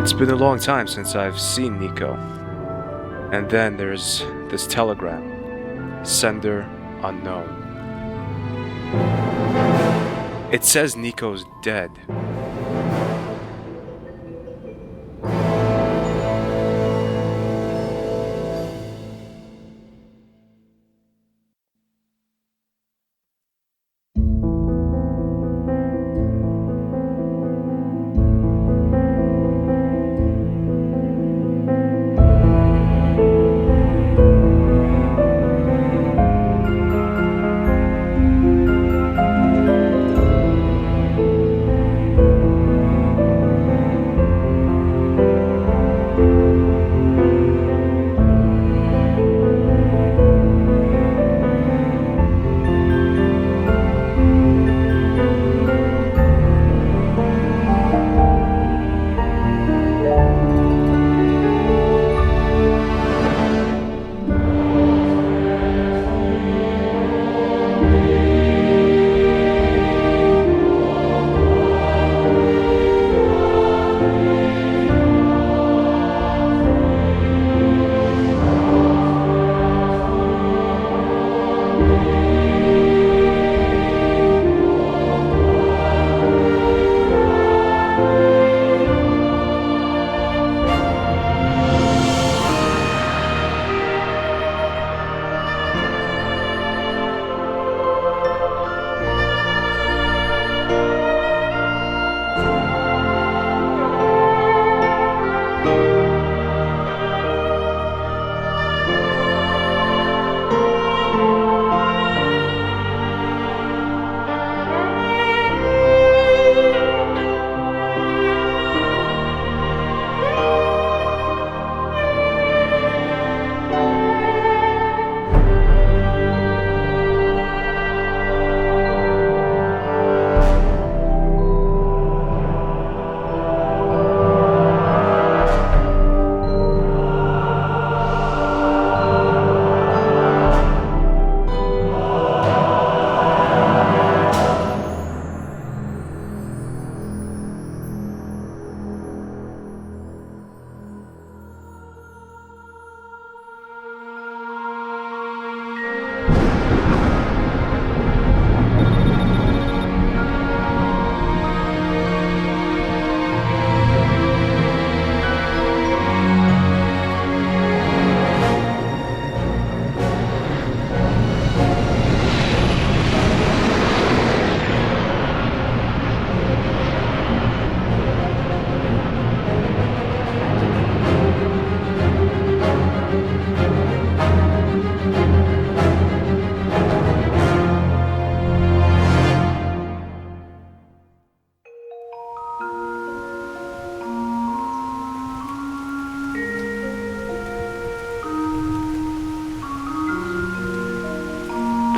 It's been a long time since I've seen Nico. And then there's this telegram. Sender unknown. It says Nico's dead.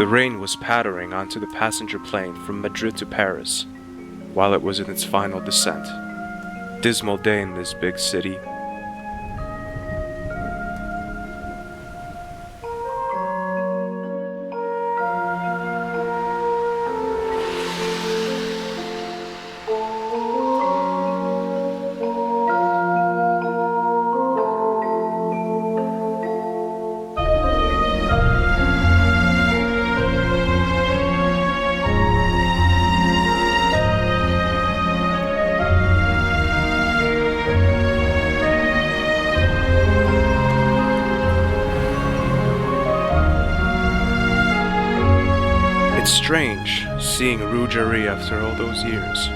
The rain was pattering onto the passenger plane from Madrid to Paris, while it was in its final descent. Dismal day in this big city. strange seeing Rujari after all those years.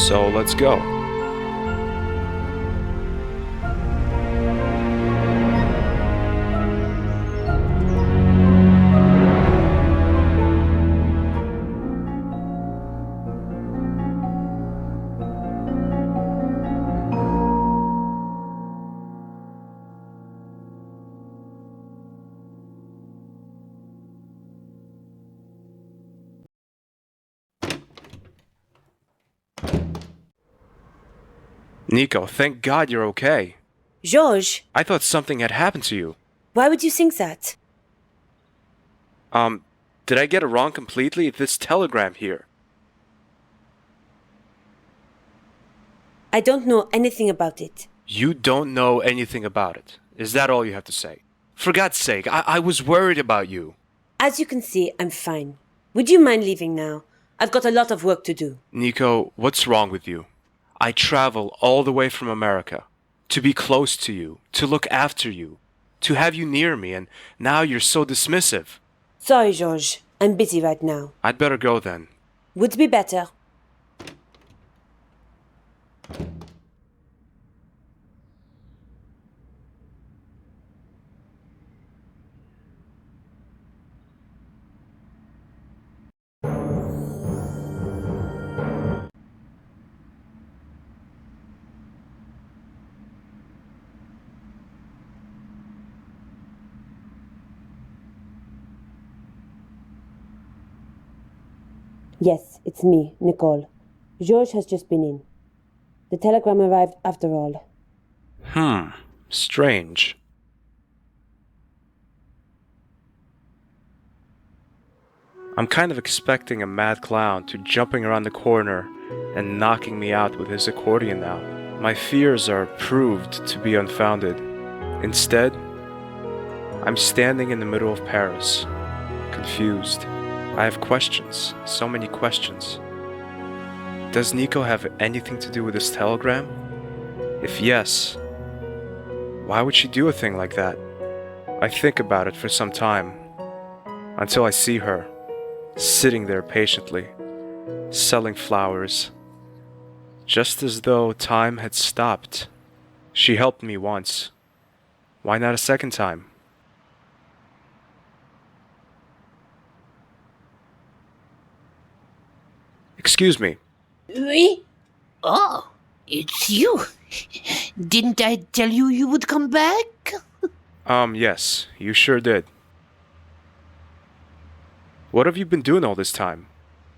So let's go. Nico, thank God you're okay. George, I thought something had happened to you. why would you think that? Did I get it wrong completely? This telegram here. I don't know anything about it. You don't know anything about it. Is that all you have to say? For God's sake, I was worried about you. As you can see, I'm fine. Would you mind leaving now? I've got a lot of work to do. Nico, what's wrong with you? I travel all the way from America to be close to you, to look after you, to have you near me, and now you're so dismissive. Sorry, George. I'm busy right now. I'd better go then. Would be better. Yes, it's me, Nicole. George has just been in. The telegram arrived after all. Strange. I'm kind of expecting a mad clown to jumping around the corner and knocking me out with his accordion now. My fears are proved to be unfounded. Instead, I'm standing in the middle of Paris, confused. I have questions, so many questions. Does Nico have anything to do with this telegram? If yes, why would she do a thing like that? I think about it for some time, until I see her, sitting there patiently, selling flowers, just as though time had stopped. She helped me once. Why not a second time? Excuse me. Oui? Oh, it's you. Didn't I tell you you would come back? Yes, you sure did. What have you been doing all this time?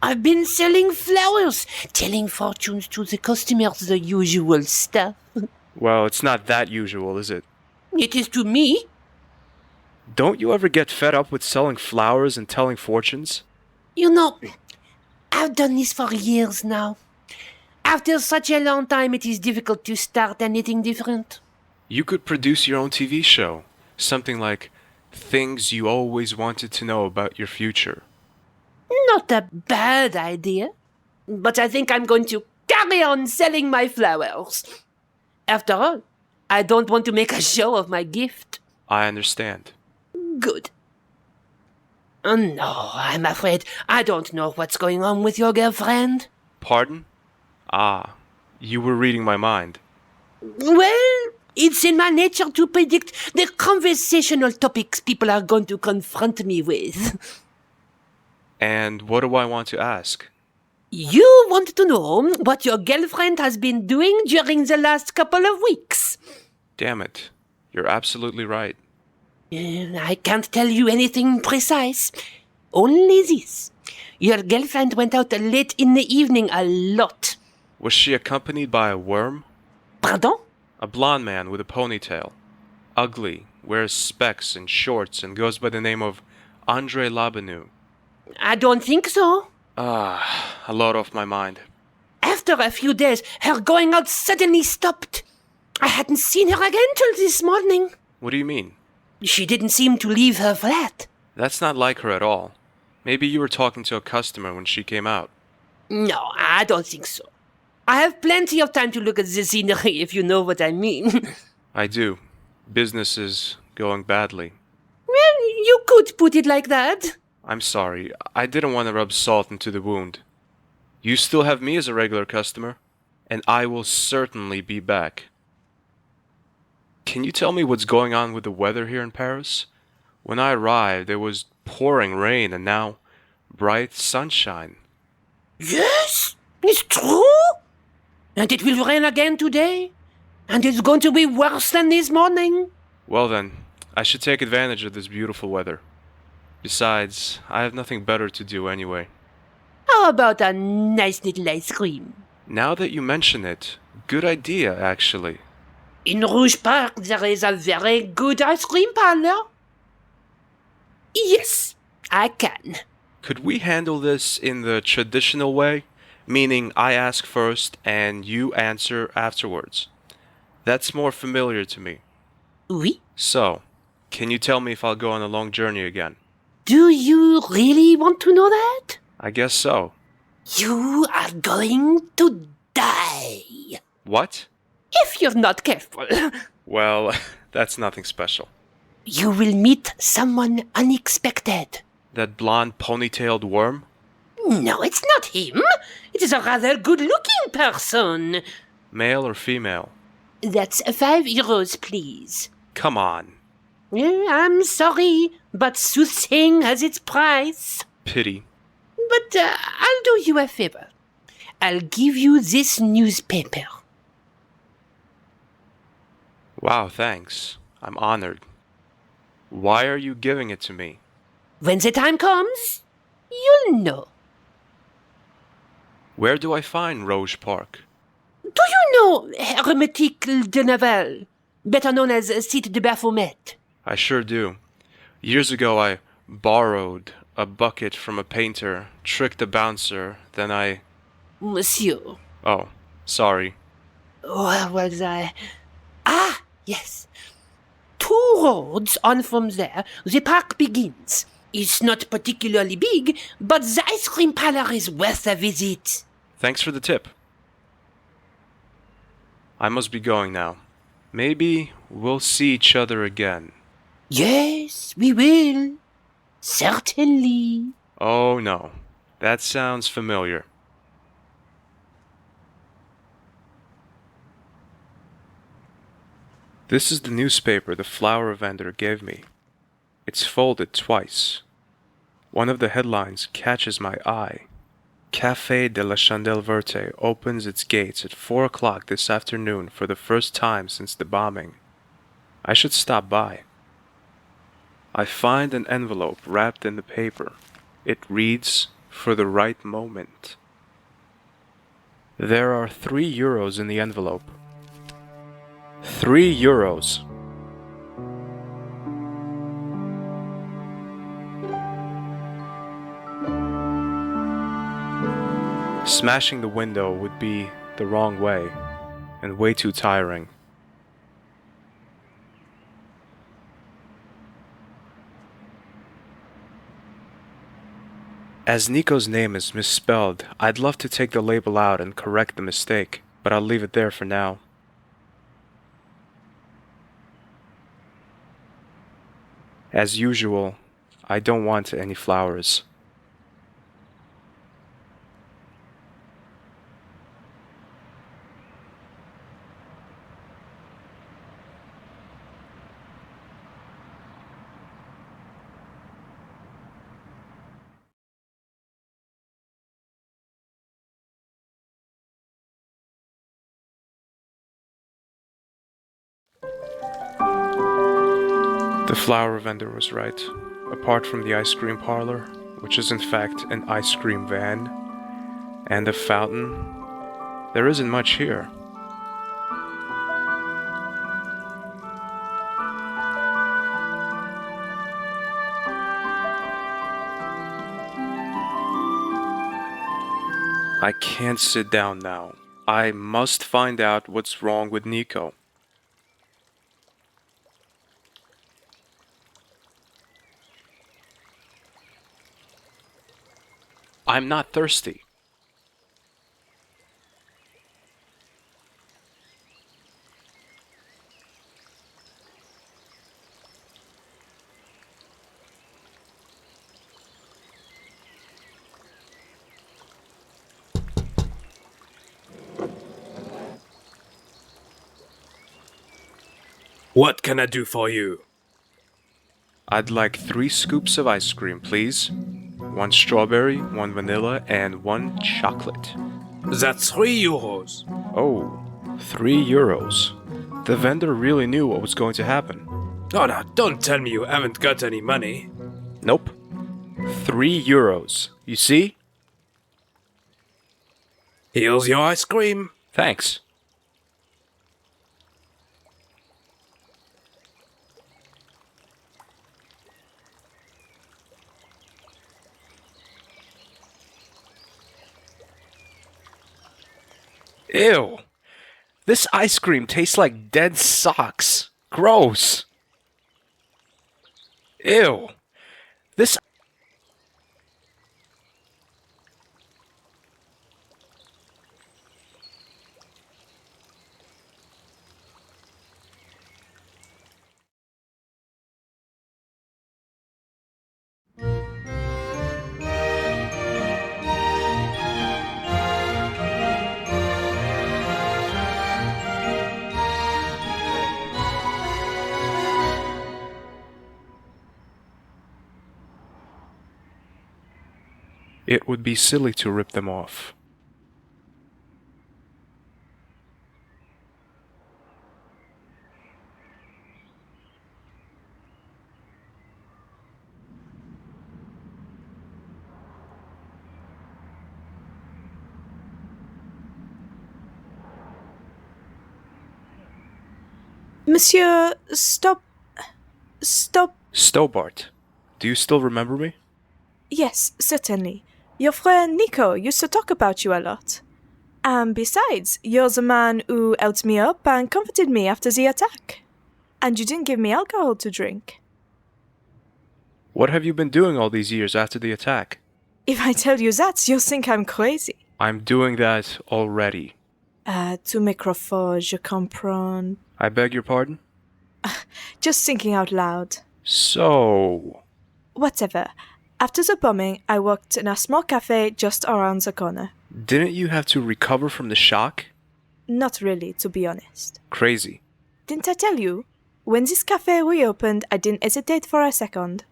I've been selling flowers, telling fortunes to the customers, the usual stuff. Well, it's not that usual, is it? It is to me. Don't you ever get fed up with selling flowers and telling fortunes? You know, I've done this for years now. After such a long time, it is difficult to start anything different. You could produce your own TV show. Something like Things You Always Wanted to Know About Your Future. Not a bad idea. But I think I'm going to carry on selling my flowers. After all, I don't want to make a show of my gift. I understand. Good. No, I'm afraid I don't know what's going on with your girlfriend. Pardon? Ah, you were reading my mind. Well, it's in my nature to predict the conversational topics people are going to confront me with. And what do I want to ask? You want to know what your girlfriend has been doing during the last couple of weeks. Damn it. You're absolutely right. I can't tell you anything precise. Only this. Your girlfriend went out late in the evening a lot. Was she accompanied by a worm? Pardon? A blonde man with a ponytail. Ugly, wears specs and shorts and goes by the name of Andre Labanu. I don't think so. Ah, a lot off my mind. After a few days, her going out suddenly stopped. I hadn't seen her again till this morning. What do you mean? She didn't seem to leave her flat. That's not like her at all. Maybe you were talking to a customer when she came out. No, I don't think so. I have plenty of time to look at the scenery, if you know what I mean. I do. Business is going badly. Well, you could put it like that. I'm sorry. I didn't want to rub salt into the wound. You still have me as a regular customer, and I will certainly be back. Can you tell me what's going on with the weather here in Paris? When I arrived, it was pouring rain, and now bright sunshine. Yes, it's true. And it will rain again today. And it's going to be worse than this morning. Well then, I should take advantage of this beautiful weather. Besides, I have nothing better to do anyway. How about a nice little ice cream? Now that you mention it, good idea, actually. In Rouge Park, there is a very good ice cream parlor. Yes, I can. Could we handle this in the traditional way? Meaning I ask first and you answer afterwards. That's more familiar to me. Oui? So, can you tell me if I'll go on a long journey again? Do you really want to know that? I guess so. You are going to die. What? If you're not careful. Well, that's nothing special. You will meet someone unexpected. That blonde ponytailed worm? No, it's not him. It is a rather good-looking person. Male or female? That's €5, please. Come on. I'm sorry, but soothsaying has its price. Pity. But I'll do you a favor. I'll give you this newspaper. Wow, thanks. I'm honored. Why are you giving it to me? When the time comes, you'll know. Where do I find Rouge Park? Do you know Hermétique de Naval, better known as Site de Baphomet? I sure do. Years ago, I borrowed a bucket from a painter, tricked a bouncer, then I... Monsieur. Oh, sorry. Where was I? Ah, yes. 2 roads on from there, the park begins. It's not particularly big, but the ice cream parlor is worth a visit. Thanks for the tip. I must be going now. Maybe we'll see each other again. Yes, we will. Certainly. Oh no, that sounds familiar. This is the newspaper the flower vendor gave me. It's folded twice. One of the headlines catches my eye. Café de la Chandelle Verte opens its gates at 4 o'clock this afternoon for the first time since the bombing. I should stop by. I find an envelope wrapped in the paper. It reads, "For the right moment." There are €3 in the envelope. €3. Smashing the window would be the wrong way and way too tiring. As Nico's name is misspelled, I'd love to take the label out and correct the mistake, but I'll leave it there for now. As usual, I don't want any flowers. The flower vendor was right. Apart from the ice cream parlor, which is in fact an ice cream van, and a fountain, there isn't much here. I can't sit down now. I must find out what's wrong with Nico. I'm not thirsty. What can I do for you? I'd like 3 scoops of ice cream, please. 1 strawberry, 1 vanilla, and 1 chocolate. That's €3. Oh, €3. The vendor really knew what was going to happen. Oh no, don't tell me you haven't got any money. Nope. €3. You see? Here's your ice cream. Thanks. Ew. This ice cream tastes like dead socks. Gross. Ew. This... It would be silly to rip them off. Monsieur, stop. Stobart, do you still remember me? Yes, certainly. Your friend Nico used to talk about you a lot. And besides, you're the man who helped me up and comforted me after the attack. And you didn't give me alcohol to drink. What have you been doing all these years after the attack? If I tell you that, you'll think I'm crazy. I'm doing that already. Tu m'écrofois, je comprends. I beg your pardon? Just thinking out loud. So... Whatever. After the bombing, I worked in a small cafe just around the corner. Didn't you have to recover from the shock? Not really, to be honest. Crazy. Didn't I tell you? When this cafe reopened, I didn't hesitate for a second.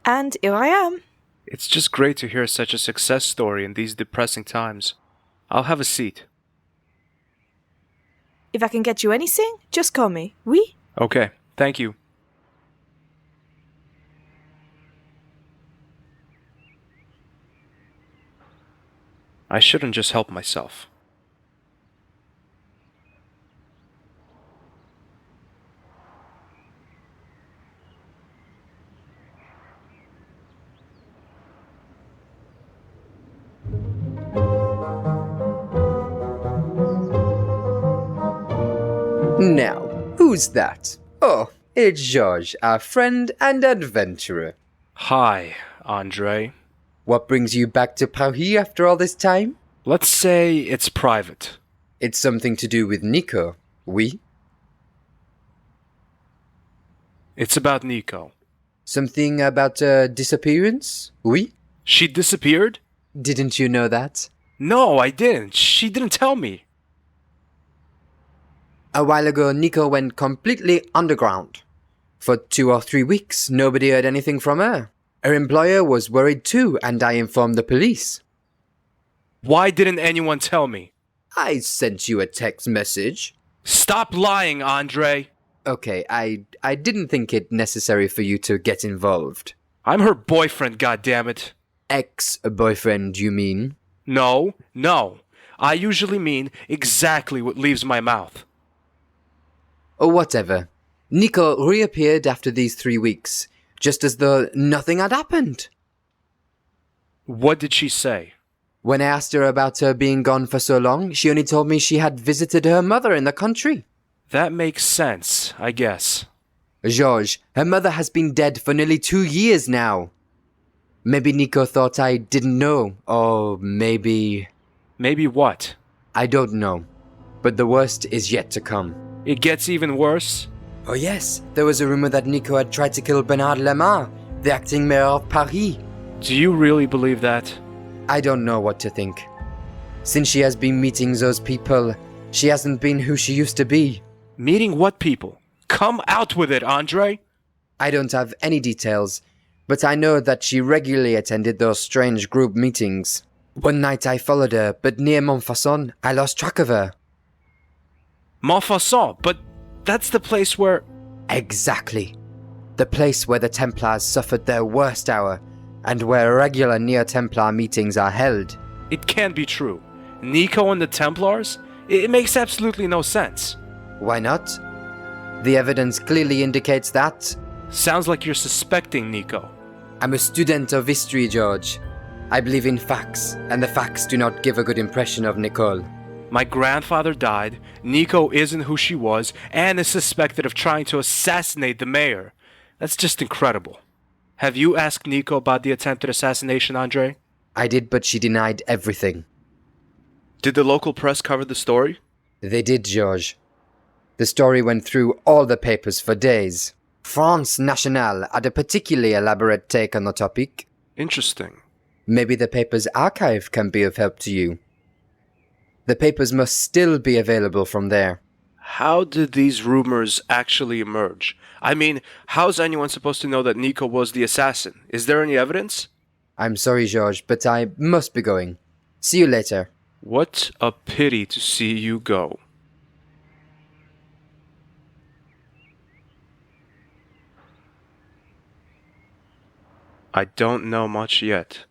And here I am. It's just great to hear such a success story in these depressing times. I'll have a seat. If I can get you anything, just call me. Oui? Okay, thank you. I shouldn't just help myself. Now, who's that? Oh, it's George, our friend and adventurer. Hi, Andre. What brings you back to Paris after all this time? Let's say it's private. It's something to do with Nico, oui? It's about Nico. Something about a disappearance, oui? She disappeared? Didn't you know that? No, I didn't. She didn't tell me. A while ago, Nico went completely underground. For 2 or 3 weeks, nobody heard anything from her. Her employer was worried too, and I informed the police. Why didn't anyone tell me? I sent you a text message. Stop lying, Andre. Okay, I didn't think it necessary for you to get involved. I'm her boyfriend, goddammit. Ex-boyfriend, you mean? No. I usually mean exactly what leaves my mouth. Or whatever. Nico reappeared after these 3 weeks, just as though nothing had happened. What did she say? When I asked her about her being gone for so long, she only told me she had visited her mother in the country. That makes sense, I guess. Georges, her mother has been dead for nearly 2 years now. Maybe Nico thought I didn't know, or maybe... Maybe what? I don't know. But the worst is yet to come. It gets even worse? Oh yes, there was a rumor that Nico had tried to kill Bernard Lemar, the acting mayor of Paris. Do you really believe that? I don't know what to think. Since she has been meeting those people, she hasn't been who she used to be. Meeting what people? Come out with it, Andre! I don't have any details, but I know that she regularly attended those strange group meetings. One night I followed her, but near Montfaucon, I lost track of her. Montfaucon, but that's the place where... Exactly. The place where the Templars suffered their worst hour, and where regular Neo-Templar meetings are held. It can't be true. Nico and the Templars? It makes absolutely no sense. Why not? The evidence clearly indicates that. Sounds like you're suspecting Nico. I'm a student of history, George. I believe in facts, and the facts do not give a good impression of Nicole. My grandfather died, Nico isn't who she was, and is suspected of trying to assassinate the mayor. That's just incredible. Have you asked Nico about the attempted assassination, Andre? I did, but she denied everything. Did the local press cover the story? They did, George. The story went through all the papers for days. France Nationale had a particularly elaborate take on the topic. Interesting. Maybe the paper's archive can be of help to you. The papers must still be available from there. How did these rumors actually emerge? I mean, how's anyone supposed to know that Nico was the assassin? Is there any evidence? I'm sorry, George, but I must be going. See you later. What a pity to see you go. I don't know much yet.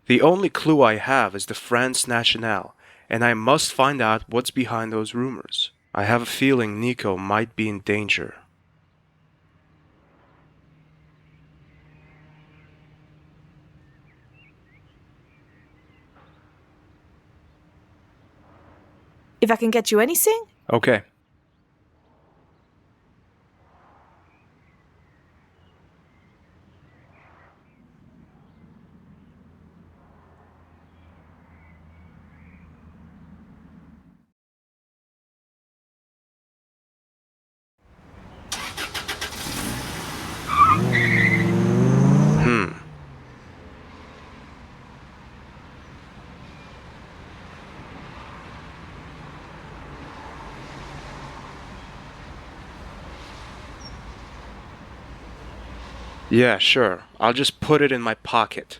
The only clue I have is the France Nationale, and I must find out what's behind those rumors. I have a feeling Nico might be in danger. If I can get you anything? Okay. Yeah, sure. I'll just put it in my pocket.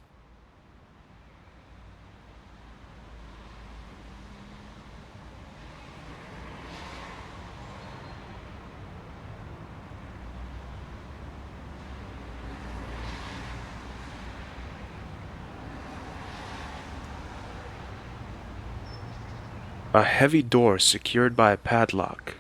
A heavy door secured by a padlock.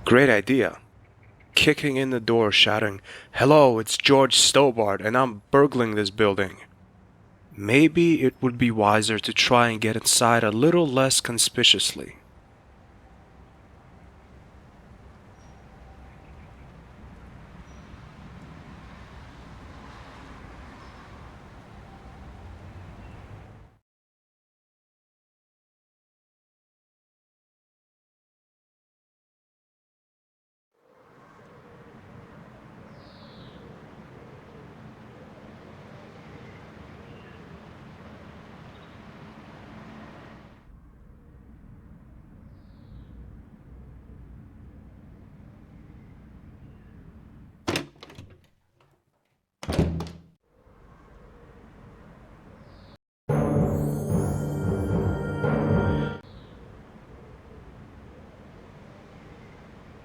Great idea. Kicking in the door, shouting, "Hello, it's George Stobart, and I'm burgling this building." Maybe it would be wiser to try and get inside a little less conspicuously.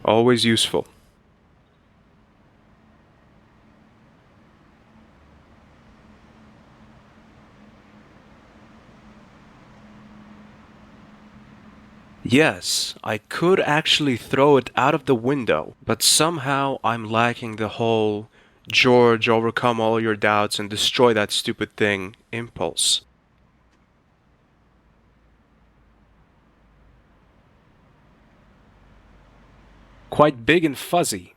Always useful. Yes, I could actually throw it out of the window, but somehow I'm lacking the whole "George, overcome all your doubts and destroy that stupid thing" impulse. Quite big and fuzzy.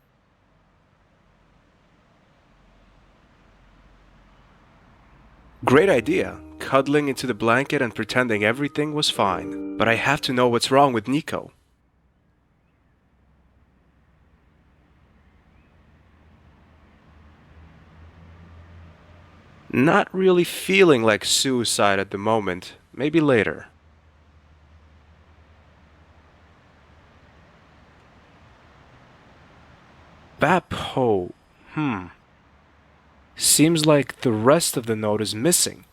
Great idea, cuddling into the blanket and pretending everything was fine. But I have to know what's wrong with Nico. Not really feeling like suicide at the moment. Maybe later. Bapho. Seems like the rest of the note is missing.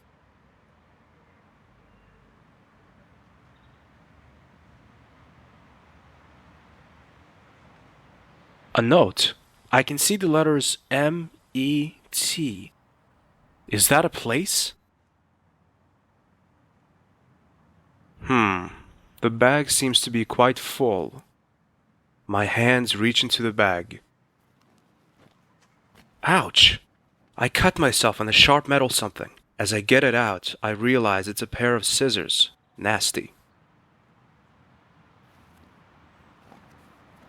A note. I can see the letters M-E-T. Is that a place? The bag seems to be quite full. My hands reach into the bag. Ouch! I cut myself on a sharp metal something. As I get it out, I realize it's a pair of scissors. Nasty.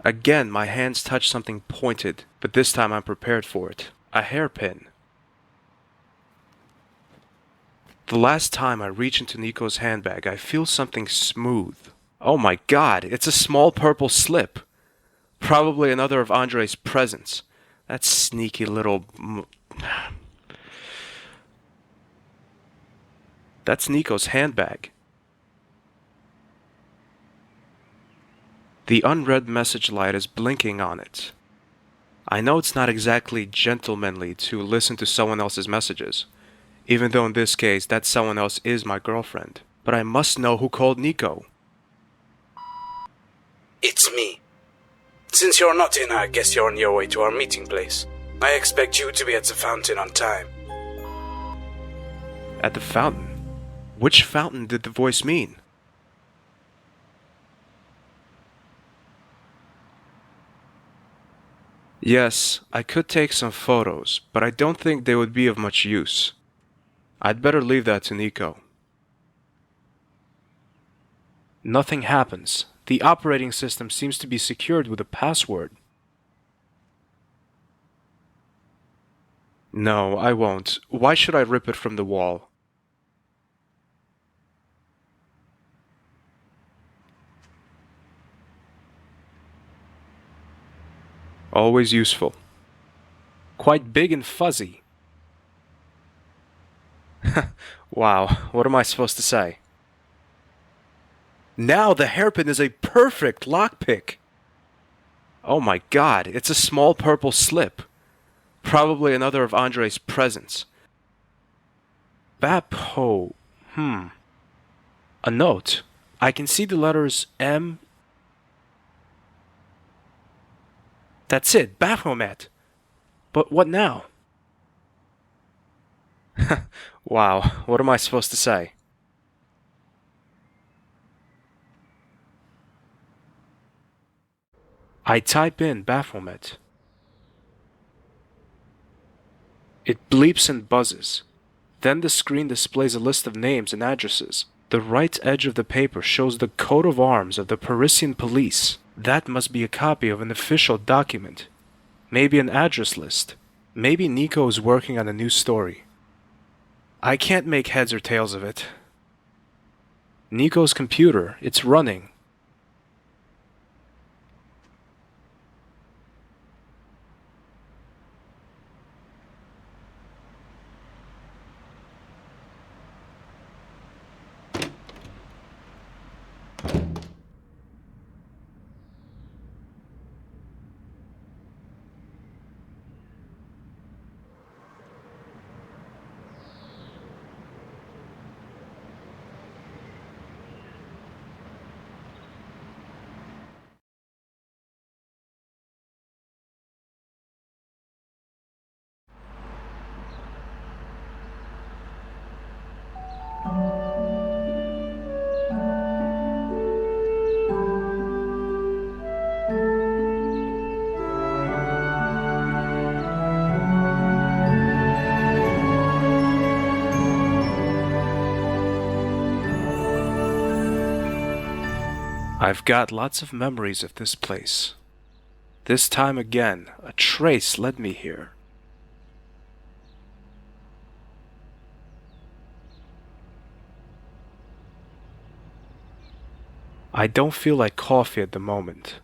Again, my hands touch something pointed, but this time I'm prepared for it. A hairpin. The last time I reach into Nico's handbag, I feel something smooth. Oh my god, it's a small purple slip. Probably another of Andre's presents. That sneaky little... That's Nico's handbag. The unread message light is blinking on it. I know it's not exactly gentlemanly to listen to someone else's messages, even though in this case that someone else is my girlfriend. But I must know who called Nico. It's me. Since you're not in, I guess you're on your way to our meeting place. I expect you to be at the fountain on time. At the fountain? Which fountain did the voice mean? Yes, I could take some photos, but I don't think they would be of much use. I'd better leave that to Nico. Nothing happens. The operating system seems to be secured with a password. No, I won't. Why should I rip it from the wall? Always useful. Quite big and fuzzy. Wow, what am I supposed to say? Now the hairpin is a perfect lockpick. Oh my god, it's a small purple slip. Probably another of Andre's presents. Bapho. A note. I can see the letters M. That's it, Baphomet. But what now? Wow, what am I supposed to say? I type in Baphomet. It bleeps and buzzes. Then the screen displays a list of names and addresses. The right edge of the paper shows the coat of arms of the Parisian police. That must be a copy of an official document. Maybe an address list. Maybe Nico is working on a new story. I can't make heads or tails of it. Nico's computer, it's running. I've got lots of memories of this place. This time again, a trace led me here. I don't feel like coffee at the moment.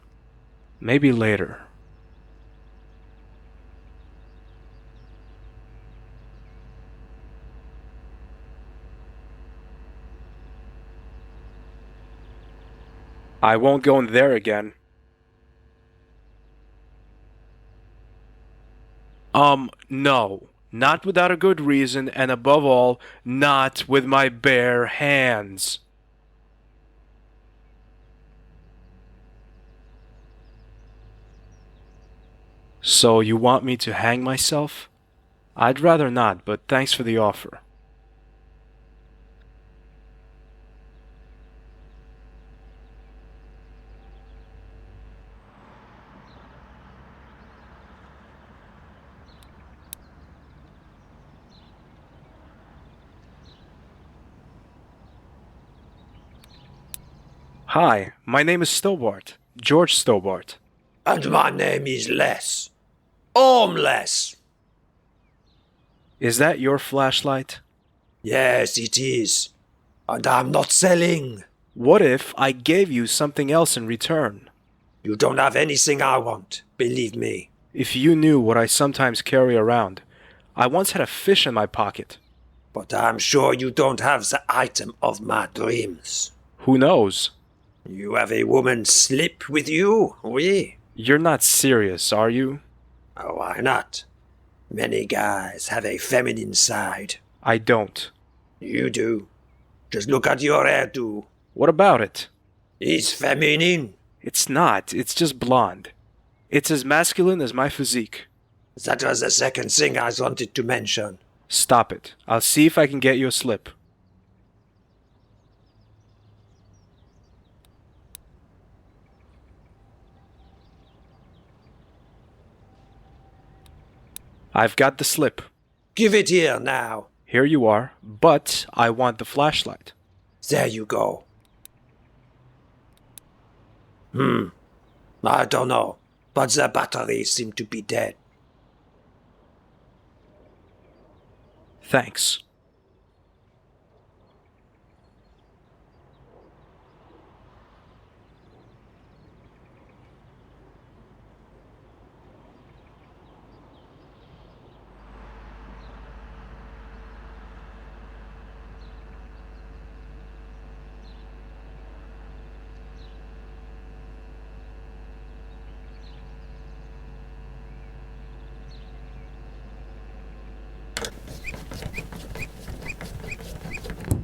Maybe later. I won't go in there again. No. Not without a good reason, and above all, not with my bare hands. So you want me to hang myself? I'd rather not, but thanks for the offer. Hi, my name is Stobart. George Stobart. And my name is Les. Les. Is that your flashlight? Yes, it is. And I'm not selling. What if I gave you something else in return? You don't have anything I want, believe me. If you knew what I sometimes carry around, I once had a fish in my pocket. But I'm sure you don't have the item of my dreams. Who knows? You have a woman's slip with you, oui? You're not serious, are you? Oh, why not? Many guys have a feminine side. I don't. You do. Just look at your hairdo. What about it? It's feminine. It's not. It's just blonde. It's as masculine as my physique. That was the second thing I wanted to mention. Stop it. I'll see if I can get you a slip. I've got the slip. Give it here now. Here you are, but I want the flashlight. There you go. I don't know, but the batteries seem to be dead. Thanks.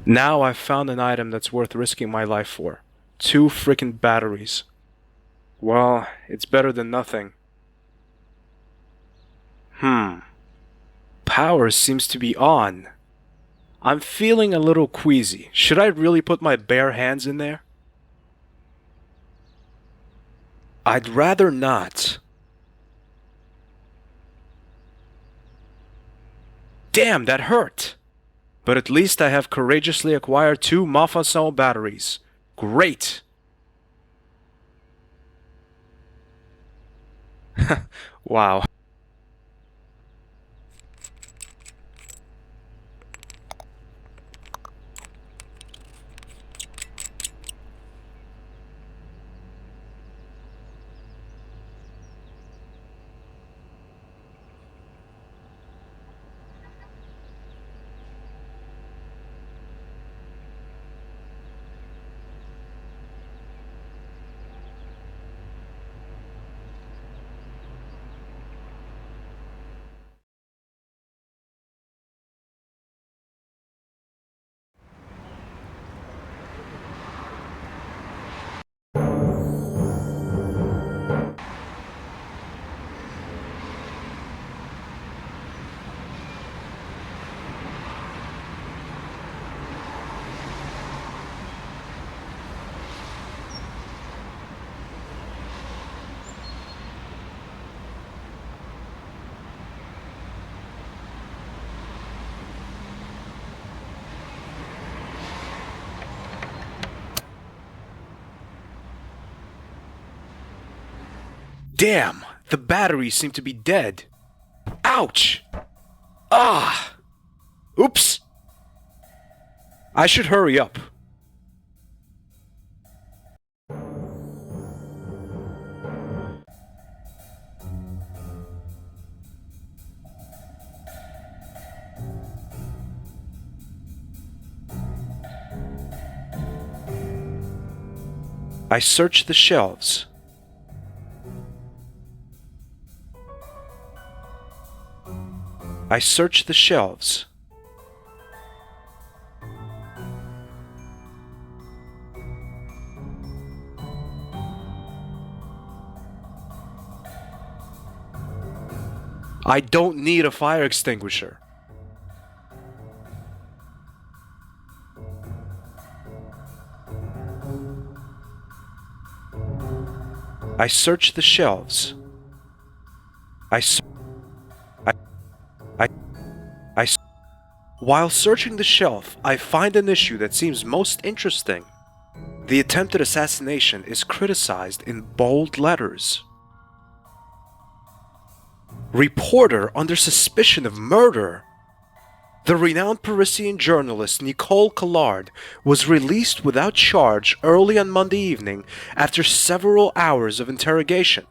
Now I've found an item that's worth risking my life for. 2 frickin' batteries. Well, it's better than nothing. Power seems to be on. I'm feeling a little queasy. Should I really put my bare hands in there? I'd rather not. Damn, that hurt! But at least I have courageously acquired 2 Maupassant batteries. Great! Wow. Damn, the batteries seem to be dead. Ouch! Ah! Oops! I should hurry up. I search the shelves. I search the shelves. I don't need a fire extinguisher. I search the shelves. While searching the shelf, I find an issue that seems most interesting. The attempted assassination is criticized in bold letters. Reporter under suspicion of murder. The renowned Parisian journalist Nicole Collard was released without charge early on Monday evening after several hours of interrogation.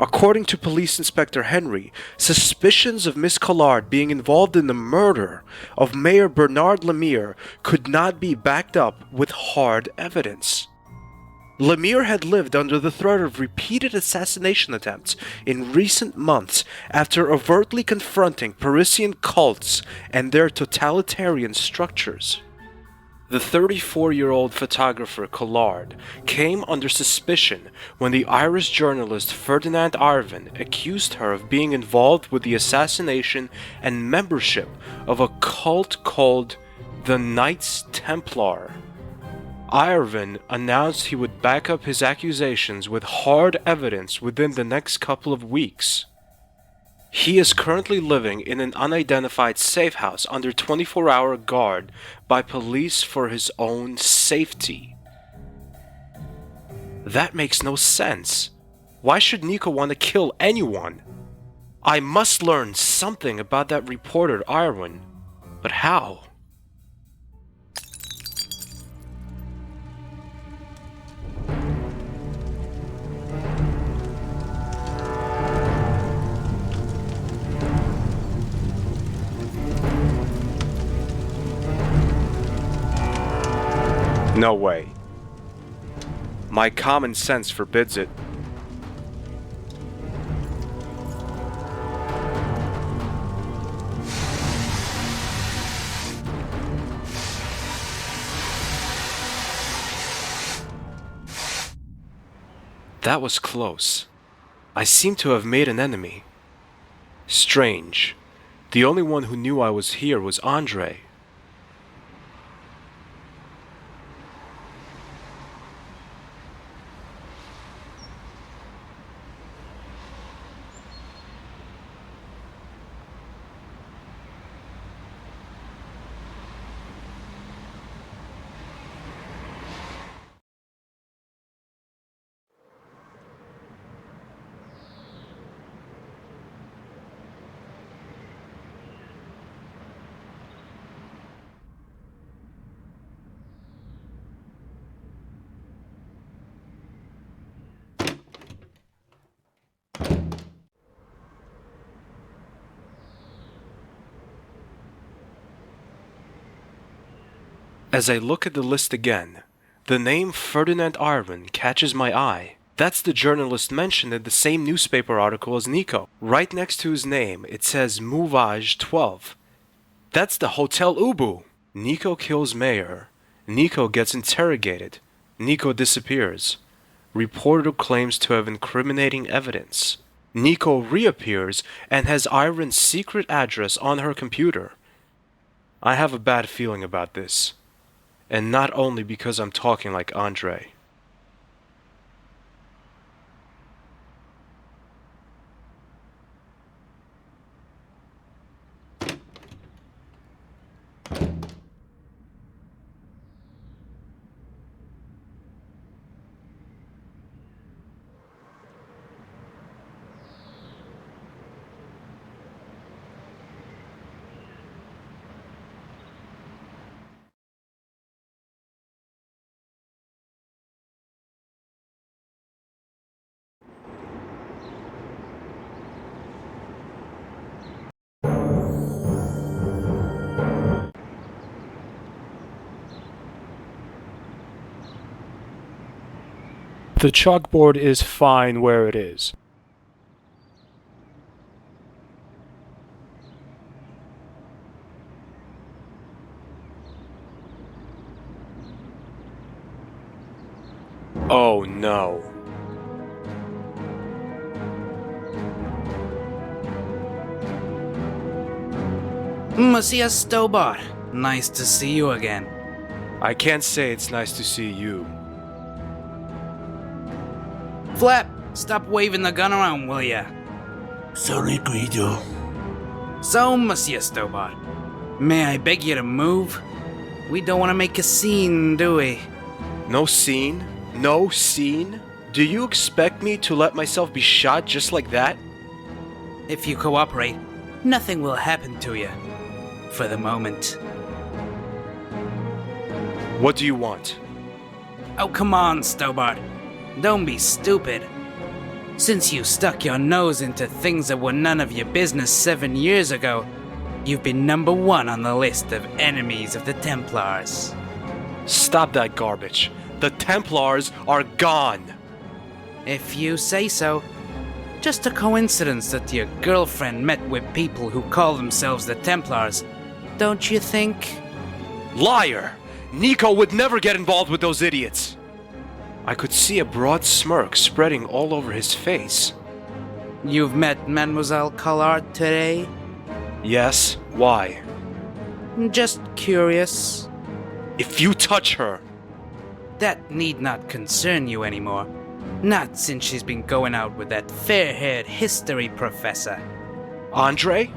According to Police Inspector Henry, suspicions of Miss Collard being involved in the murder of Mayor Bernard Lemire could not be backed up with hard evidence. Lemire had lived under the threat of repeated assassination attempts in recent months after overtly confronting Parisian cults and their totalitarian structures. The 34-year-old photographer Collard came under suspicion when the Irish journalist Ferdinand Arvin accused her of being involved with the assassination and membership of a cult called the Knights Templar. Arvin announced he would back up his accusations with hard evidence within the next couple of weeks. He is currently living in an unidentified safe house under 24-hour guard by police for his own safety. That makes no sense. Why should Nico want to kill anyone? I must learn something about that reporter Irwin, but how? No way. My common sense forbids it. That was close. I seem to have made an enemy. Strange. The only one who knew I was here was Andre. As I look at the list again, the name Ferdinand Arvin catches my eye. That's the journalist mentioned in the same newspaper article as Nico. Right next to his name, it says Mouvage 12. That's the Hotel Ubu. Nico kills Mayor. Nico gets interrogated. Nico disappears. Reporter claims to have incriminating evidence. Nico reappears and has Iron's secret address on her computer. I have a bad feeling about this. And not only because I'm talking like Andre. The chalkboard is fine where it is. Oh no. Monsieur Stobart, nice to see you again. I can't say it's nice to see you. Flap, stop waving the gun around, will ya? Sorry, Guido. So, Monsieur Stobart, may I beg you to move? We don't want to make a scene, do we? No scene? No scene? Do you expect me to let myself be shot just like that? If you cooperate, nothing will happen to you. For the moment. What do you want? Oh, come on, Stobart. Don't be stupid. Since you stuck your nose into things that were none of your business 7 years ago, you've been #1 on the list of enemies of the Templars. Stop that garbage. The Templars are gone. If you say so. Just a coincidence that your girlfriend met with people who call themselves the Templars, don't you think? Liar! Nico would never get involved with those idiots. I could see a broad smirk spreading all over his face. You've met Mademoiselle Collard today? Yes, why? Just curious. If you touch her... That need not concern you anymore. Not since she's been going out with that fair-haired history professor. Andre?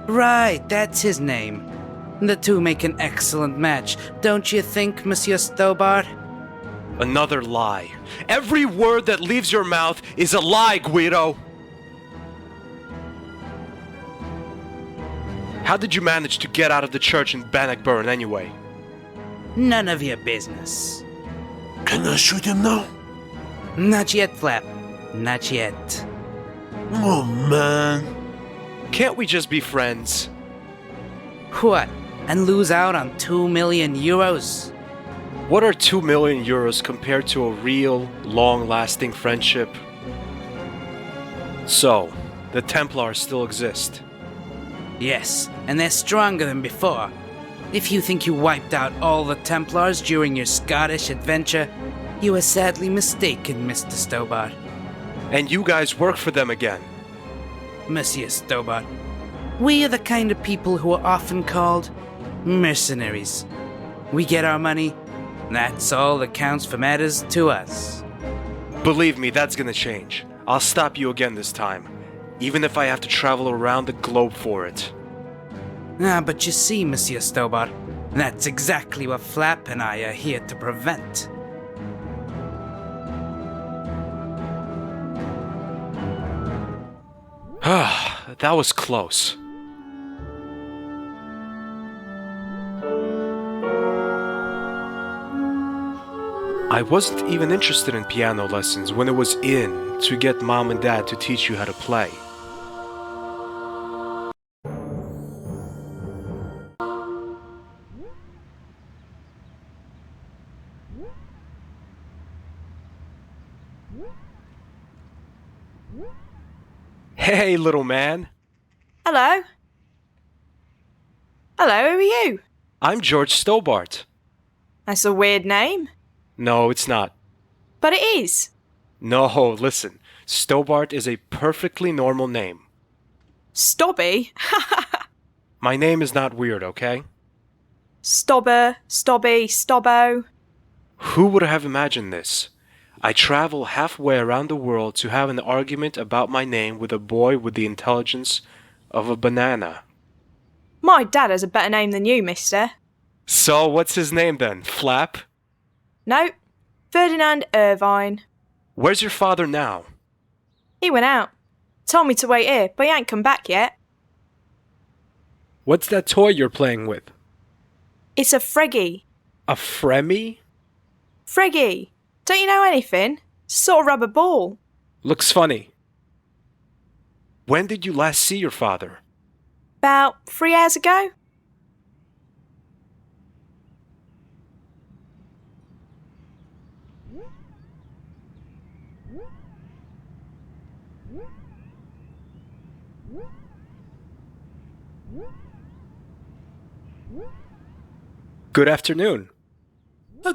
Right, that's his name. The two make an excellent match, don't you think, Monsieur Stobart? Another lie. Every word that leaves your mouth is a lie, Guido! How did you manage to get out of the church in Bannockburn anyway? None of your business. Can I shoot him now? Not yet, Flap. Not yet. Oh, man. Can't we just be friends? What? And lose out on 2 million euros? What are 2 million euros compared to a real, long-lasting friendship? So, the Templars still exist. Yes, and they're stronger than before. If you think you wiped out all the Templars during your Scottish adventure, you are sadly mistaken, Mr. Stobart. And you guys work for them again. Monsieur Stobart, we are the kind of people who are often called mercenaries. We get our money, that's all that counts for matters to us. Believe me, that's gonna change. I'll stop you again this time, even if I have to travel around the globe for it. But you see, Monsieur Stobart, that's exactly what Flap and I are here to prevent. That was close. I wasn't even interested in piano lessons when it was in to get mom and dad to teach you how to play. Hey, little man. Hello? Hello, who are you? I'm George Stobart. That's a weird name. No, it's not. But it is. No, listen. Stobart is a perfectly normal name. Stobby? My name is not weird, okay? Stobber, Stobby, Stobbo. Who would have imagined this? I travel halfway around the world to have an argument about my name with a boy with the intelligence of a banana. My dad has a better name than you, mister. So, what's his name then? Flap? No, Ferdinand Irvine. Where's your father now? He went out. Told me to wait here, but he ain't come back yet. What's that toy you're playing with? It's a Freggy. A Fremy? Freggy. Don't you know anything? It's a sort of rubber ball. Looks funny. When did you last see your father? About 3 hours ago. Good afternoon.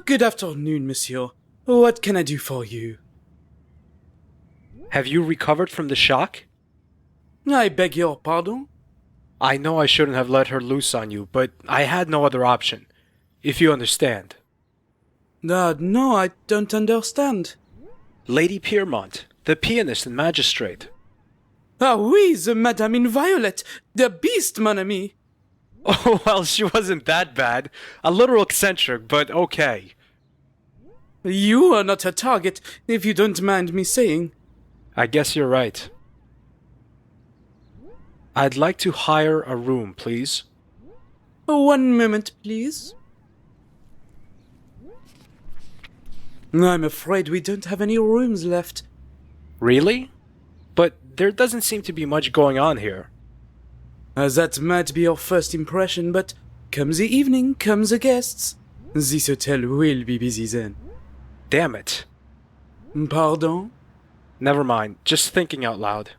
Good afternoon, monsieur. What can I do for you? Have you recovered from the shock? I beg your pardon? I know I shouldn't have let her loose on you, but I had no other option. If you understand. No, I don't understand. Lady Piermont, the pianist and magistrate. Ah oui, the Madame in Violet, the beast, mon ami. Oh, well, she wasn't that bad. A little eccentric, but okay. You are not a target, if you don't mind me saying. I guess you're right. I'd like to hire a room, please. 1 moment, please. I'm afraid we don't have any rooms left. Really? But there doesn't seem to be much going on here. That might be your first impression, but come the evening, come the guests. This hotel will be busy then. Damn it. Pardon? Never mind, just thinking out loud.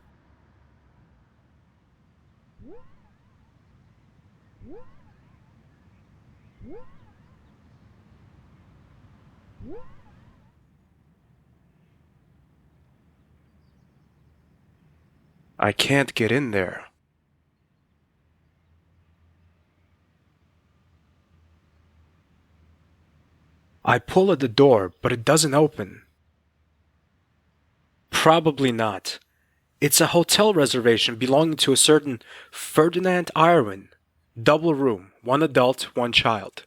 I can't get in there. I pull at the door, but it doesn't open. Probably not. It's a hotel reservation belonging to a certain Ferdinand Irwin. Double room, 1 adult, 1 child.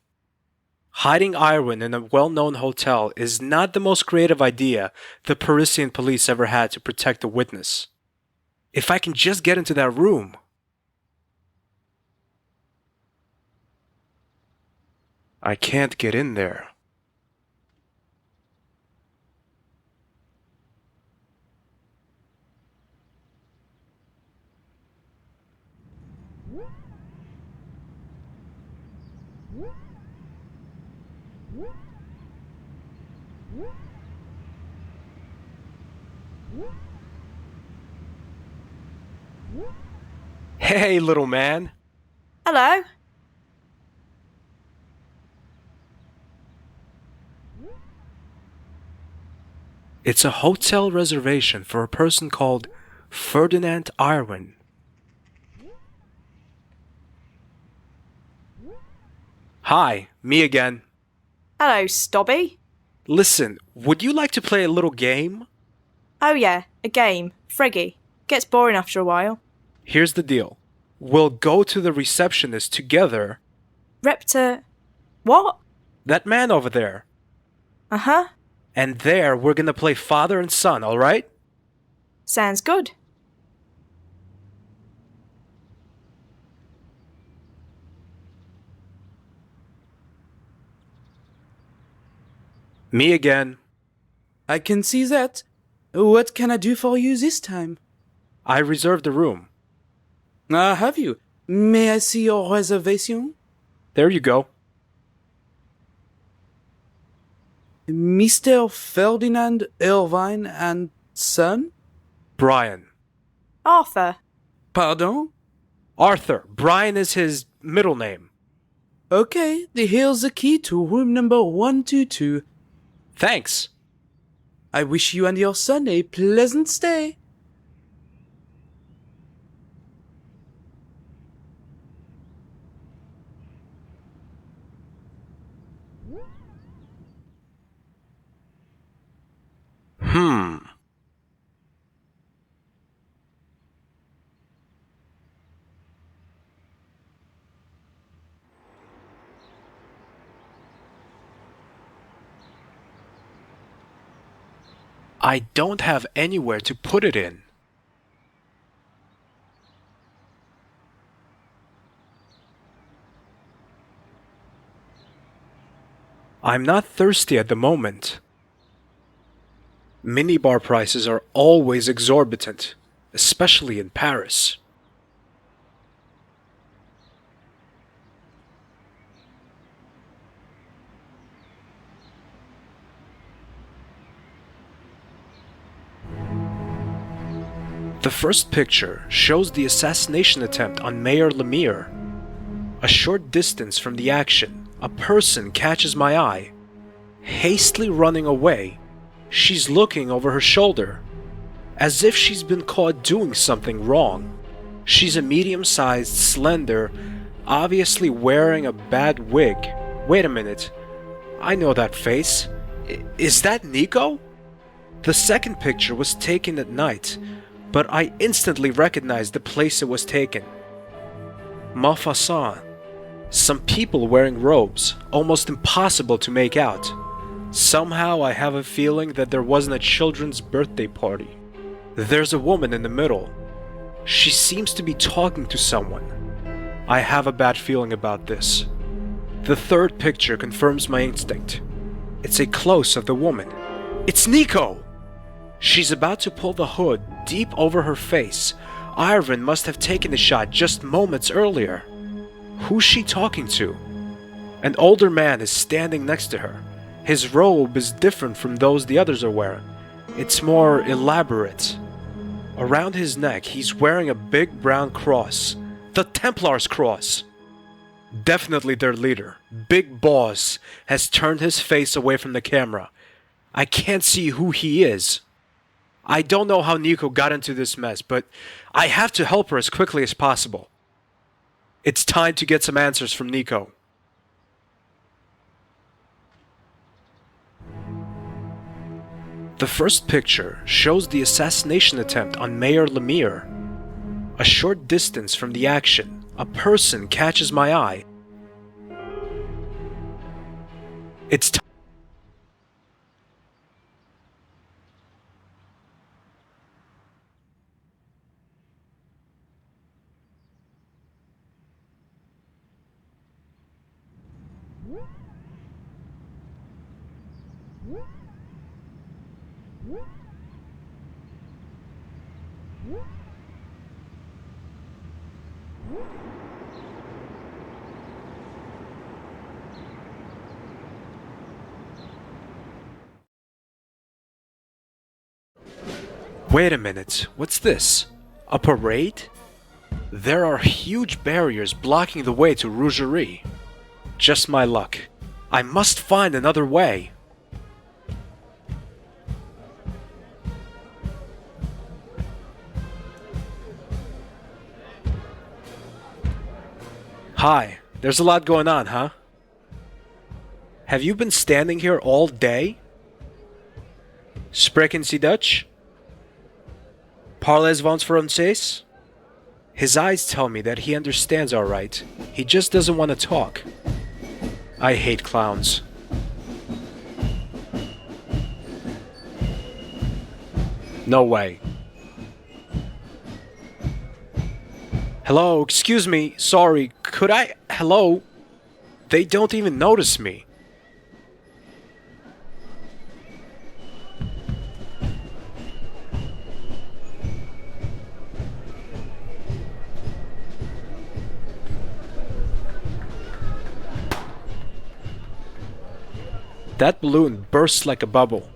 Hiding Irwin in a well-known hotel is not the most creative idea the Parisian police ever had to protect a witness. If I can just get into that room. I can't get in there. Hey, little man. Hello? It's a hotel reservation for a person called Ferdinand Irwin. Hi, me again. Hello, Stobby. Listen, would you like to play a little game? Oh yeah, a game. Friggy. Gets boring after a while. Here's the deal. We'll go to the receptionist together. Reptor... What? That man over there. Uh-huh. And there, we're gonna play father and son, alright? Sounds good. Me again. I can see that. What can I do for you this time? I reserved a room. Have you? May I see your reservation? There you go. Mr. Ferdinand Irvine and son? Brian. Arthur. Pardon? Arthur. Brian is his middle name. Okay, here's the key to room number 122. Thanks. I wish you and your son a pleasant stay. I don't have anywhere to put it in. I'm not thirsty at the moment. Minibar prices are always exorbitant, especially in Paris. The first picture shows the assassination attempt on Mayor Lemire. A short distance from the action, a person catches my eye. Hastily running away, she's looking over her shoulder, as if she's been caught doing something wrong. She's a medium-sized, slender, obviously wearing a bad wig. Wait a minute. I know that face. Is that Nico? The second picture was taken at night, but I instantly recognized the place it was taken. Maupassant. Some people wearing robes, almost impossible to make out. Somehow I have a feeling that there wasn't a children's birthday party. There's a woman in the middle. She seems to be talking to someone. I have a bad feeling about this. The third picture confirms my instinct. It's a close of the woman. It's Nico! She's about to pull the hood deep over her face. Ivan must have taken the shot just moments earlier. Who's she talking to? An older man is standing next to her. His robe is different from those the others are wearing. It's more elaborate. Around his neck, he's wearing a big brown cross. The Templars cross. Definitely their leader, Big Boss, has turned his face away from the camera. I can't see who he is. I don't know how Nico got into this mess, but I have to help her as quickly as possible. It's time to get some answers from Nico. The first picture shows the assassination attempt on Mayor Lemire. A short distance from the action, a person catches my eye. It's time. Wait a minute, what's this? A parade? There are huge barriers blocking the way to Rougerie. Just my luck. I must find another way. Hi, there's a lot going on, huh? Have you been standing here all day? Spreken Sie Dutch? Parlez-vous français? His eyes tell me that he understands all right. He just doesn't want to talk. I hate clowns. No way. Hello, excuse me, sorry, could I... Hello? They don't even notice me. That balloon bursts like a bubble.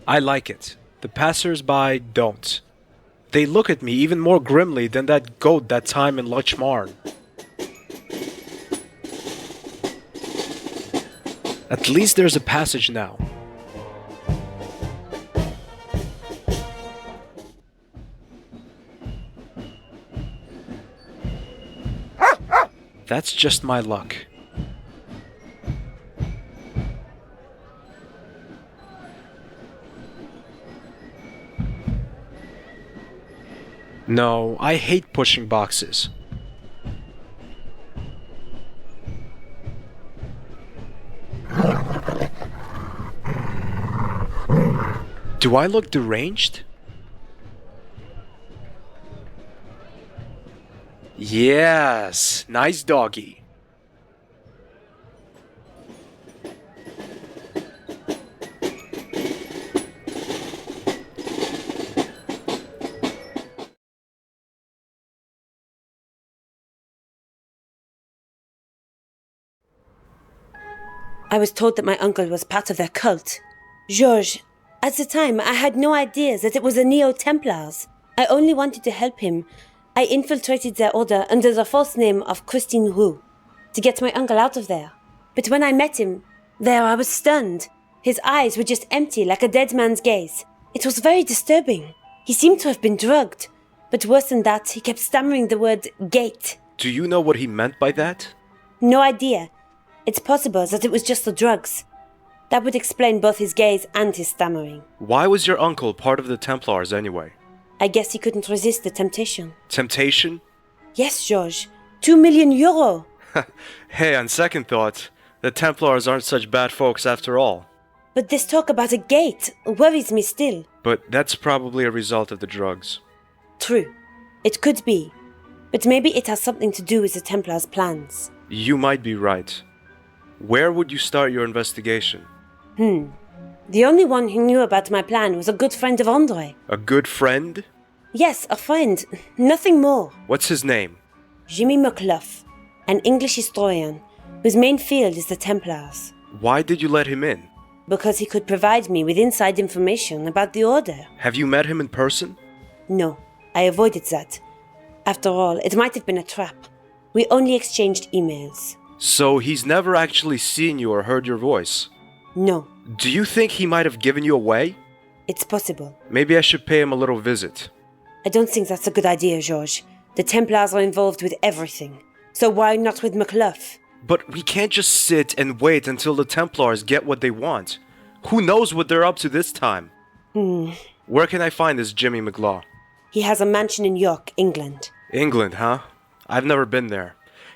I like it. The passers-by don't. They look at me even more grimly than that goat that time in Lochmarn. At least there's a passage now. That's just my luck. No, I hate pushing boxes. Do I look deranged? Yes, nice doggy. I was told that my uncle was part of their cult. Georges, at the time, I had no idea that it was the Neo-Templars. I only wanted to help him. I infiltrated their order under the false name of Christine Roux. to get my uncle out of there. But when I met him, there I was stunned. His eyes were just empty like a dead man's gaze. It was very disturbing. He seemed to have been drugged. But worse than that, he kept stammering the word gate. Do you know what he meant by that? No idea. It's possible that it was just the drugs. That would explain both his gaze and his stammering. Why was your uncle part of the Templars anyway? I guess he couldn't resist the temptation. Temptation? Yes, George. 2 million euro. Hey, on second thought, the Templars aren't such bad folks after all. But this talk about a gate worries me still. But that's probably a result of the drugs. True. It could be. But maybe it has something to do with the Templars' plans. You might be right. Where would you start your investigation? The only one who knew about my plan was a good friend of Andre. A good friend? Yes, a friend. Nothing more. What's his name? Jimmy McClough, an English historian, whose main field is the Templars. Why did you let him in? Because he could provide me with inside information about the Order. Have you met him in person? No, I avoided that. After all, it might have been a trap. We only exchanged emails. So he's never actually seen you or heard your voice? No, Do you think he might have given you away? it's possible. Maybe I should pay him a little visit. I don't think that's a good idea, George. The Templars are involved with everything. So why not with McClough? But we can't just sit and wait until the Templars get what they want. Who knows what they're up to this time? Where can I find this Jimmy McLaw? He has a mansion in York, England. England, huh? I've never been there.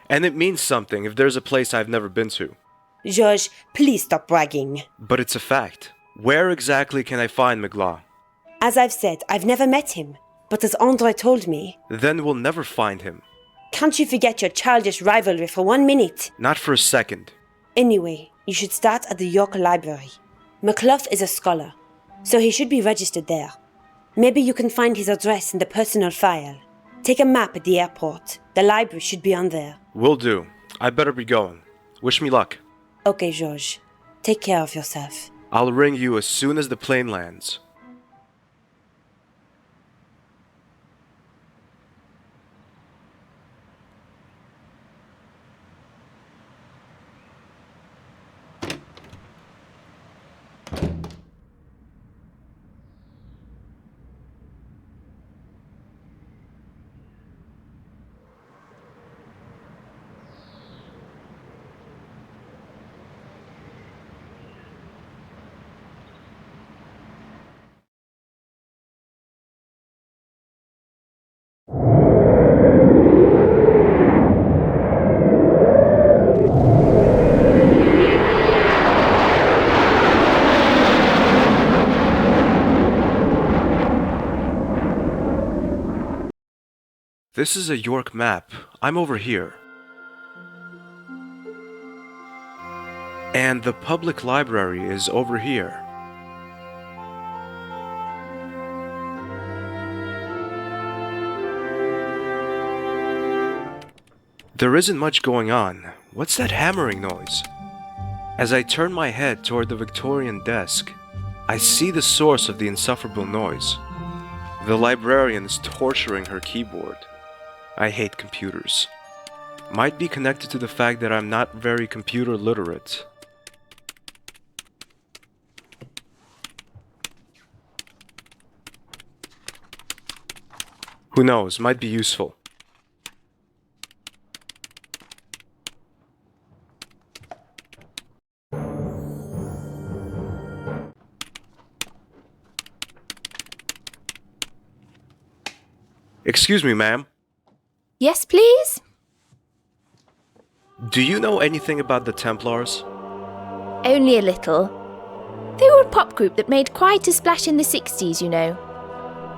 And it means something if there's a place I've never been to. George, please stop bragging. But it's a fact. Where exactly can I find McLaw? As I've said, I've never met him. But as Andre told me, Then we'll never find him. can't you forget your childish rivalry for 1 minute? Not for a second. Anyway, you should start at the York Library. McClough is a scholar, so he should be registered there. Maybe you can find his address in the personal file. Take a map at the airport. The library should be on there. Will do. I better be going. Wish me luck. Okay, George. Take care of yourself. I'll ring you as soon as the plane lands. This is a York map. I'm over here. And the public library is over here. There isn't much going on. What's that hammering noise? As I turn my head toward the Victorian desk, I see the source of the insufferable noise. The librarian is torturing her keyboard. I hate computers. Might be connected to the fact that I'm not very computer literate. Who knows, might be useful. Excuse me, ma'am. Yes, please? Do you know anything about the Templars? Only a little. They were a pop group that made quite a splash in the 60s, you know.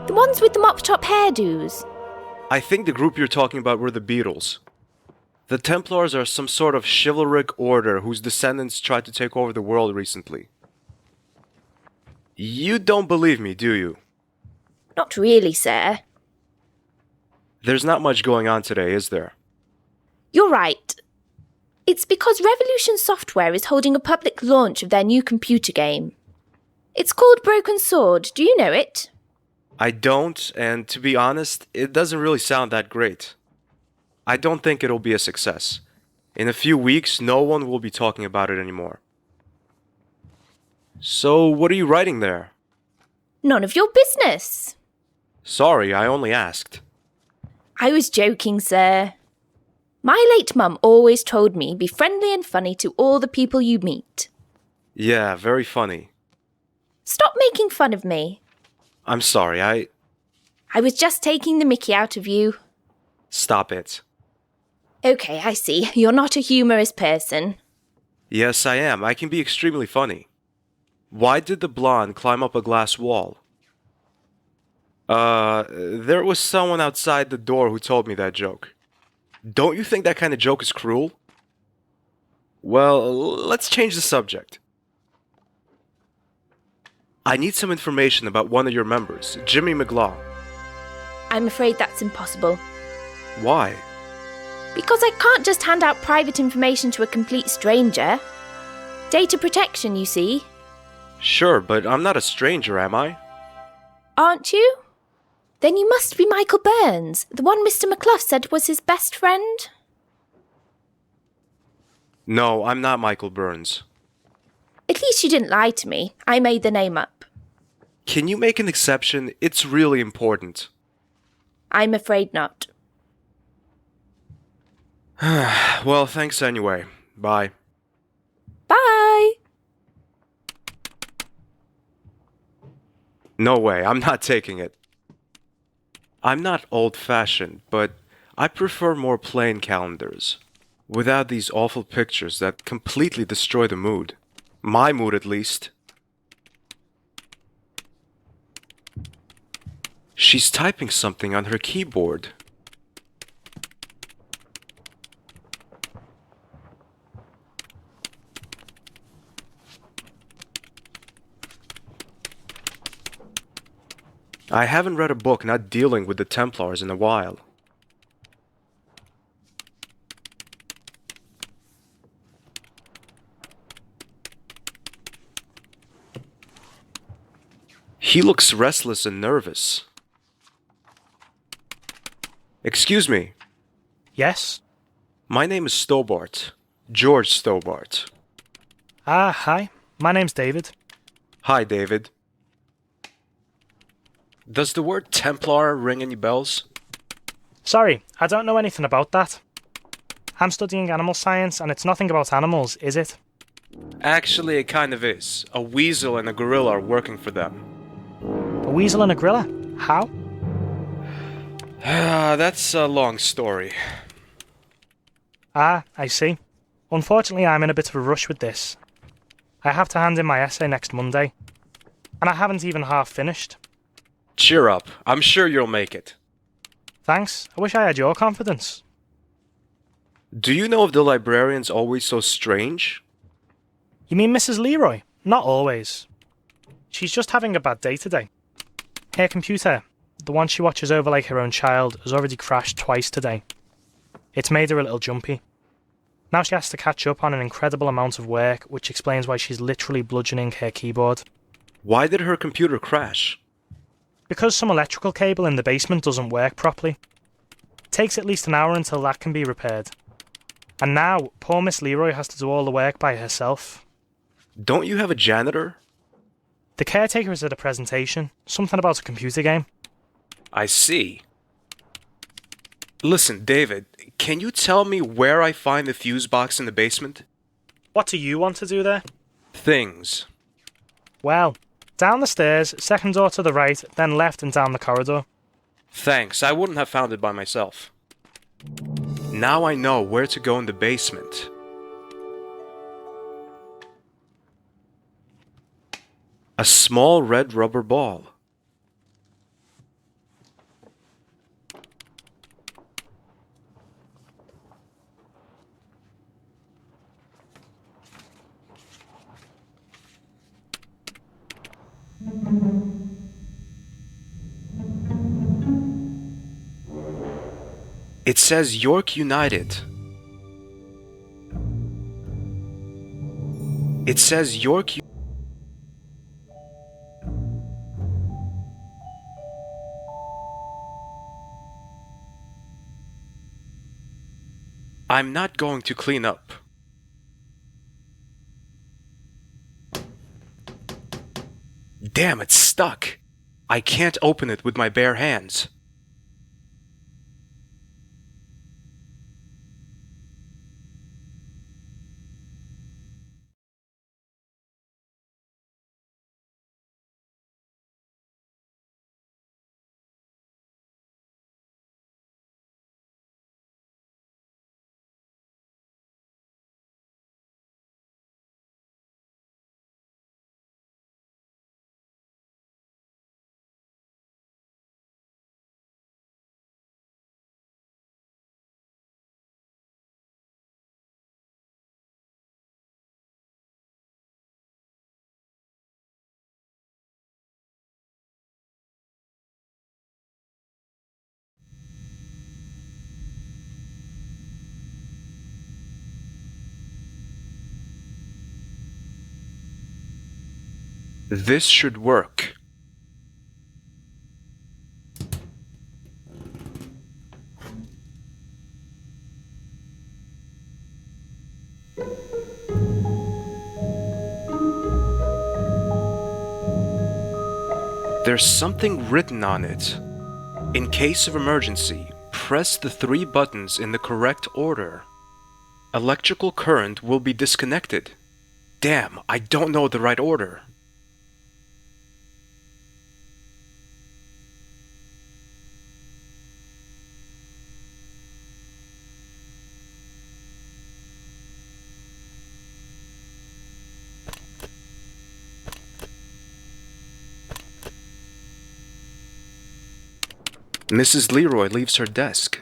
The ones with the mop-top hairdos. I think the group you're talking about were the Beatles. The Templars are some sort of chivalric order whose descendants tried to take over the world recently. You don't believe me, do you? Not really, sir. There's not much going on today, is there? You're right. It's because Revolution Software is holding a public launch of their new computer game. It's called Broken Sword. Do you know it? I don't, and to be honest, it doesn't really sound that great. I don't think it'll be a success. In a few weeks, no one will be talking about it anymore. So, what are you writing there? None of your business. Sorry, I only asked. I was joking, sir. My late mum always told me be friendly and funny to all the people you meet. Yeah, very funny. Stop making fun of me. I'm sorry, I was just taking the mickey out of you. Stop it. Okay, I see. You're not a humorous person. Yes, I am. I can be extremely funny. Why did the blonde climb up a glass wall? There was someone outside the door who told me that joke. Don't you think that kind of joke is cruel? Well, let's change the subject. I need some information about one of your members, Jimmy McGlaw. I'm afraid that's impossible. Why? Because I can't just hand out private information to a complete stranger. Data protection, you see. Sure, but I'm not a stranger, am I? Aren't you? Then you must be Michael Burns, the one Mr. McClough said was his best friend. No, I'm not Michael Burns. At least you didn't lie to me. I made the name up. Can you make an exception? It's really important. I'm afraid not. Well, thanks anyway. Bye. Bye! No way, I'm not taking it. I'm not old-fashioned, but I prefer more plain calendars. Without these awful pictures that completely destroy the mood. My mood, at least. She's typing something on her keyboard. I haven't read a book not dealing with the Templars in a while. He looks restless and nervous. Excuse me. Yes? My name is Stobart. George Stobart. Hi. My name's David. Hi, David. Does the word Templar ring any bells? Sorry, I don't know anything about that. I'm studying animal science, and it's nothing about animals, is it? Actually, it kind of is. A weasel and a gorilla are working for them. A weasel and a gorilla? How? That's a long story. I see. Unfortunately, I'm in a bit of a rush with this. I have to hand in my essay next Monday, and I haven't even half finished. Cheer up. I'm sure you'll make it. Thanks. I wish I had your confidence. Do you know if the librarian's always so strange? You mean Mrs. Leroy? Not always. She's just having a bad day today. Her computer, the one she watches over like her own child, has already crashed twice today. It's made her a little jumpy. Now she has to catch up on an incredible amount of work, which explains why she's literally bludgeoning her keyboard. Why did her computer crash? Because some electrical cable in the basement doesn't work properly. It takes at least an hour until that can be repaired. And now, poor Miss Leroy has to do all the work by herself. Don't you have a janitor? The caretaker is at a presentation, something about a computer game. I see. Listen, David, can you tell me where I find the fuse box in the basement? What do you want to do there? Things. Well, down the stairs, second door to the right, then left and down the corridor. Thanks, I wouldn't have found it by myself. Now I know where to go in the basement. A small red rubber ball. It says York United. It says York. I'm not going to clean up. Damn, it's stuck. I can't open it with my bare hands. This should work. There's something written on it. In case of emergency, press the 3 buttons in the correct order. Electrical current will be disconnected. Damn, I don't know the right order. Mrs. Leroy leaves her desk.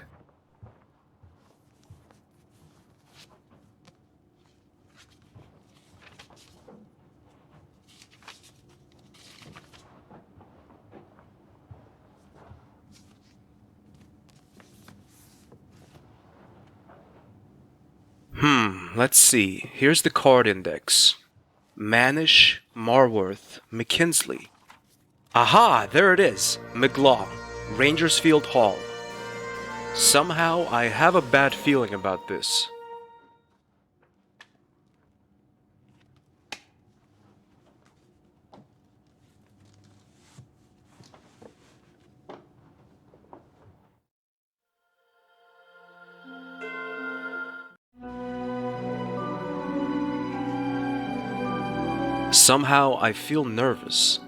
Let's see. Here's the card index. Manish, Marworth, McKinsley. Aha, there it is. McLaw, Rangersfield Hall. Somehow, I have a bad feeling about this. Somehow, I feel nervous.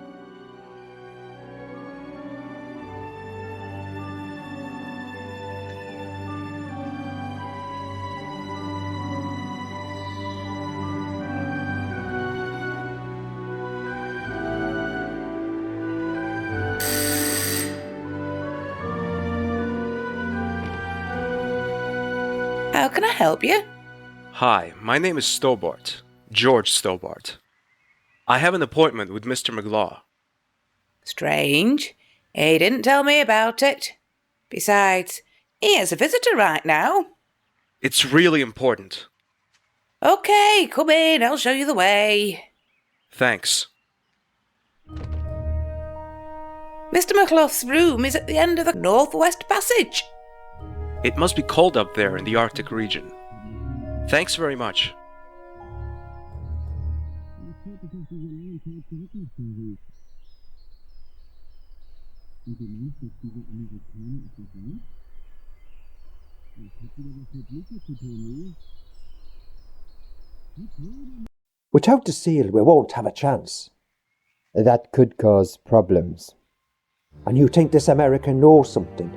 How can I help you? Hi, my name is Stobart, George Stobart. I have an appointment with Mr. McLaw. Strange. He didn't tell me about it. Besides, he is a visitor right now. It's really important. Okay, come in. I'll show you the way. Thanks. Mr. McLough's room is at the end of the northwest passage. It must be cold up there in the Arctic region. Thanks very much. Without the seal, we won't have a chance. That could cause problems. And you think this American knows something?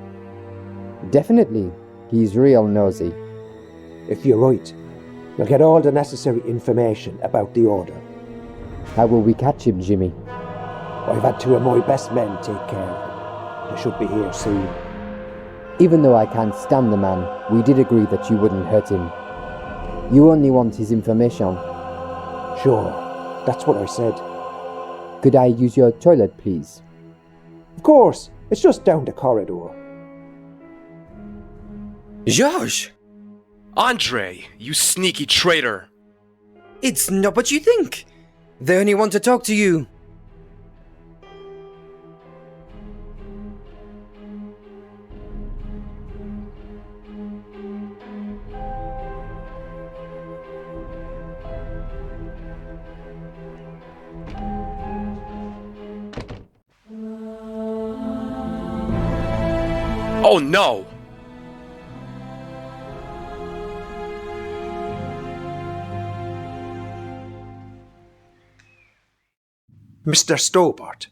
Definitely. He's real nosy. If you're right, you'll get all the necessary information about the order. How will we catch him, Jimmy? I've had 2 of my best men take care of him. They should be here soon. Even though I can't stand the man, we did agree that you wouldn't hurt him. You only want his information. Sure, that's what I said. Could I use your toilet, please? Of course, it's just down the corridor. George! Andre, you sneaky traitor! It's not what you think. They only want to talk to you. Oh no! Mr. Stobart,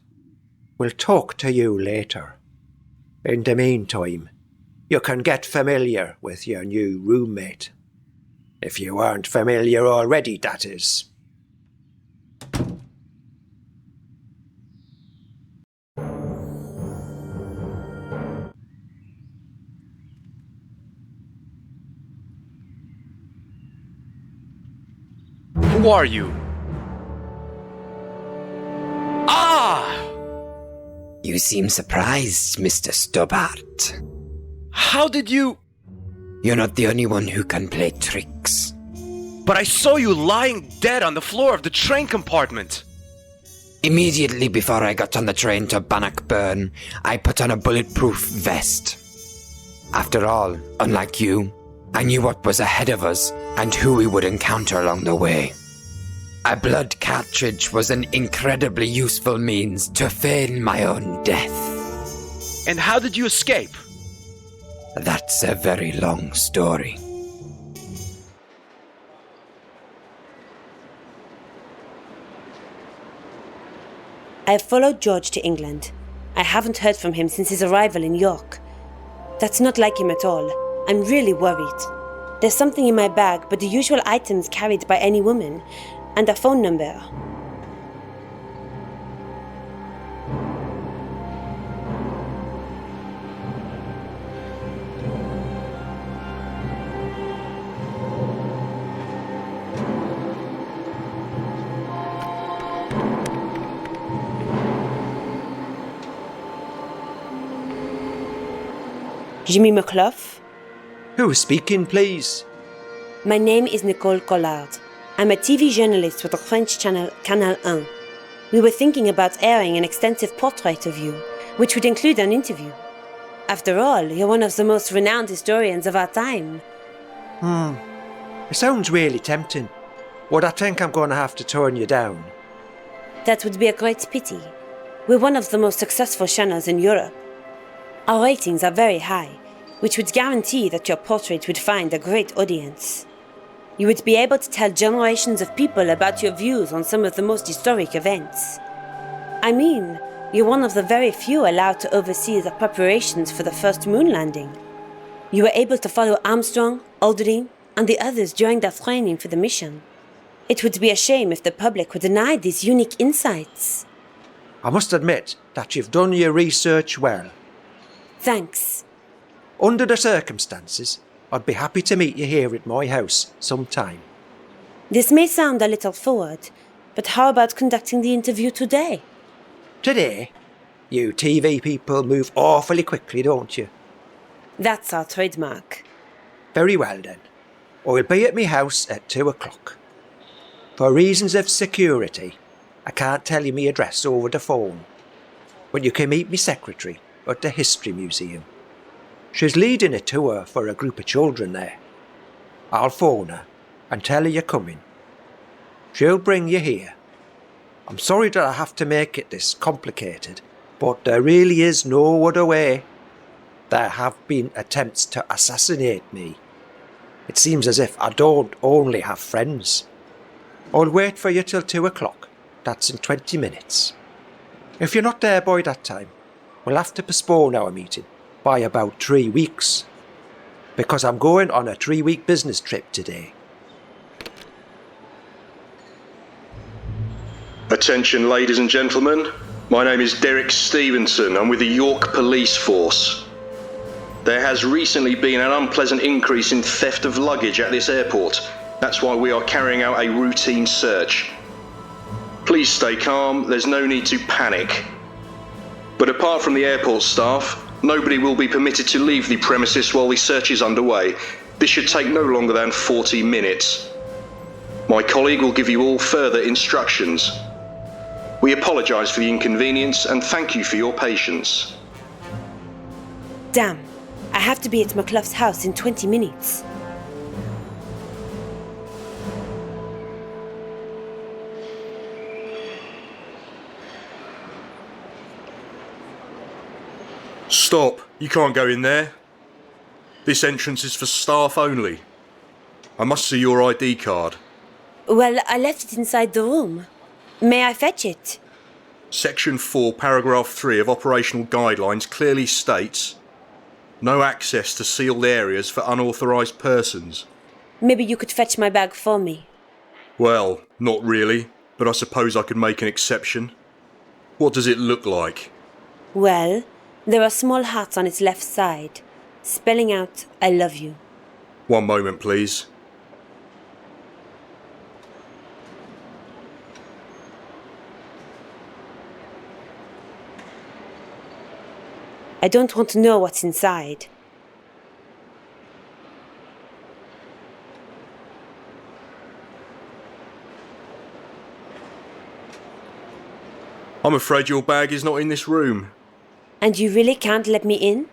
we'll talk to you later. In the meantime, you can get familiar with your new roommate. If you aren't familiar already, that is. Who are you? Ah! You seem surprised, Mr. Stobart. How did you... You're not the only one who can play tricks. But I saw you lying dead on the floor of the train compartment. Immediately before I got on the train to Bannockburn, I put on a bulletproof vest. After all, unlike you, I knew what was ahead of us and who we would encounter along the way. A blood cartridge was an incredibly useful means to feign my own death. And how did you escape? That's a very long story. I have followed George to England. I haven't heard from him since his arrival in York. That's not like him at all. I'm really worried. There's something in my bag, but the usual items carried by any woman, and a phone number. Jimmy McClough? Who's speaking, please? My name is Nicole Collard. I'm a TV journalist with the French channel Canal 1. We were thinking about airing an extensive portrait of you, which would include an interview. After all, you're one of the most renowned historians of our time. It sounds really tempting, but I think I'm going to have to turn you down. That would be a great pity. We're one of the most successful channels in Europe. Our ratings are very high, which would guarantee that your portrait would find a great audience. You would be able to tell generations of people about your views on some of the most historic events. I mean, you're one of the very few allowed to oversee the preparations for the first moon landing. You were able to follow Armstrong, Aldrin, and the others during their training for the mission. It would be a shame if the public were denied these unique insights. I must admit that you've done your research well. Thanks. Under the circumstances, I'd be happy to meet you here at my house sometime. This may sound a little forward, but how about conducting the interview today? Today? You TV people move awfully quickly, don't you? That's our trademark. Very well then. I'll be at my house at 2 o'clock. For reasons of security, I can't tell you my address over the phone. But you can meet me secretary at the History Museum. She's leading a tour for a group of children there. I'll phone her and tell her you're coming. She'll bring you here. I'm sorry that I have to make it this complicated, but there really is no other way. There have been attempts to assassinate me. It seems as if I don't only have friends. I'll wait for you till 2 o'clock. That's in 20 minutes. If you're not there by that time, we'll have to postpone our meeting by about 3 weeks. Because I'm going on a 3-week business trip today. Attention, ladies and gentlemen. My name is Derek Stevenson. I'm with the York Police Force. There has recently been an unpleasant increase in theft of luggage at this airport. That's why we are carrying out a routine search. Please stay calm, there's no need to panic. But apart from the airport staff, nobody will be permitted to leave the premises while the search is underway. This should take no longer than 40 minutes. My colleague will give you all further instructions. We apologise for the inconvenience and thank you for your patience. Damn, I have to be at McClough's house in 20 minutes. Stop! You can't go in there. This entrance is for staff only. I must see your ID card. Well, I left it inside the room. May I fetch it? Section 4, paragraph 3 of operational guidelines clearly states no access to sealed areas for unauthorised persons. Maybe you could fetch my bag for me. Well, not really, but I suppose I could make an exception. What does it look like? Well, there are small hearts on its left side, spelling out, I love you. One moment, please. I don't want to know what's inside. I'm afraid your bag is not in this room. And you really can't let me in?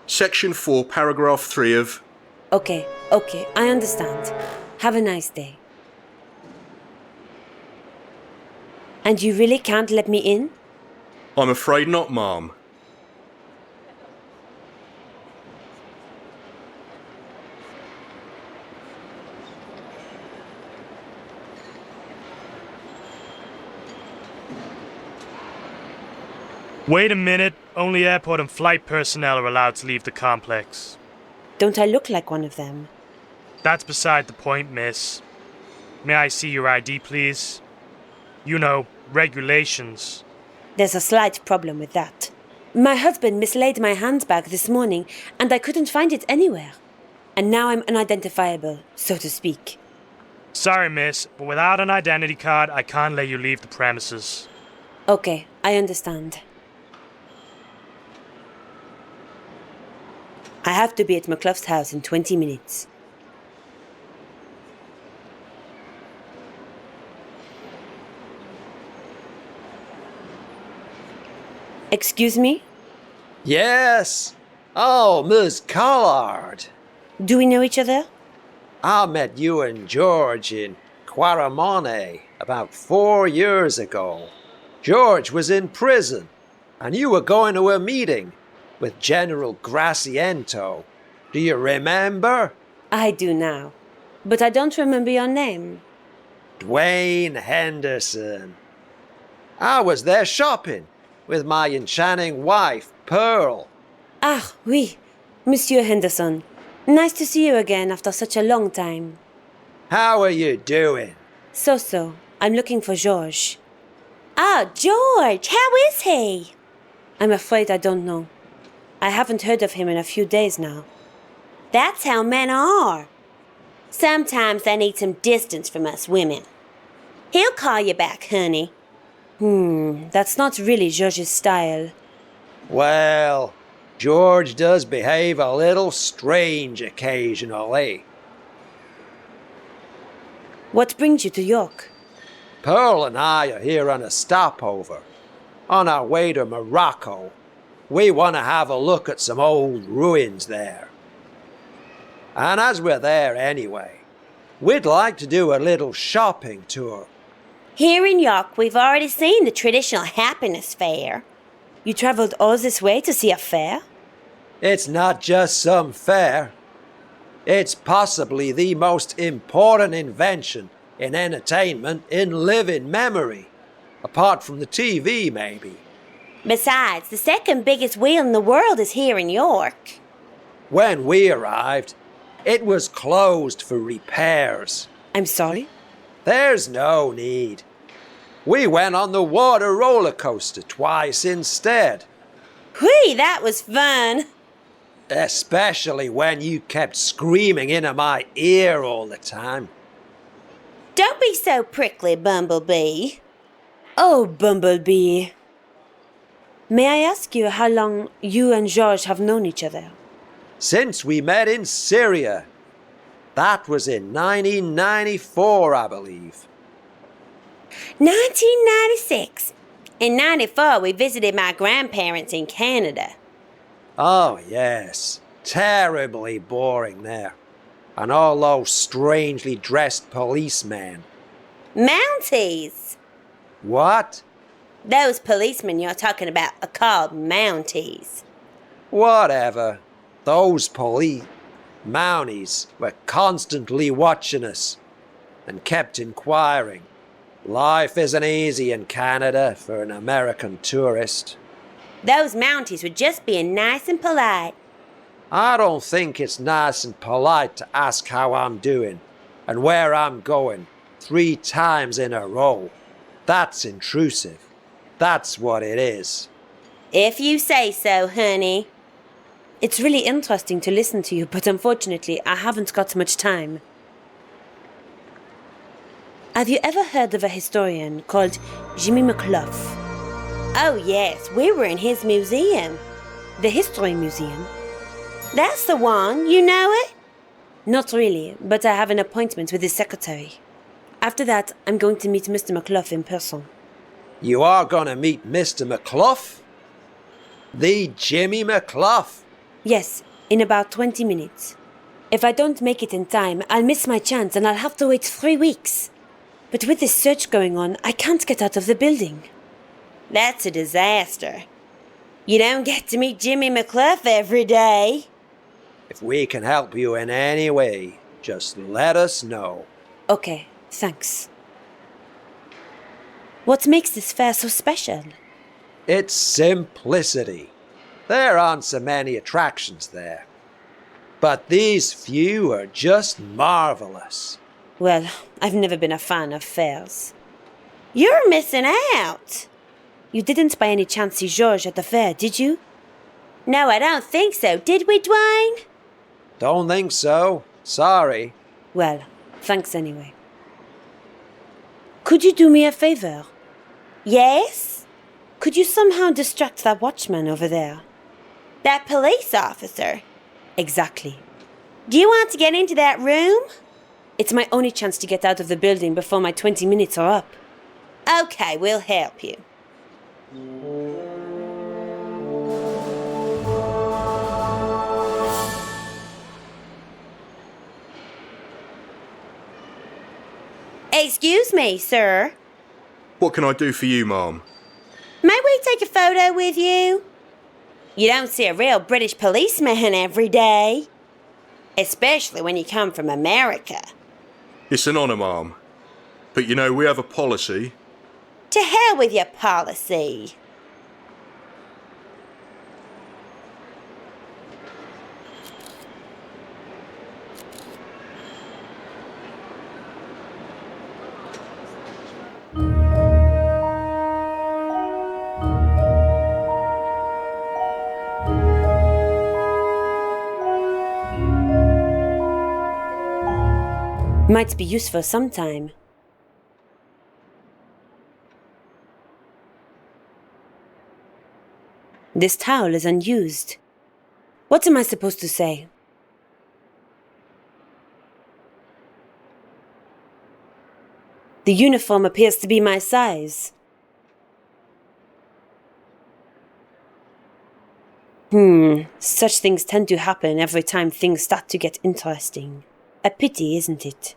Section 4, paragraph 3 of... Okay, I understand. Have a nice day. And you really can't let me in? I'm afraid not, ma'am. Wait a minute. Only airport and flight personnel are allowed to leave the complex. Don't I look like one of them? That's beside the point, miss. May I see your ID, please? You know, regulations. There's a slight problem with that. My husband mislaid my handbag this morning, and I couldn't find it anywhere. And now I'm unidentifiable, so to speak. Sorry, miss, but without an identity card, I can't let you leave the premises. Okay, I understand. I have to be at McClough's house in 20 minutes. Excuse me? Yes. Oh, Miss Collard. Do we know each other? I met you and George in Quaramone about 4 years ago. George was in prison, and you were going to a meeting with General Graciento. Do you remember? I do now. But I don't remember your name. Dwayne Henderson. I was there shopping with my enchanting wife, Pearl. Ah, oui, Monsieur Henderson. Nice to see you again after such a long time. How are you doing? So. I'm looking for George. Ah, George! How is he? I'm afraid I don't know. I haven't heard of him in a few days now. That's how men are. Sometimes they need some distance from us women. He'll call you back, honey. That's not really George's style. Well, George does behave a little strange occasionally. What brings you to York? Pearl and I are here on a stopover, on our way to Morocco. We want to have a look at some old ruins there. And as we're there anyway, we'd like to do a little shopping tour. Here in York, we've already seen the traditional happiness fair. You travelled all this way to see a fair? It's not just some fair. It's possibly the most important invention in entertainment in living memory. Apart from the TV, maybe. Besides, the second biggest wheel in the world is here in York. When we arrived, it was closed for repairs. I'm sorry? There's no need. We went on the water roller coaster twice instead. Whee, that was fun. Especially when you kept screaming into my ear all the time. Don't be so prickly, Bumblebee. Oh, Bumblebee. May I ask you how long you and George have known each other? Since we met in Syria. That was in 1994, I believe. 1996. In 94, we visited my grandparents in Canada. Oh, yes. Terribly boring there. And all those strangely dressed policemen. Mounties. What? Those policemen you're talking about are called Mounties. Whatever. Those Mounties were constantly watching us and kept inquiring. Life isn't easy in Canada for an American tourist. Those Mounties were just being nice and polite. I don't think it's nice and polite to ask how I'm doing and where I'm going 3 times in a row. That's intrusive. That's what it is. If you say so, honey. It's really interesting to listen to you, but unfortunately, I haven't got much time. Have you ever heard of a historian called Jimmy McClough? Oh yes, we were in his museum. The History Museum. That's the one, you know it? Not really, but I have an appointment with his secretary. After that, I'm going to meet Mr. McClough in person. You are gonna meet Mr. McClough? The Jimmy McClough? Yes, in about 20 minutes. If I don't make it in time, I'll miss my chance and I'll have to wait 3 weeks. But with this search going on, I can't get out of the building. That's a disaster. You don't get to meet Jimmy McClough every day. If we can help you in any way, just let us know. Okay, thanks. What makes this fair so special? It's simplicity. There aren't so many attractions there. But these few are just marvelous. Well, I've never been a fan of fairs. You're missing out. You didn't by any chance see Georges at the fair, did you? No, I don't think so. Did we, Dwayne? Don't think so. Sorry. Well, thanks anyway. Could you do me a favor? Yes? Could you somehow distract that watchman over there? That police officer? Exactly. Do you want to get into that room? It's my only chance to get out of the building before my 20 minutes are up. Okay, we'll help you. Excuse me, sir. What can I do for you, Mom? May we take a photo with you? You don't see a real British policeman every day. Especially when you come from America. It's an honour, Mom. But you know, we have a policy. To hell with your policy. Might be useful sometime. This towel is unused. What am I supposed to say? The uniform appears to be my size. Such things tend to happen every time things start to get interesting. A pity, isn't it?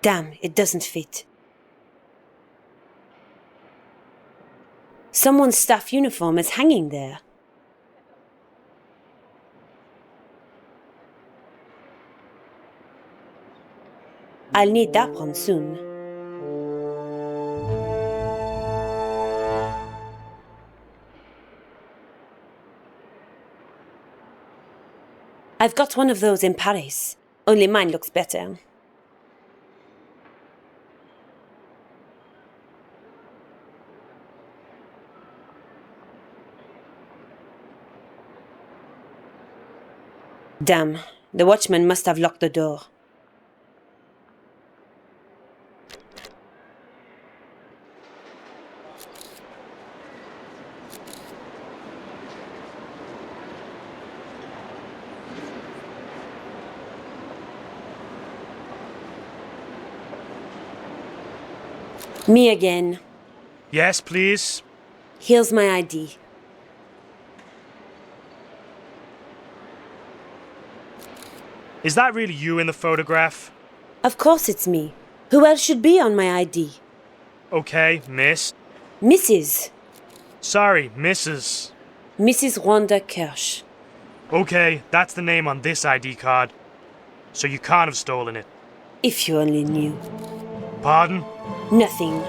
Damn, it doesn't fit. Someone's staff uniform is hanging there. I'll need that one soon. I've got one of those in Paris, only mine looks better. Damn, the watchman must have locked the door. Me again. Yes, please. Here's my ID. Is that really you in the photograph? Of course it's me. Who else should be on my ID? Okay, miss. Mrs. Sorry, Mrs. Mrs. Rhonda Kirsch. Okay, that's the name on this ID card. So you can't have stolen it. If you only knew. Pardon? Nothing.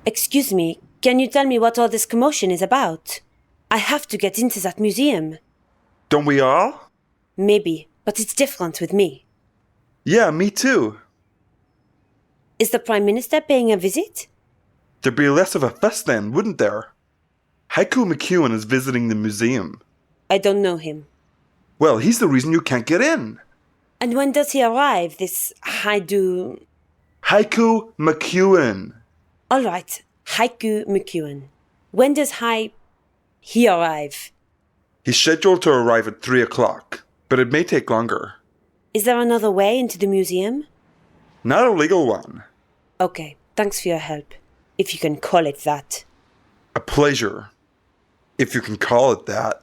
Excuse me, can you tell me what all this commotion is about? I have to get into that museum. Don't we all? Maybe, but it's different with me. Yeah, me too. Is the Prime Minister paying a visit? There'd be less of a fuss then, wouldn't there? Haiku McEwen is visiting the museum. I don't know him. Well, he's the reason you can't get in. And when does he arrive, this Haiku McEwen. All right, Haiku McEwen. When does he arrive? He's scheduled to arrive at 3 o'clock, but it may take longer. Is there another way into the museum? Not a legal one. Okay, thanks for your help. If you can call it that. A pleasure, if you can call it that.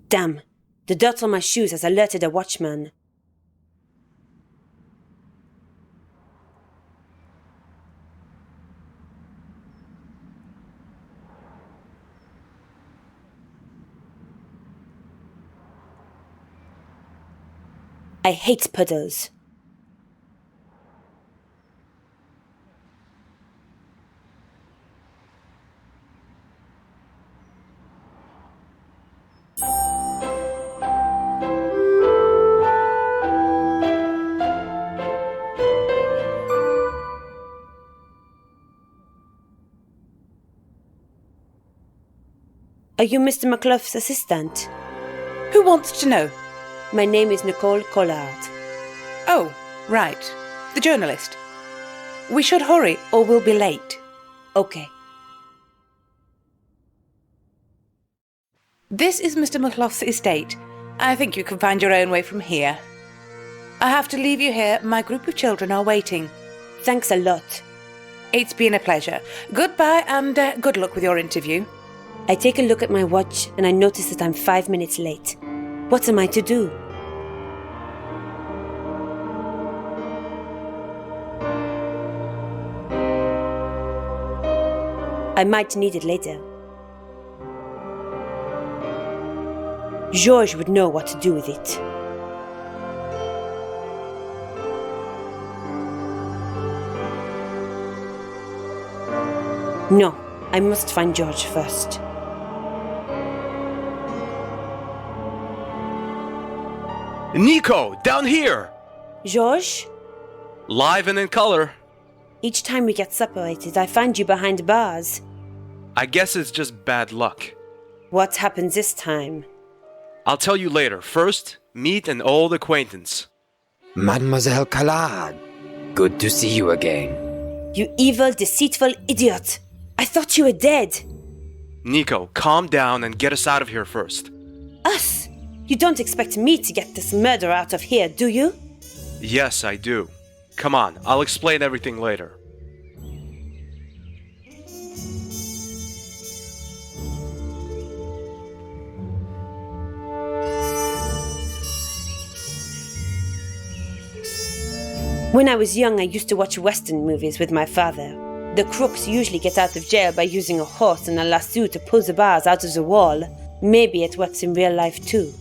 Damn, the dirt on my shoes has alerted a watchman. I hate puddles. Are you Mr. McClough's assistant? Who wants to know? My name is Nicole Collard. Oh, right. The journalist. We should hurry or we'll be late. Okay. This is Mr. McClough's estate. I think you can find your own way from here. I have to leave you here. My group of children are waiting. Thanks a lot. It's been a pleasure. Goodbye and good luck with your interview. I take a look at my watch and I notice that I'm 5 minutes late. What am I to do? I might need it later. Georges would know what to do with it. No, I must find Georges first. Nico, down here! Georges? Live and in color. Each time we get separated, I find you behind bars. I guess it's just bad luck. What happens this time? I'll tell you later. First, meet an old acquaintance. Mademoiselle Collard, good to see you again. You evil, deceitful idiot! I thought you were dead! Nico, calm down and get us out of here first. Us? You don't expect me to get this murder out of here, do you? Yes, I do. Come on, I'll explain everything later. When I was young, I used to watch Western movies with my father. The crooks usually get out of jail by using a horse and a lasso to pull the bars out of the wall. Maybe it works in real life too.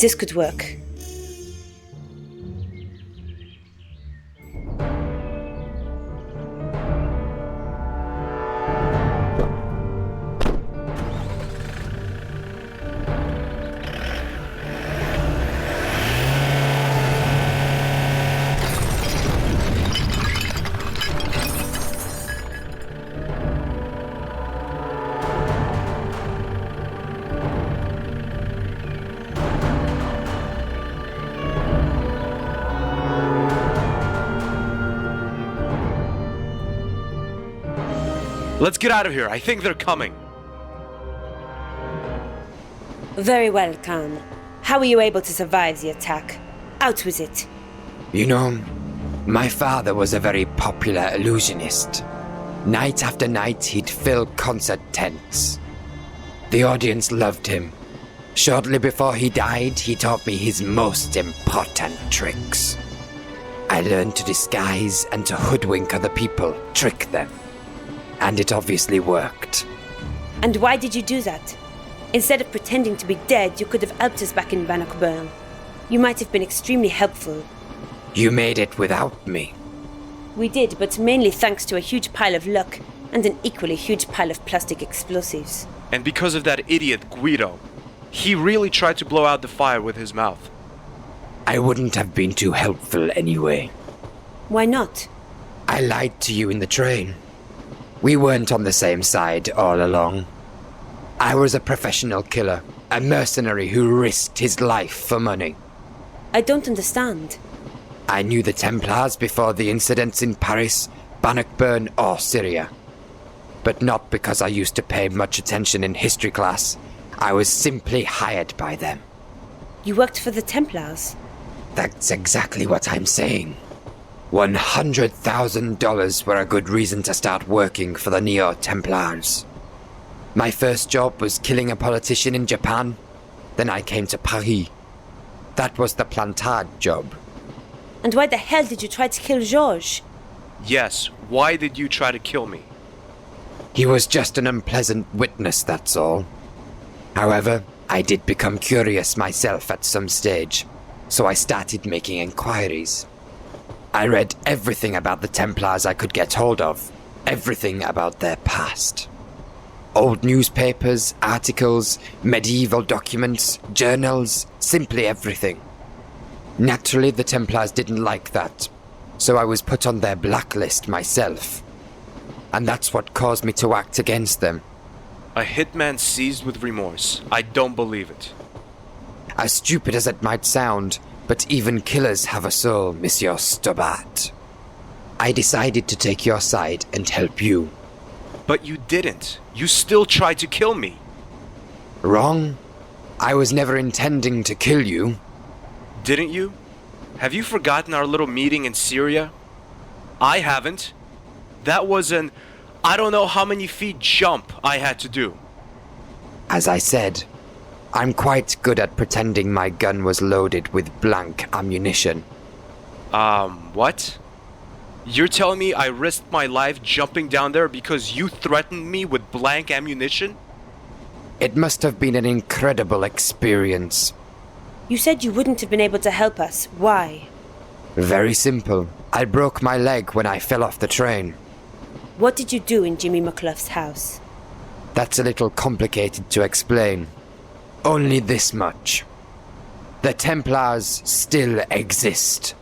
This could work. Let's get out of here. I think they're coming. Very well, Khan. How were you able to survive the attack? Out with it. You know, my father was a very popular illusionist. Night after night, he'd fill concert tents. The audience loved him. Shortly before he died, he taught me his most important tricks. I learned to disguise and to hoodwink other people, trick them. And it obviously worked. And why did you do that? Instead of pretending to be dead, you could have helped us back in Bannockburn. You might have been extremely helpful. You made it without me. We did, but mainly thanks to a huge pile of luck and an equally huge pile of plastic explosives. And because of that idiot Guido. He really tried to blow out the fire with his mouth. I wouldn't have been too helpful anyway. Why not? I lied to you in the train. We weren't on the same side all along. I was a professional killer, a mercenary who risked his life for money. I don't understand. I knew the Templars before the incidents in Paris, Bannockburn, or Syria. But not because I used to pay much attention in history class. I was simply hired by them. You worked for the Templars? That's exactly what I'm saying. $100,000 were a good reason to start working for the Neo-Templars. My first job was killing a politician in Japan. Then I came to Paris. That was the Plantade job. And why the hell did you try to kill Georges? Yes, why did you try to kill me? He was just an unpleasant witness, that's all. However, I did become curious myself at some stage, so I started making inquiries. I read everything about the Templars I could get hold of, everything about their past. Old newspapers, articles, medieval documents, journals, simply everything. Naturally, the Templars didn't like that, so I was put on their blacklist myself. And that's what caused me to act against them. A hitman seized with remorse. I don't believe it. As stupid as it might sound, but even killers have a soul, Monsieur Stobart. I decided to take your side and help you. But you didn't. You still tried to kill me. Wrong. I was never intending to kill you. Didn't you? Have you forgotten our little meeting in Syria? I haven't. That was an I don't know how many feet jump I had to do. As I said, I'm quite good at pretending my gun was loaded with blank ammunition. What? You're telling me I risked my life jumping down there because you threatened me with blank ammunition? It must have been an incredible experience. You said you wouldn't have been able to help us. Why? Very simple. I broke my leg when I fell off the train. What did you do in Jimmy McClough's house? That's a little complicated to explain. Only this much. The Templars still exist.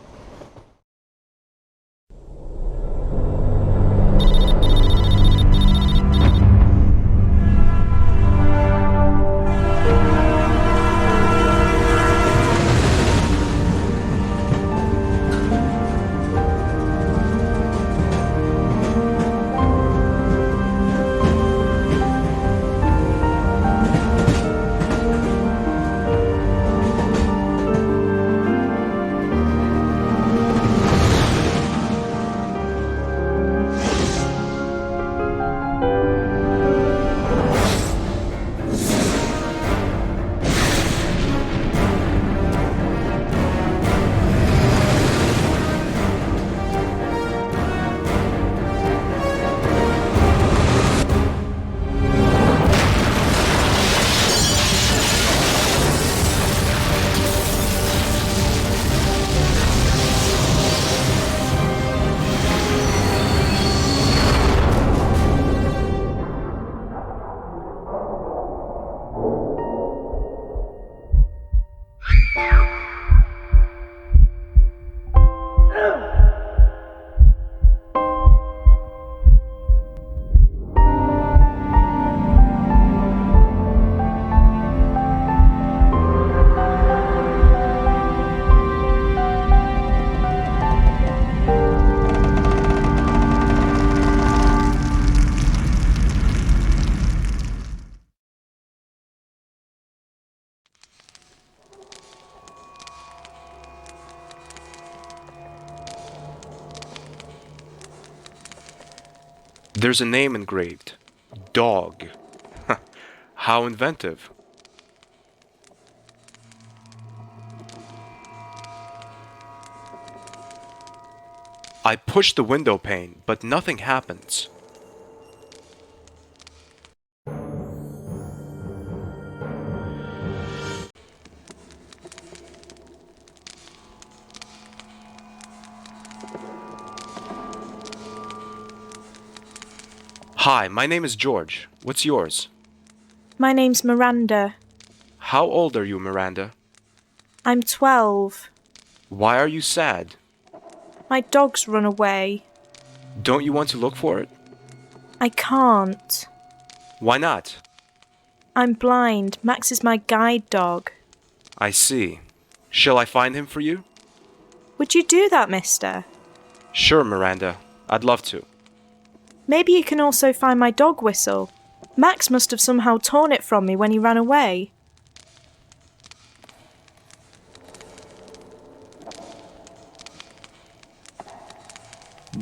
There's a name engraved. Dog. How inventive. I push the window pane, but nothing happens. Hi, my name is George. What's yours? My name's Miranda. How old are you, Miranda? I'm 12. Why are you sad? My dog's run away. Don't you want to look for it? I can't. Why not? I'm blind. Max is my guide dog. I see. Shall I find him for you? Would you do that, mister? Sure, Miranda. I'd love to. Maybe you can also find my dog whistle. Max must have somehow torn it from me when he ran away.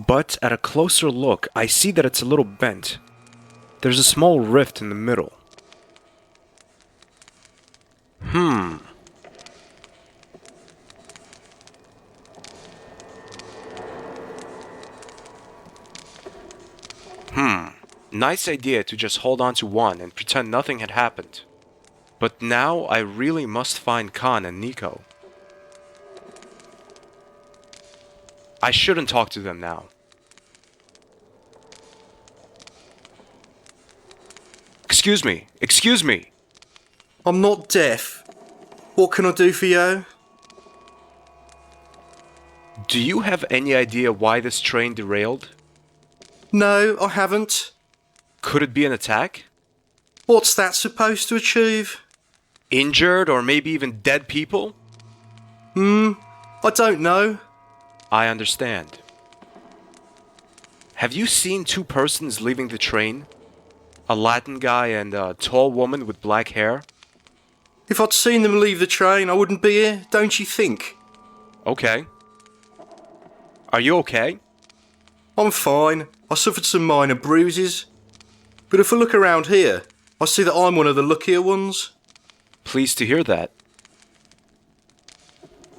But at a closer look, I see that it's a little bent. There's a small rift in the middle. Nice idea to just hold on to one and pretend nothing had happened. But now I really must find Khan and Nico. I shouldn't talk to them now. Excuse me. I'm not deaf. What can I do for you? Do you have any idea why this train derailed? No, I haven't. Could it be an attack? What's that supposed to achieve? Injured or maybe even dead people? I don't know. I understand. Have you seen two persons leaving the train? A Latin guy and a tall woman with black hair? If I'd seen them leave the train, I wouldn't be here, don't you think? Okay. Are you okay? I'm fine. I suffered some minor bruises. But if I look around here, I see that I'm one of the luckier ones. Pleased to hear that.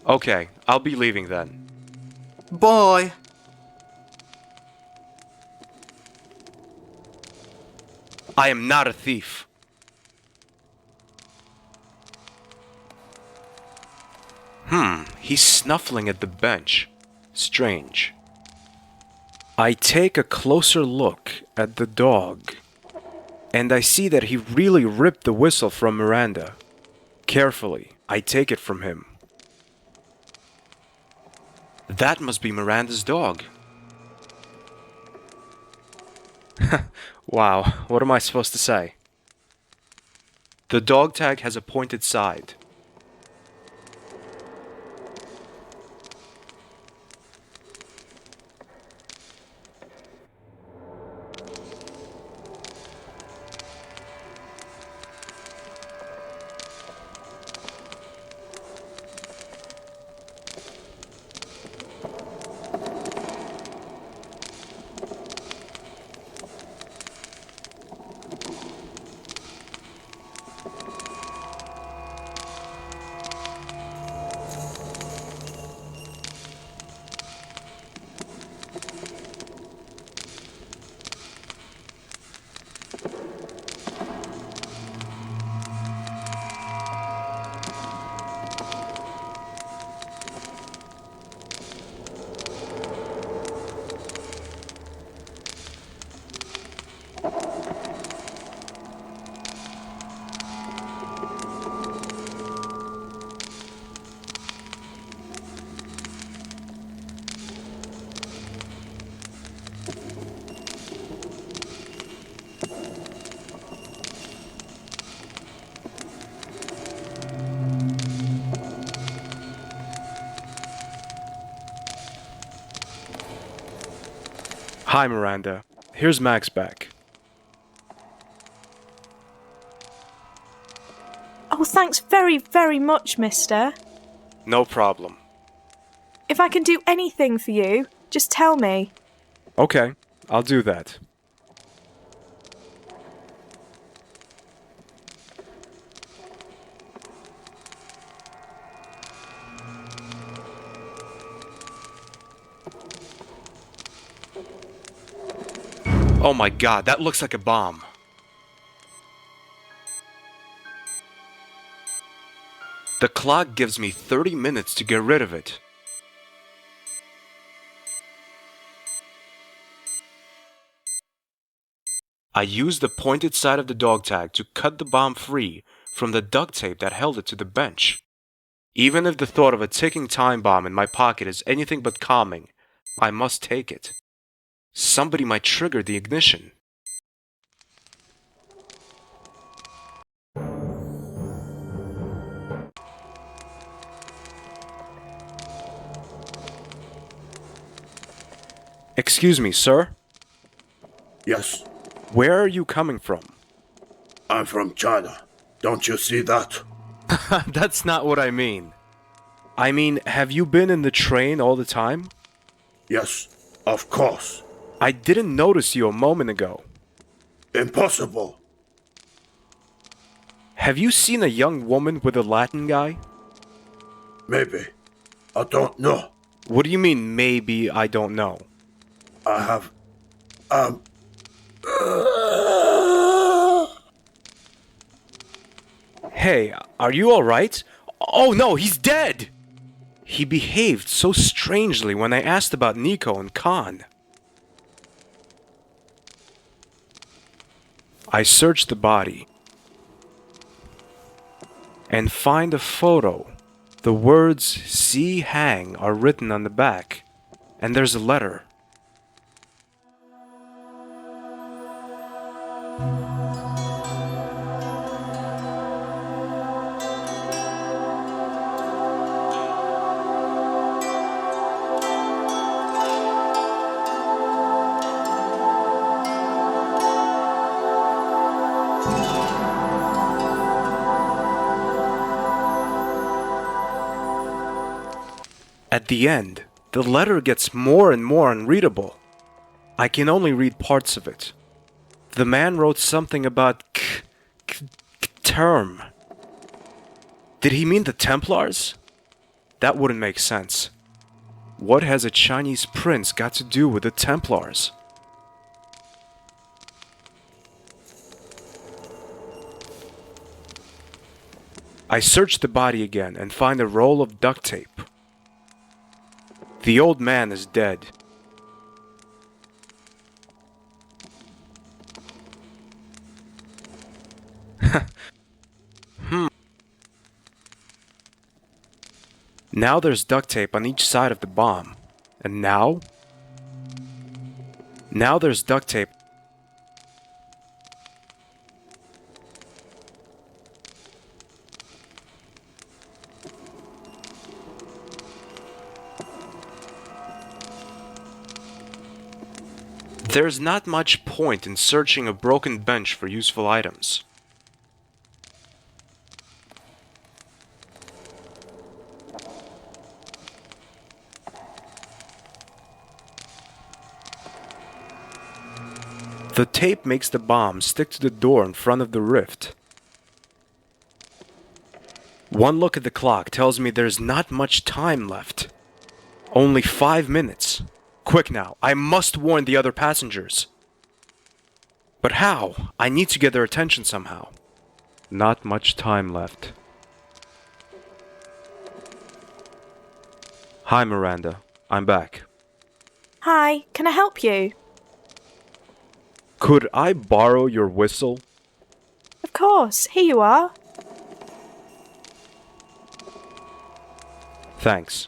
Okay, I'll be leaving then. Bye. I am not a thief. He's snuffling at the bench. Strange. I take a closer look at the dog, and I see that he really ripped the whistle from Miranda. Carefully, I take it from him. That must be Miranda's dog. Wow, what am I supposed to say? The dog tag has a pointed side. Hi, Miranda. Here's Max back. Oh, thanks very, very much, mister. No problem. If I can do anything for you, just tell me. Okay, I'll do that. Oh my god, that looks like a bomb. The clock gives me 30 minutes to get rid of it. I used the pointed side of the dog tag to cut the bomb free from the duct tape that held it to the bench. Even if the thought of a ticking time bomb in my pocket is anything but calming, I must take it. Somebody might trigger the ignition. Excuse me, sir? Yes, Where are you coming from? I'm from China. Don't you see that? That's not what I mean. I mean, have you been in the train all the time? Yes, of course. I didn't notice you a moment ago. Impossible. Have you seen a young woman with a Latin guy? Maybe. I don't know. What do you mean, maybe I don't know? I have... Hey, are you alright? Oh no, he's dead! He behaved so strangely when I asked about Nico and Khan. I search the body and find a photo. The words "See Hang" are written on the back, and there's a letter. At the end, the letter gets more and more unreadable. I can only read parts of it. The man wrote something about term. Did he mean the Templars? That wouldn't make sense. What has a Chinese prince got to do with the Templars? I search the body again and find a roll of duct tape. The old man is dead. Now there's duct tape on each side of the bomb. And now? Now there's duct tape. There's not much point in searching a broken bench for useful items. The tape makes the bomb stick to the door in front of the rift. One look at the clock tells me there's not much time left. Only 5 minutes. Quick now, I must warn the other passengers. But how? I need to get their attention somehow. Not much time left. Hi, Miranda. I'm back. Hi, can I help you? Could I borrow your whistle? Of course, here you are. Thanks.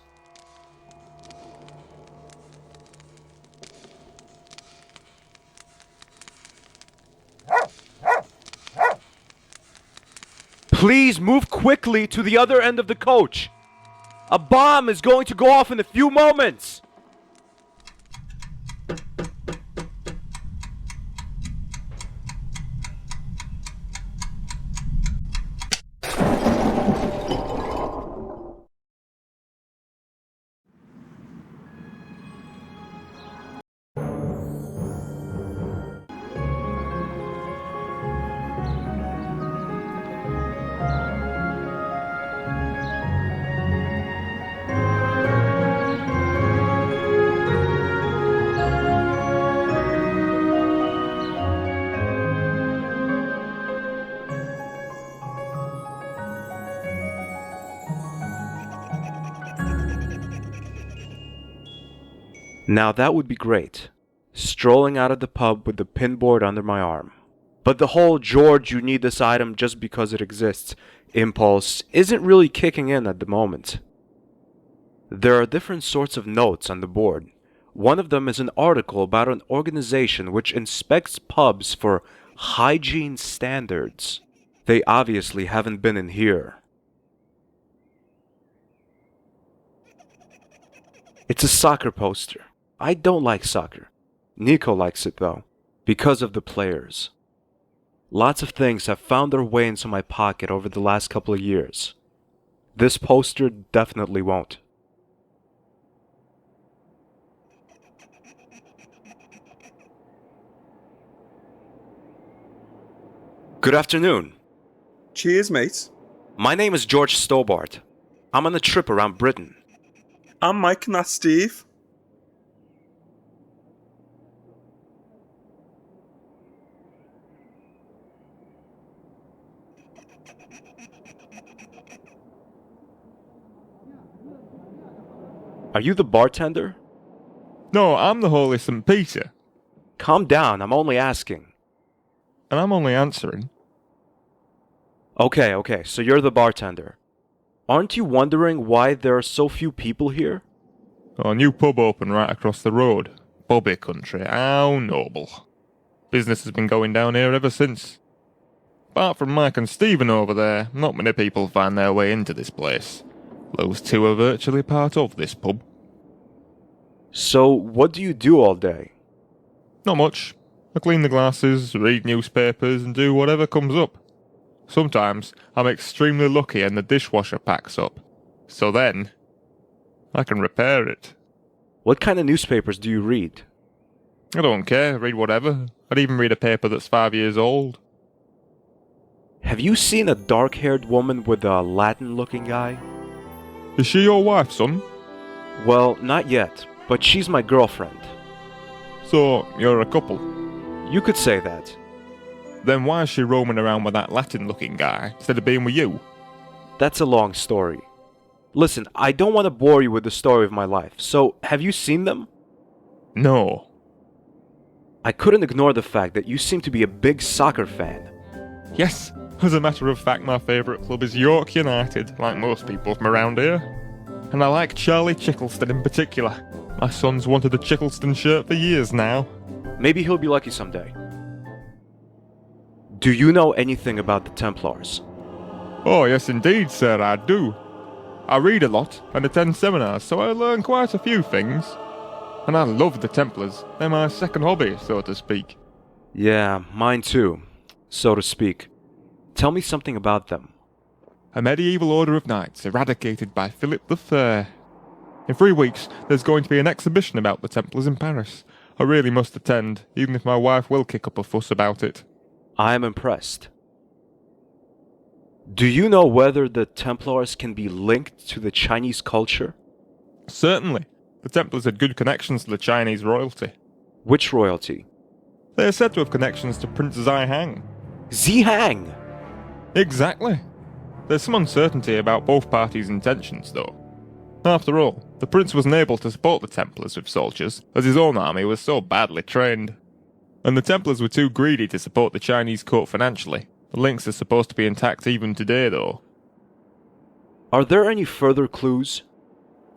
Please move quickly to the other end of the coach. A bomb is going to go off in a few moments. Now that would be great. Strolling out of the pub with the pinboard under my arm. But the whole George, you need this item just because it exists impulse isn't really kicking in at the moment. There are different sorts of notes on the board. One of them is an article about an organization which inspects pubs for hygiene standards. They obviously haven't been in here. It's a soccer poster. I don't like soccer. Nico likes it though, because of the players. Lots of things have found their way into my pocket over the last couple of years. This poster definitely won't. Good afternoon. Cheers, mate. My name is George Stobart. I'm on a trip around Britain. I'm Mike and that's Steve. Are you the bartender? No, I'm the Holy St. Peter. Calm down, I'm only asking. And I'm only answering. Okay, so you're the bartender. Aren't you wondering why there are so few people here? Oh, a new pub opened right across the road. Bobby country, how noble. Business has been going down here ever since. Apart from Mike and Stephen over there, not many people find their way into this place. Those two are virtually part of this pub. So, what do you do all day? Not much. I clean the glasses, read newspapers, and do whatever comes up. Sometimes I'm extremely lucky and the dishwasher packs up. So then, I can repair it. What kind of newspapers do you read? I don't care, read whatever. I'd even read a paper that's 5 years old. Have you seen a dark-haired woman with a Latin-looking guy? Is she your wife, son? Well, not yet, but she's my girlfriend. So, you're a couple? You could say that. Then why is she roaming around with that Latin-looking guy instead of being with you? That's a long story. Listen, I don't want to bore you with the story of my life, so have you seen them? No. I couldn't ignore the fact that you seem to be a big soccer fan. Yes, as a matter of fact, my favourite club is York United, like most people from around here. And I like Charlie Chickleston in particular. My son's wanted a Chickleston shirt for years now. Maybe he'll be lucky someday. Do you know anything about the Templars? Oh, yes indeed, sir, I do. I read a lot and attend seminars, so I learn quite a few things. And I love the Templars. They're my second hobby, so to speak. Yeah, mine too, so to speak. Tell me something about them. A medieval order of knights eradicated by Philip the Fair. In 3 weeks, there's going to be an exhibition about the Templars in Paris. I really must attend, even if my wife will kick up a fuss about it. I am impressed. Do you know whether the Templars can be linked to the Chinese culture? Certainly. The Templars had good connections to the Chinese royalty. Which royalty? They are said to have connections to Prince Zihang. Zihang? Exactly. There's some uncertainty about both parties' intentions, though. After all, the prince wasn't able to support the Templars with soldiers, as his own army was so badly trained. And the Templars were too greedy to support the Chinese court financially. The links are supposed to be intact even today, though. Are there any further clues?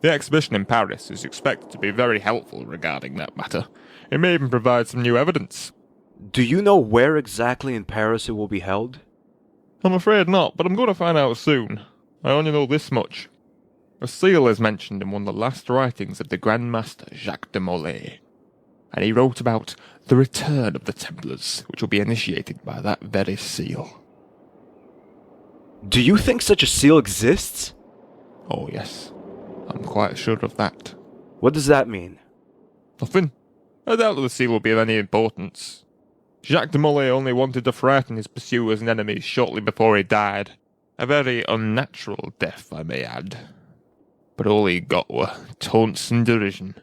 The exhibition in Paris is expected to be very helpful regarding that matter. It may even provide some new evidence. Do you know where exactly in Paris it will be held? I'm afraid not, but I'm going to find out soon. I only know this much. A seal is mentioned in one of the last writings of the Grand Master Jacques de Molay. And he wrote about the return of the Templars, which will be initiated by that very seal. Do you think such a seal exists? Oh yes, I'm quite sure of that. What does that mean? Nothing. I doubt that the seal will be of any importance. Jacques de Molay only wanted to frighten his pursuers and enemies shortly before he died. A very unnatural death, I may add. But all he got were taunts and derision.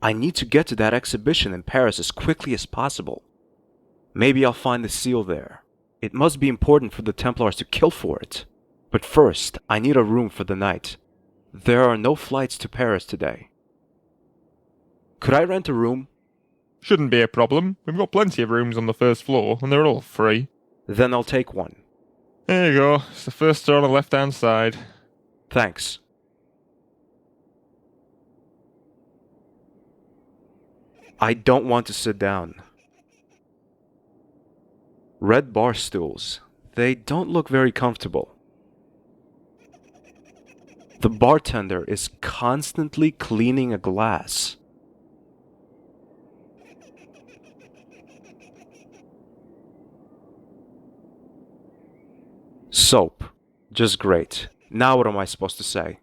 I need to get to that exhibition in Paris as quickly as possible. Maybe I'll find the seal there. It must be important for the Templars to kill for it. But first, I need a room for the night. There are no flights to Paris today. Could I rent a room? Shouldn't be a problem. We've got plenty of rooms on the first floor, and they're all free. Then I'll take one. There you go. It's the first door on the left-hand side. Thanks. I don't want to sit down. Red bar stools. They don't look very comfortable. The bartender is constantly cleaning a glass. Soap. Just great. Now what am I supposed to say?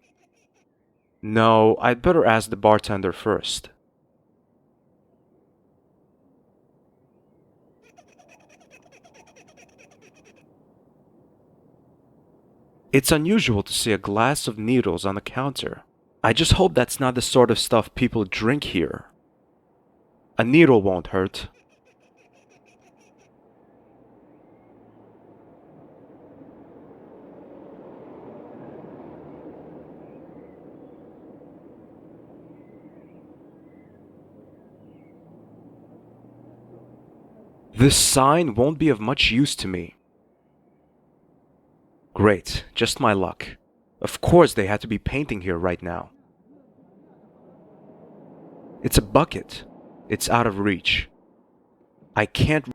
No, I'd better ask the bartender first. It's unusual to see a glass of needles on the counter. I just hope that's not the sort of stuff people drink here. A needle won't hurt. This sign won't be of much use to me. Great, just my luck. Of course they had to be painting here right now. It's a bucket. It's out of reach. I can't...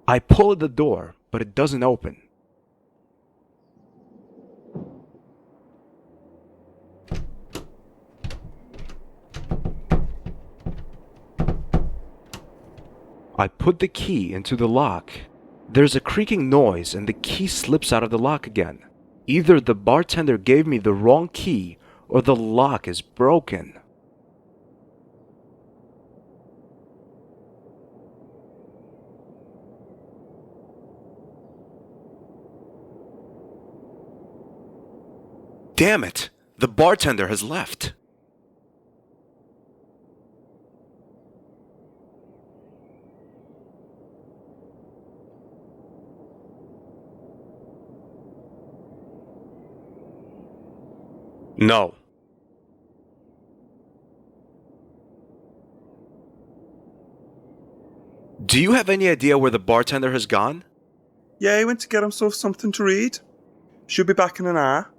I pull at the door, but it doesn't open. I put the key into the lock. There's a creaking noise and the key slips out of the lock again. Either the bartender gave me the wrong key or the lock is broken. Damn it! The bartender has left. No. Do you have any idea where the bartender has gone? Yeah, he went to get himself something to read. Should be back in an hour.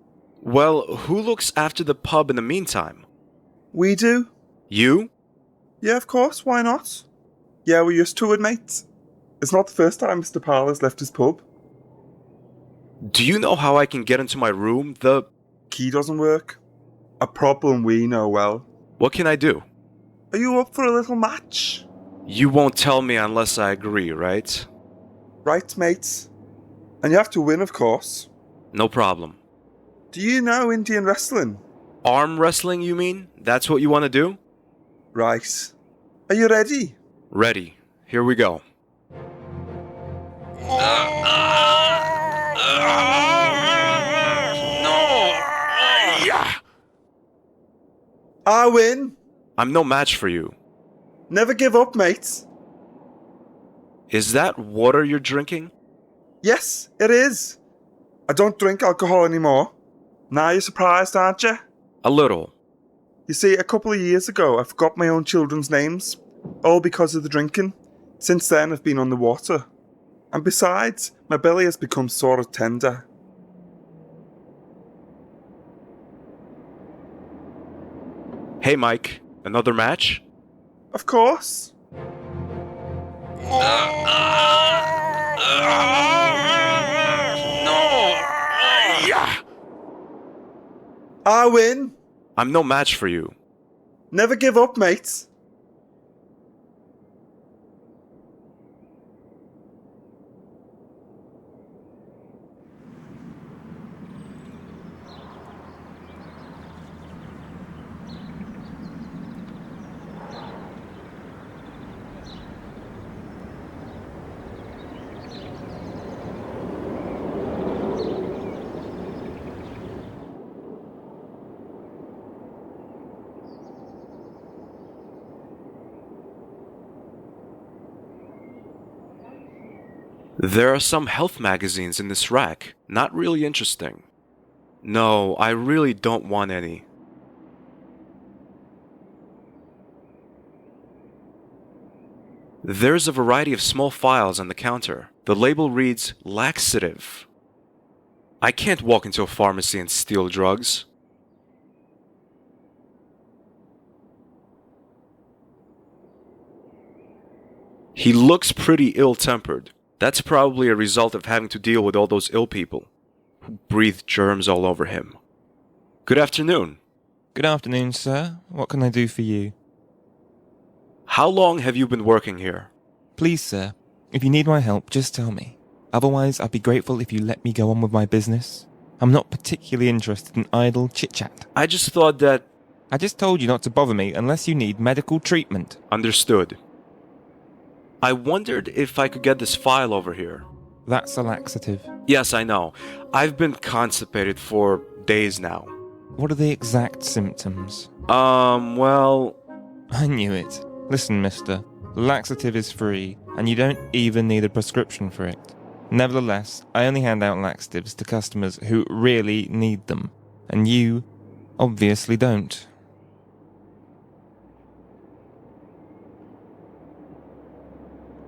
Well, who looks after the pub in the meantime? We do. You? Yeah, of course, why not? Yeah, we're used to it, mate. It's not the first time Mr. Powell has left his pub. Do you know how I can get into my room? The key doesn't work. A problem we know well. What can I do? Are you up for a little match? You won't tell me unless I agree, right? Right, mate. And you have to win, of course. No problem. Do you know Indian wrestling? Arm wrestling, you mean? That's what you want to do? Right. Are you ready? Ready. Here we go. I win. I'm no match for you. Never give up, mate. Is that water you're drinking? Yes, it is. I don't drink alcohol anymore. Now you're surprised, aren't you? A little. You see, a couple of years ago, I forgot my own children's names. All because of the drinking. Since then, I've been on the water. And besides, my belly has become sort of tender. Hey, Mike. Another match? Of course. I win. I'm no match for you. Never give up, mate. There are some health magazines in this rack. Not really interesting. No, I really don't want any. There's a variety of small files on the counter. The label reads laxative. I can't walk into a pharmacy and steal drugs. He looks pretty ill-tempered. That's probably a result of having to deal with all those ill people who breathe germs all over him. Good afternoon. Good afternoon, sir. What can I do for you? How long have you been working here? Please, sir, if you need my help, just tell me. Otherwise, I'd be grateful if you let me go on with my business. I'm not particularly interested in idle chit-chat. I just thought that... I just told you not to bother me unless you need medical treatment. Understood. I wondered if I could get this file over here. That's a laxative. Yes, I know. I've been constipated for days now. What are the exact symptoms? Well... I knew it. Listen, mister. Laxative is free, and you don't even need a prescription for it. Nevertheless, I only hand out laxatives to customers who really need them. And you, obviously, don't.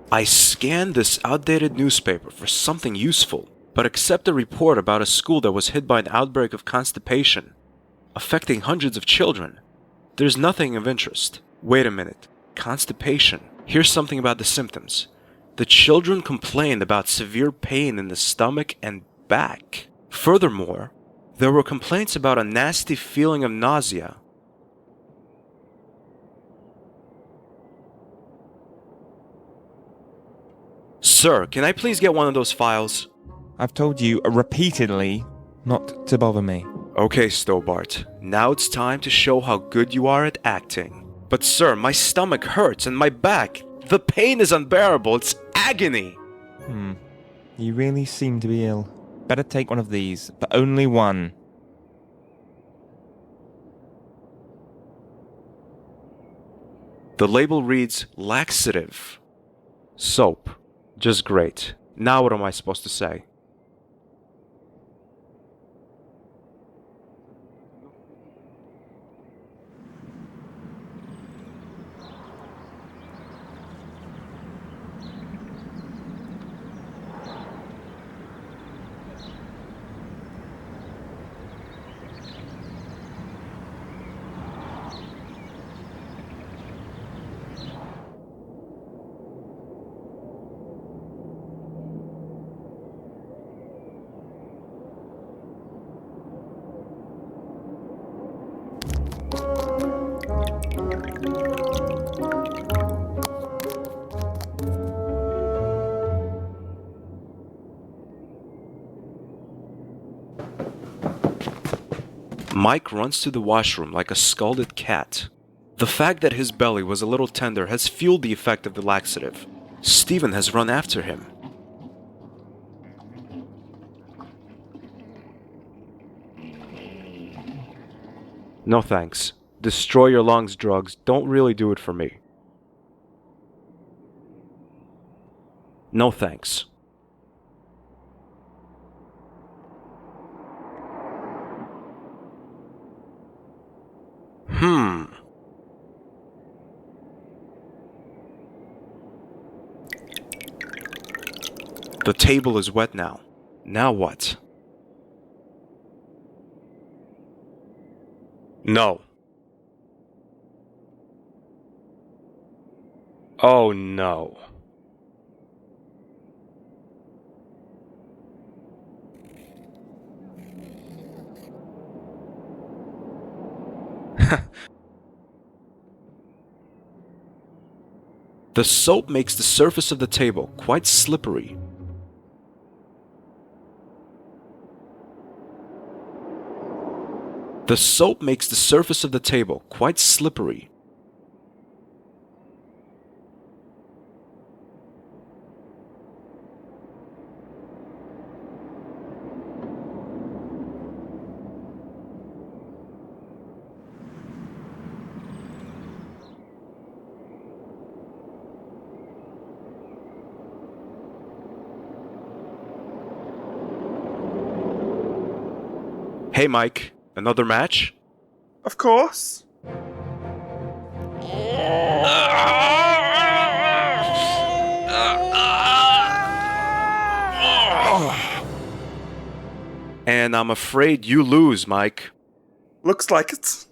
I scanned this outdated newspaper for something useful, but accept a report about a school that was hit by an outbreak of constipation, affecting hundreds of children. There's nothing of interest. Wait a minute. Constipation. Here's something about the symptoms. The children complained about severe pain in the stomach and back. Furthermore, there were complaints about a nasty feeling of nausea. Sir, can I please get one of those files? I've told you repeatedly not to bother me. Okay, Stobart. Now it's time to show how good you are at acting. But sir, my stomach hurts and my back. The pain is unbearable. It's agony. You really seem to be ill. Better take one of these, but only one. The label reads laxative. Soap. Just great. Now what am I supposed to say? Mike runs to the washroom like a scalded cat. The fact that his belly was a little tender has fueled the effect of the laxative. Stephen has run after him. No thanks. Destroy your lungs drugs don't really do it for me. No thanks. The table is wet now. Now what? No. Oh no. The soap makes the surface of the table quite slippery. The soap makes the surface of the table quite slippery. Hey, Mike. Another match? Of course. And I'm afraid you lose, Mike. Looks like it.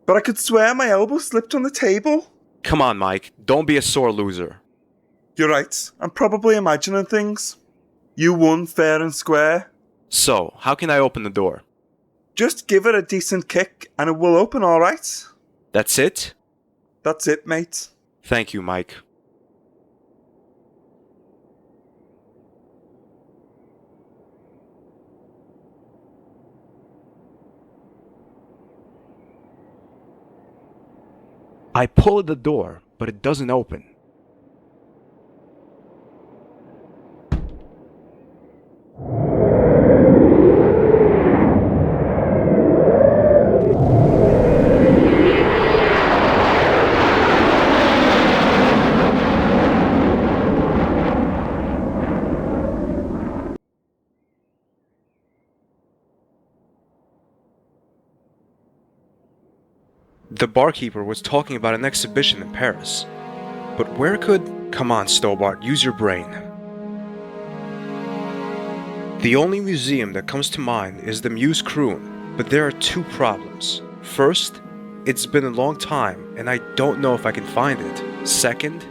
But I could swear my elbow slipped on the table. Come on, Mike. Don't be a sore loser. You're right. I'm probably imagining things. You won fair and square. So, how can I open the door? Just give it a decent kick and it will open alright. That's it? That's it, mate. Thank you, Mike. I pull at the door, but it doesn't open. The barkeeper was talking about an exhibition in Paris. But where could... Come on, Stobart, use your brain. The only museum that comes to mind is the Muse Kroon, but there are two problems. First, it's been a long time and I don't know if I can find it. Second,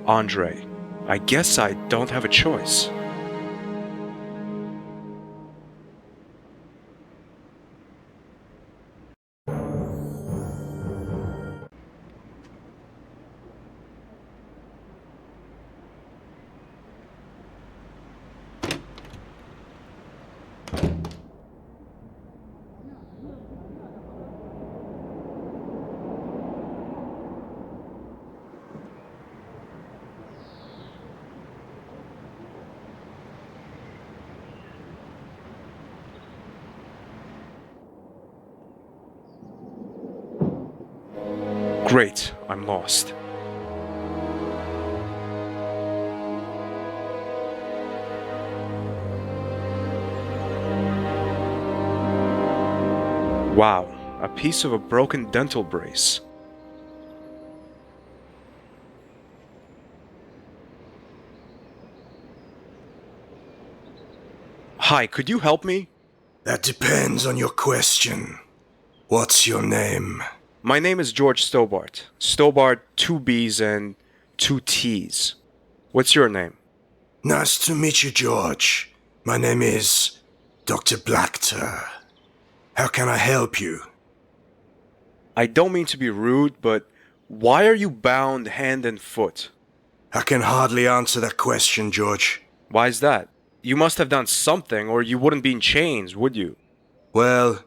Andre. I guess I don't have a choice. Great, I'm lost. Wow, a piece of a broken dental brace. Hi, could you help me? That depends on your question. What's your name? My name is George Stobart. Stobart, 2 B's and 2 T's. What's your name? Nice to meet you, George. My name is Dr. Blackter. How can I help you? I don't mean to be rude, but why are you bound hand and foot? I can hardly answer that question, George. Why is that? You must have done something or you wouldn't be in chains, would you? Well,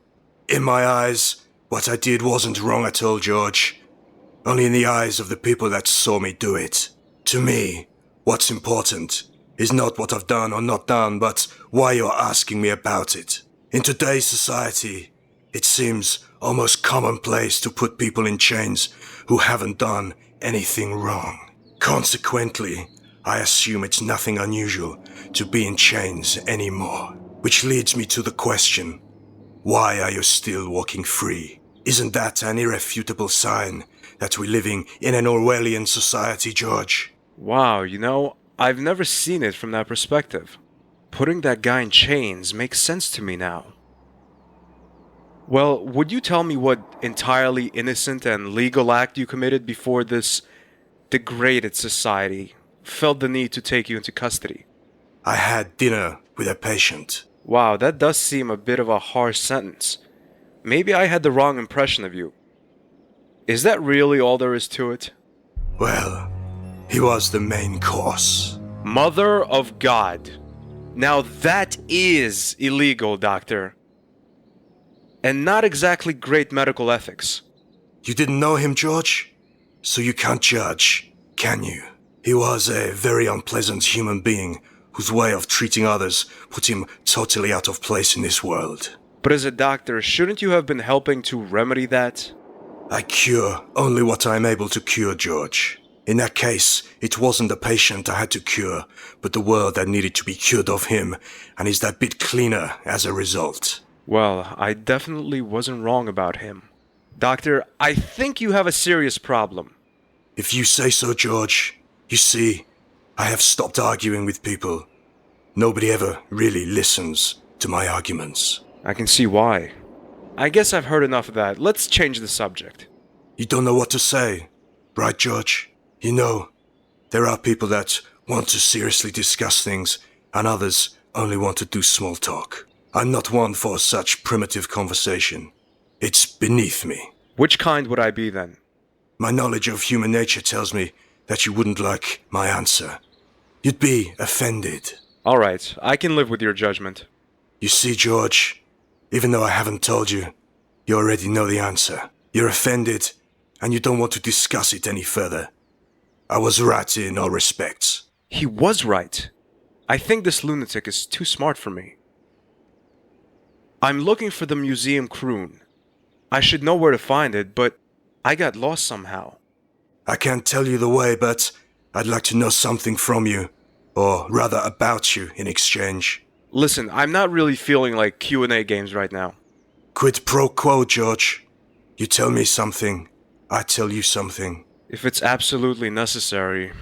in my eyes, what I did wasn't wrong at all, George. Only in the eyes of the people that saw me do it. To me, what's important is not what I've done or not done, but why you're asking me about it. In today's society, it seems almost commonplace to put people in chains who haven't done anything wrong. Consequently, I assume it's nothing unusual to be in chains anymore. Which leads me to the question, why are you still walking free? Isn't that an irrefutable sign that we're living in an Orwellian society, George? Wow, I've never seen it from that perspective. Putting that guy in chains makes sense to me now. Well, would you tell me what entirely innocent and legal act you committed before this degraded society felt the need to take you into custody? I had dinner with a patient. Wow, that does seem a bit of a harsh sentence. Maybe I had the wrong impression of you. Is that really all there is to it? Well, he was the main course. Mother of God. Now that is illegal, Doctor. And not exactly great medical ethics. You didn't know him, George? So you can't judge, can you? He was a very unpleasant human being whose way of treating others put him totally out of place in this world. But as a doctor, shouldn't you have been helping to remedy that? I cure only what I am able to cure, George. In that case, it wasn't the patient I had to cure, but the world that needed to be cured of him, and is that bit cleaner as a result. Well, I definitely wasn't wrong about him. Doctor, I think you have a serious problem. If you say so, George. You see, I have stopped arguing with people. Nobody ever really listens to my arguments. I can see why. I guess I've heard enough of that. Let's change the subject. You don't know what to say, right, George? You know, there are people that want to seriously discuss things, and others only want to do small talk. I'm not one for such primitive conversation. It's beneath me. Which kind would I be then? My knowledge of human nature tells me that you wouldn't like my answer. You'd be offended. All right, I can live with your judgment. You see, George, even though I haven't told you, you already know the answer. You're offended, and you don't want to discuss it any further. I was right in all respects. He was right. I think this lunatic is too smart for me. I'm looking for the museum croon. I should know where to find it, but I got lost somehow. I can't tell you the way, but I'd like to know something from you, or rather about you in exchange. Listen, I'm not really feeling like Q&A games right now. Quid pro quo, George. You tell me something, I tell you something. If it's absolutely necessary.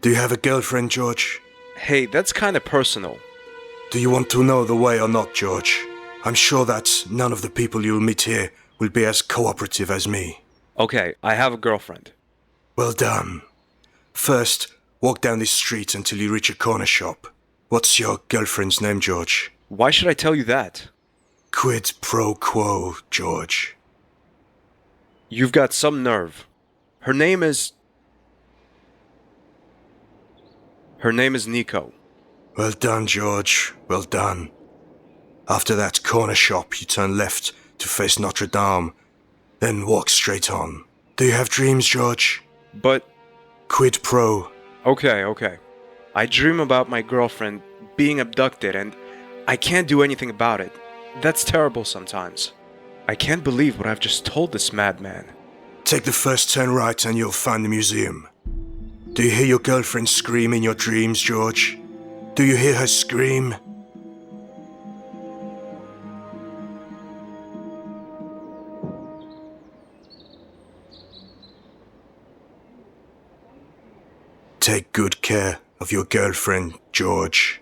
Do you have a girlfriend, George? Hey, that's kind of personal. Do you want to know the way or not, George? I'm sure that none of the people you'll meet here will be as cooperative as me. Okay, I have a girlfriend. Well done. First, walk down this street until you reach a corner shop. What's your girlfriend's name, George? Why should I tell you that? Quid pro quo, George. You've got some nerve. Her name is Nico. Well done, George. Well done. After that corner shop, you turn left to face Notre Dame, then walk straight on. Do you have dreams, George? But... Quid pro. Okay. I dream about my girlfriend being abducted and I can't do anything about it. That's terrible sometimes. I can't believe what I've just told this madman. Take the first turn right and you'll find the museum. Do you hear your girlfriend scream in your dreams, George? Do you hear her scream? Take good care of your girlfriend, George.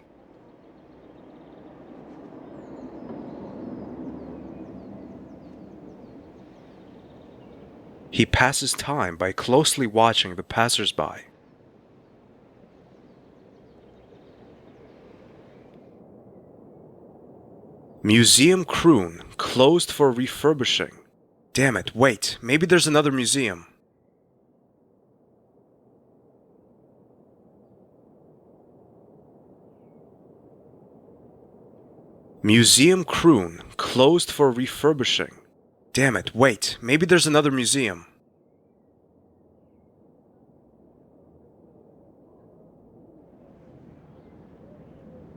He passes time by closely watching the passers-by. Museum Croon closed for refurbishing. Damn it, wait, maybe there's another museum. Museum Croon closed for refurbishing. Damn it, wait, maybe there's another museum.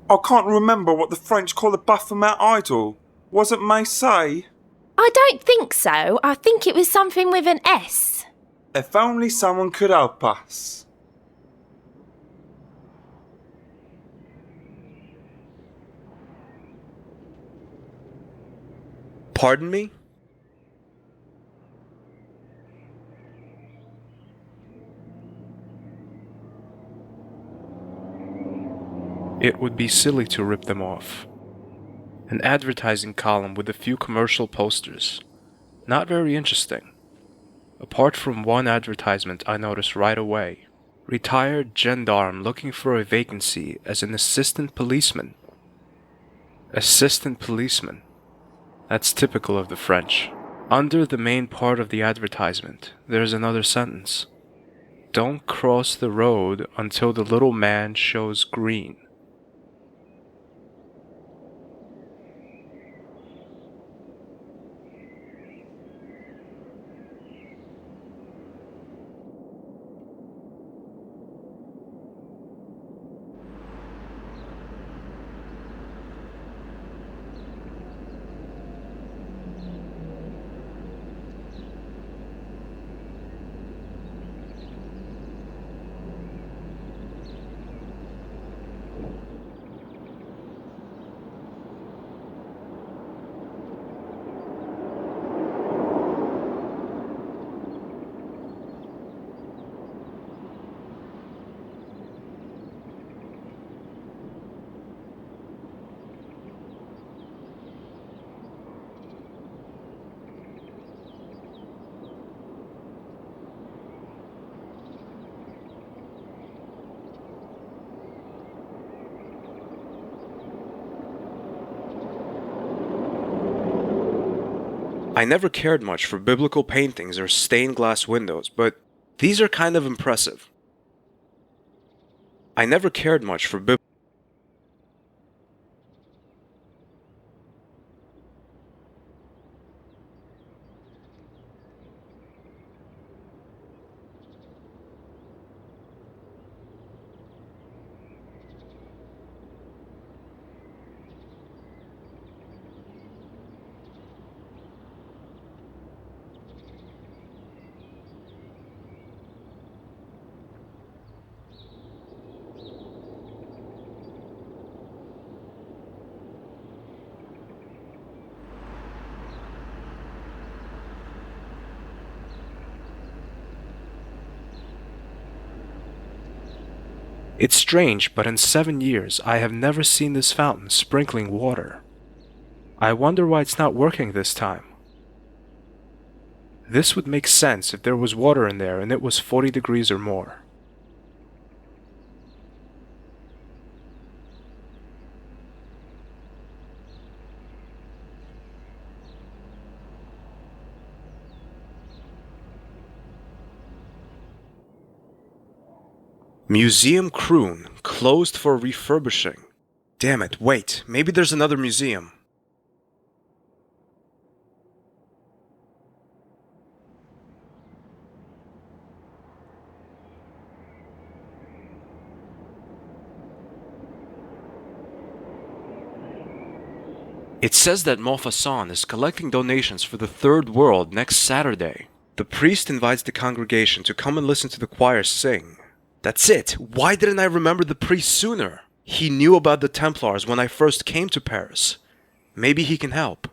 I can't remember what the French call the Baphomet idol. Was it Marseille? I don't think so. I think it was something with an S. If only someone could help us. Pardon me? It would be silly to rip them off. An advertising column with a few commercial posters. Not very interesting. Apart from one advertisement I noticed right away. Retired gendarme looking for a vacancy as an assistant policeman. Assistant policeman. That's typical of the French. Under the main part of the advertisement, there's another sentence. Don't cross the road until the little man shows green. I never cared much for biblical paintings or stained glass windows, but these are kind of impressive. I never cared much for biblical. It's strange, but in 7 years I have never seen this fountain sprinkling water. I wonder why it's not working this time. This would make sense if there was water in there and it was 40 degrees or more. Museum Kroon, closed for refurbishing. Damn it, wait, maybe there's another museum. It says that Montfaucon is collecting donations for the Third World next Saturday. The priest invites the congregation to come and listen to the choir sing. That's it! Why didn't I remember the priest sooner? He knew about the Templars when I first came to Paris. Maybe he can help.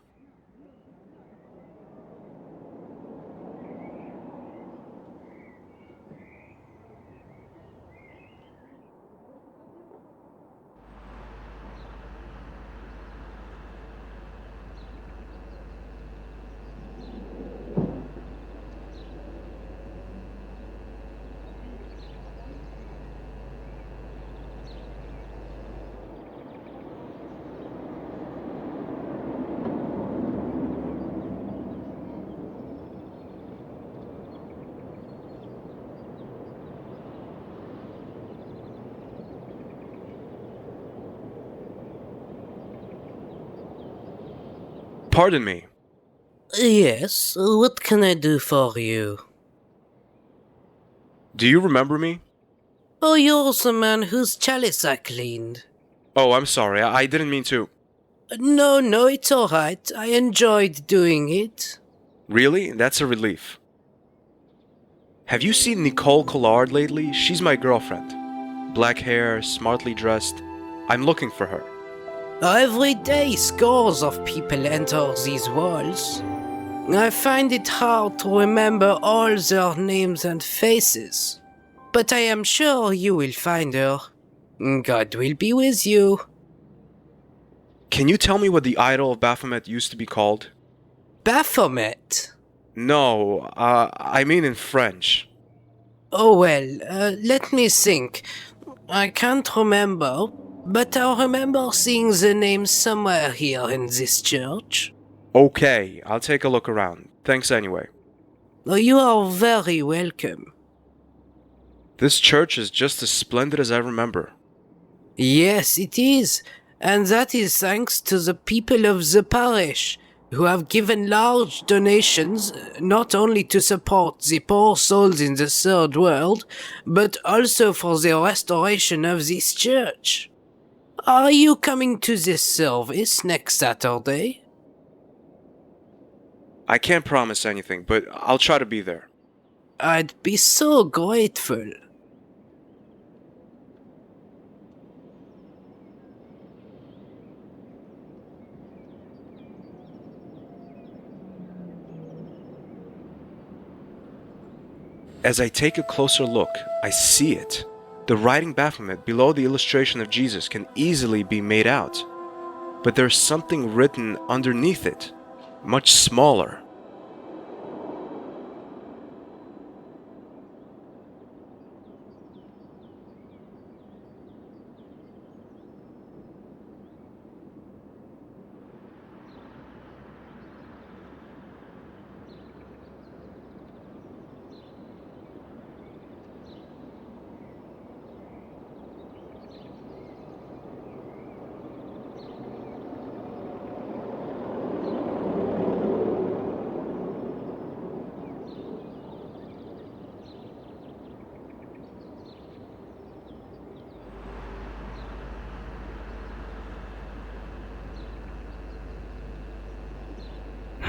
Pardon me. Yes, what can I do for you? Do you remember me? Oh, you're the man whose chalice I cleaned. Oh, I'm sorry, I didn't mean to. No, it's alright. I enjoyed doing it. Really? That's a relief. Have you seen Nicole Collard lately? She's my girlfriend. Black hair, smartly dressed. I'm looking for her. Every day, scores of people enter these walls. I find it hard to remember all their names and faces. But I am sure you will find her. God will be with you. Can you tell me what the idol of Baphomet used to be called? Baphomet? No, I mean in French. Oh well, let me think. I can't remember, but I remember seeing the name somewhere here in this church. Okay, I'll take a look around. Thanks anyway. You are very welcome. This church is just as splendid as I remember. Yes, it is. And that is thanks to the people of the parish, who have given large donations, not only to support the poor souls in the Third World, but also for the restoration of this church. Are you coming to this service next Saturday? I can't promise anything, but I'll try to be there. I'd be so grateful. As I take a closer look, I see it. The writing Baphomet below the illustration of Jesus can easily be made out. But there's something written underneath it, much smaller.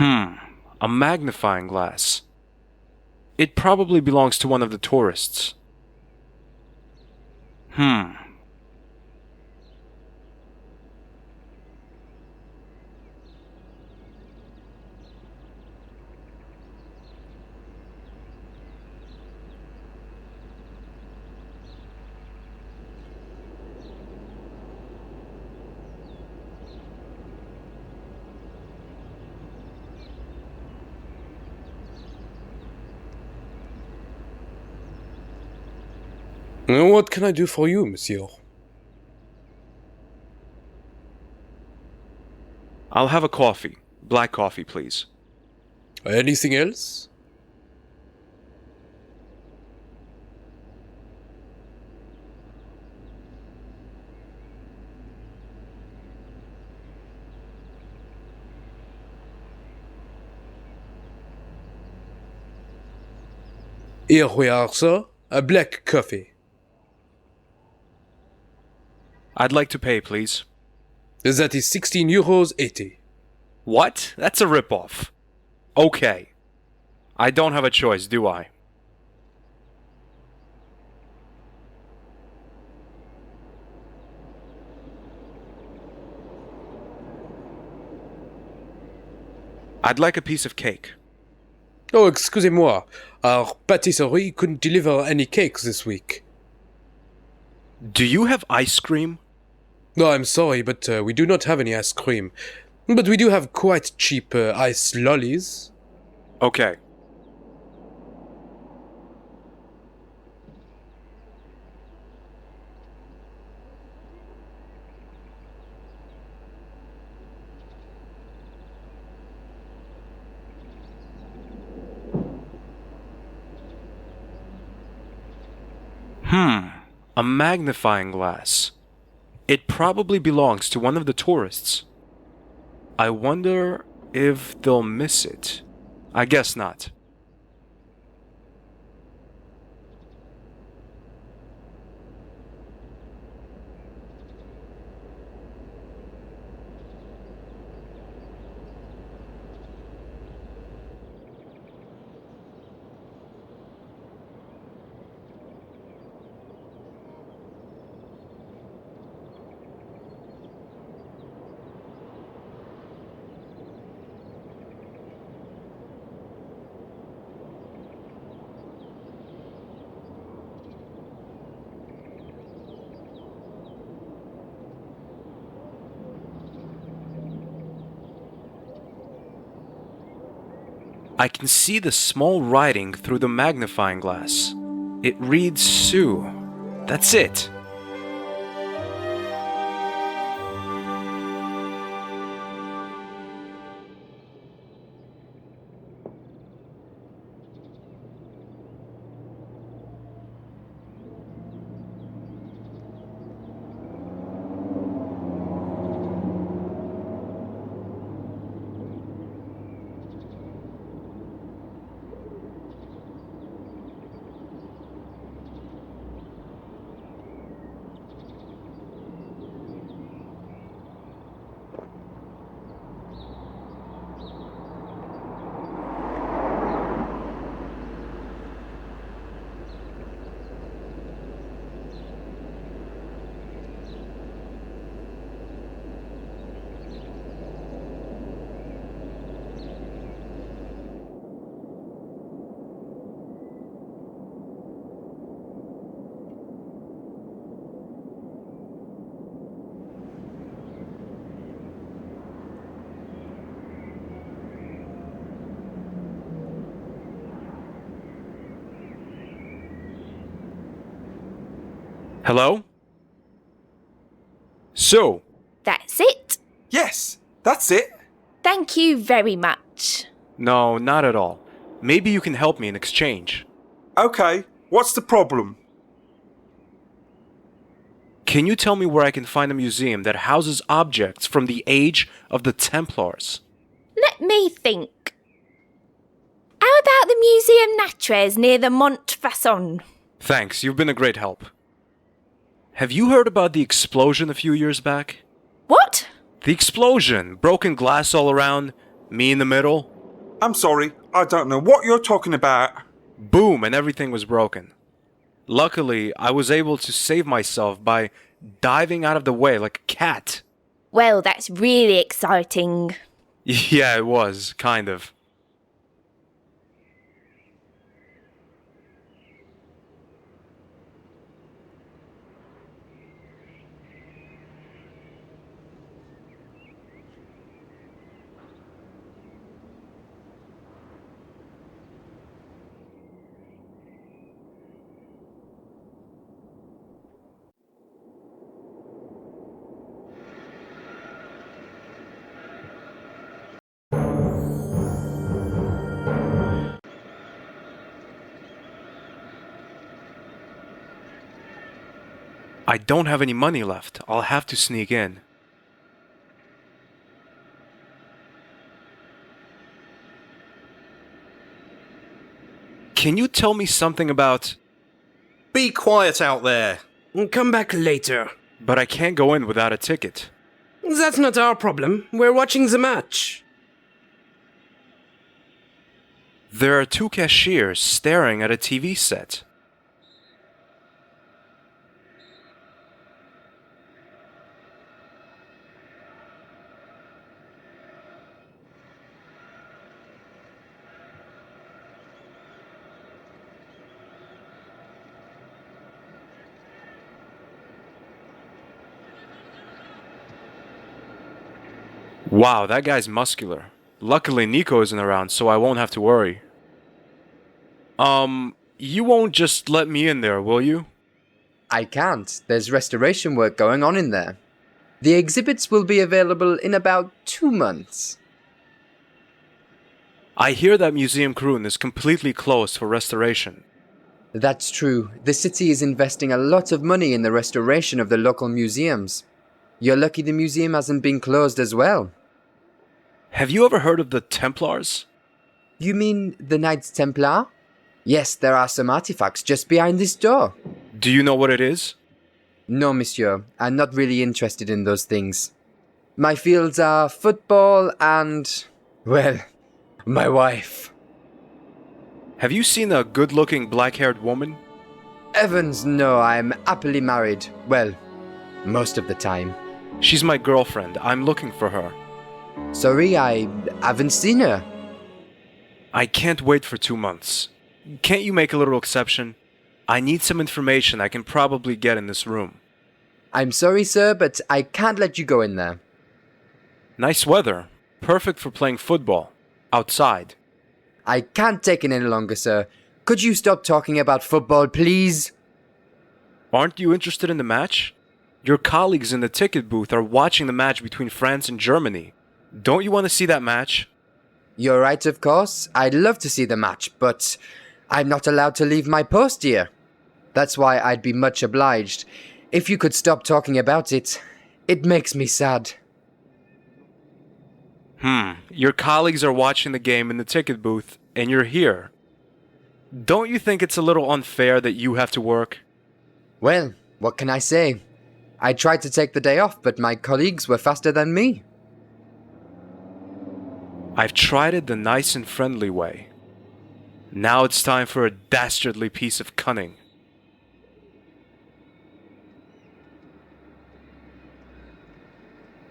A magnifying glass. It probably belongs to one of the tourists. What can I do for you, monsieur? I'll have a coffee. Black coffee, please. Anything else? Here we are, sir. A black coffee. I'd like to pay, please. That is €16.80. What? That's a ripoff. Okay. I don't have a choice, do I? I'd like a piece of cake. Oh, excusez-moi. Our patisserie couldn't deliver any cakes this week. Do you have ice cream? No, I'm sorry, but we do not have any ice cream. But we do have quite cheap ice lollies. Okay. A magnifying glass. It probably belongs to one of the tourists. I wonder if they'll miss it. I guess not. I can see the small writing through the magnifying glass. It reads Sue. That's it. Hello? Sue? That's it. Yes, that's it. Thank you very much. No, not at all. Maybe you can help me in exchange. Okay, what's the problem? Can you tell me where I can find a museum that houses objects from the age of the Templars? Let me think. How about the Museum Natres near the Montfaucon? Thanks, you've been a great help. Have you heard about the explosion a few years back? What? The explosion! Broken glass all around, me in the middle. I'm sorry, I don't know what you're talking about. Boom, and everything was broken. Luckily, I was able to save myself by diving out of the way like a cat. Well, that's really exciting. Yeah, it was, kind of. I don't have any money left. I'll have to sneak in. Can you tell me something about... Be quiet out there. Come back later. But I can't go in without a ticket. That's not our problem. We're watching the match. There are two cashiers staring at a TV set. Wow, that guy's muscular. Luckily Nico isn't around, so I won't have to worry. You won't just let me in there, will you? I can't. There's restoration work going on in there. The exhibits will be available in about 2 months. I hear that Museum Kroon is completely closed for restoration. That's true. The city is investing a lot of money in the restoration of the local museums. You're lucky the museum hasn't been closed as well. Have you ever heard of the Templars? You mean the Knights Templar? Yes, there are some artifacts just behind this door. Do you know what it is? No, monsieur. I'm not really interested in those things. My fields are football and... well, my wife. Have you seen a good-looking black-haired woman? Evans, no, I'm happily married. Well, most of the time. She's my girlfriend. I'm looking for her. Sorry, I haven't seen her. I can't wait for 2 months. Can't you make a little exception? I need some information I can probably get in this room. I'm sorry, sir, but I can't let you go in there. Nice weather. Perfect for playing football. Outside. I can't take it any longer, sir. Could you stop talking about football, please? Aren't you interested in the match? Your colleagues in the ticket booth are watching the match between France and Germany. Don't you want to see that match? You're right, of course. I'd love to see the match, but I'm not allowed to leave my post here. That's why I'd be much obliged. If you could stop talking about it, it makes me sad. Your colleagues are watching the game in the ticket booth, and you're here. Don't you think it's a little unfair that you have to work? Well, what can I say? I tried to take the day off, but my colleagues were faster than me. I've tried it the nice and friendly way. Now it's time for a dastardly piece of cunning.